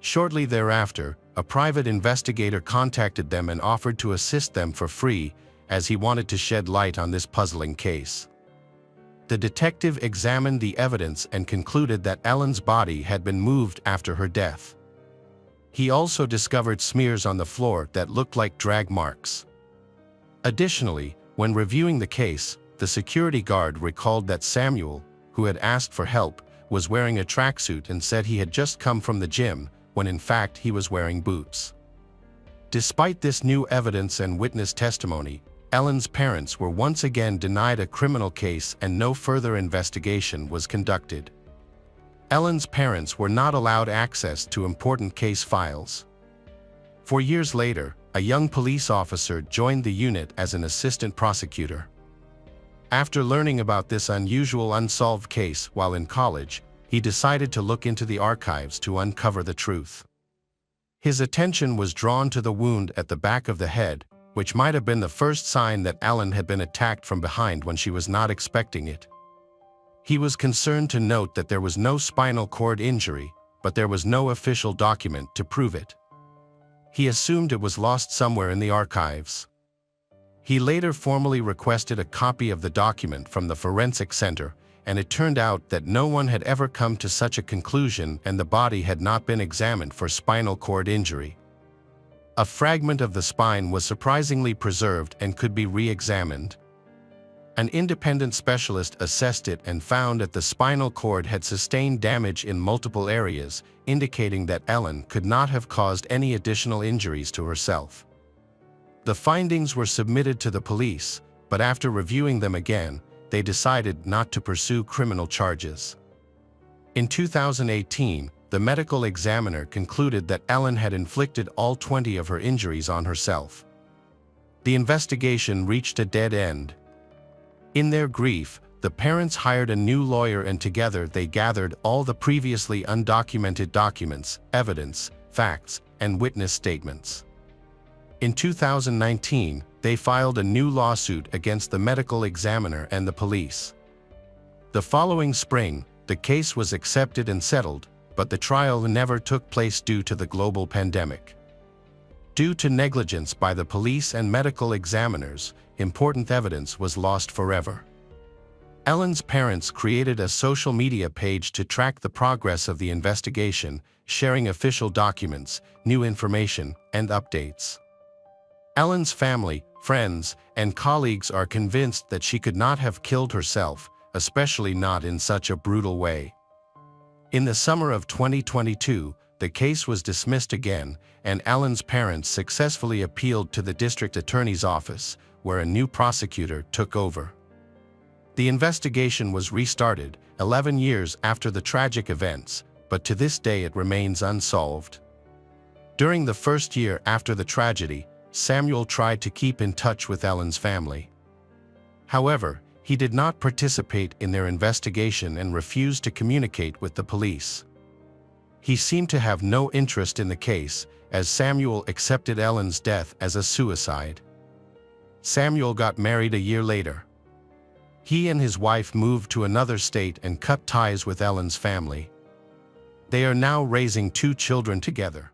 Shortly thereafter, a private investigator contacted them and offered to assist them for free, as he wanted to shed light on this puzzling case. The detective examined the evidence and concluded that Ellen's body had been moved after her death. He also discovered smears on the floor that looked like drag marks. Additionally, when reviewing the case, the security guard recalled that Samuel, who had asked for help, was wearing a tracksuit and said he had just come from the gym, when in fact he was wearing boots. Despite this new evidence and witness testimony, Ellen's parents were once again denied a criminal case and no further investigation was conducted. Ellen's parents were not allowed access to important case files. 4 years later, a young police officer joined the unit as an assistant prosecutor. After learning about this unusual unsolved case while in college, he decided to look into the archives to uncover the truth. His attention was drawn to the wound at the back of the head, which might have been the first sign that Ellen had been attacked from behind when she was not expecting it. He was concerned to note that there was no spinal cord injury, but there was no official document to prove it. He assumed it was lost somewhere in the archives. He later formally requested a copy of the document from the forensic center, and it turned out that no one had ever come to such a conclusion and the body had not been examined for spinal cord injury. A fragment of the spine was surprisingly preserved and could be re-examined. An independent specialist assessed it and found that the spinal cord had sustained damage in multiple areas, indicating that Ellen could not have caused any additional injuries to herself. The findings were submitted to the police, but after reviewing them again, they decided not to pursue criminal charges. In 2018, the medical examiner concluded that Ellen had inflicted all 20 of her injuries on herself. The investigation reached a dead end. In their grief, the parents hired a new lawyer and together they gathered all the previously undocumented documents, evidence, facts, and witness statements. In 2019, they filed a new lawsuit against the medical examiner and the police. The following spring, the case was accepted and settled, but the trial never took place due to the global pandemic. Due to negligence by the police and medical examiners, important evidence was lost forever. Ellen's parents created a social media page to track the progress of the investigation, sharing official documents, new information, and updates. Ellen's family, friends, and colleagues are convinced that she could not have killed herself, especially not in such a brutal way. In the summer of 2022, the case was dismissed again, and Ellen's parents successfully appealed to the district attorney's office, where a new prosecutor took over. The investigation was restarted 11 years after the tragic events, but to this day it remains unsolved. During the first year after the tragedy, Samuel tried to keep in touch with Ellen's family. However, he did not participate in their investigation and refused to communicate with the police. He seemed to have no interest in the case, as Samuel accepted Ellen's death as a suicide. Samuel got married a year later. He and his wife moved to another state and cut ties with Ellen's family. They are now raising 2 children together.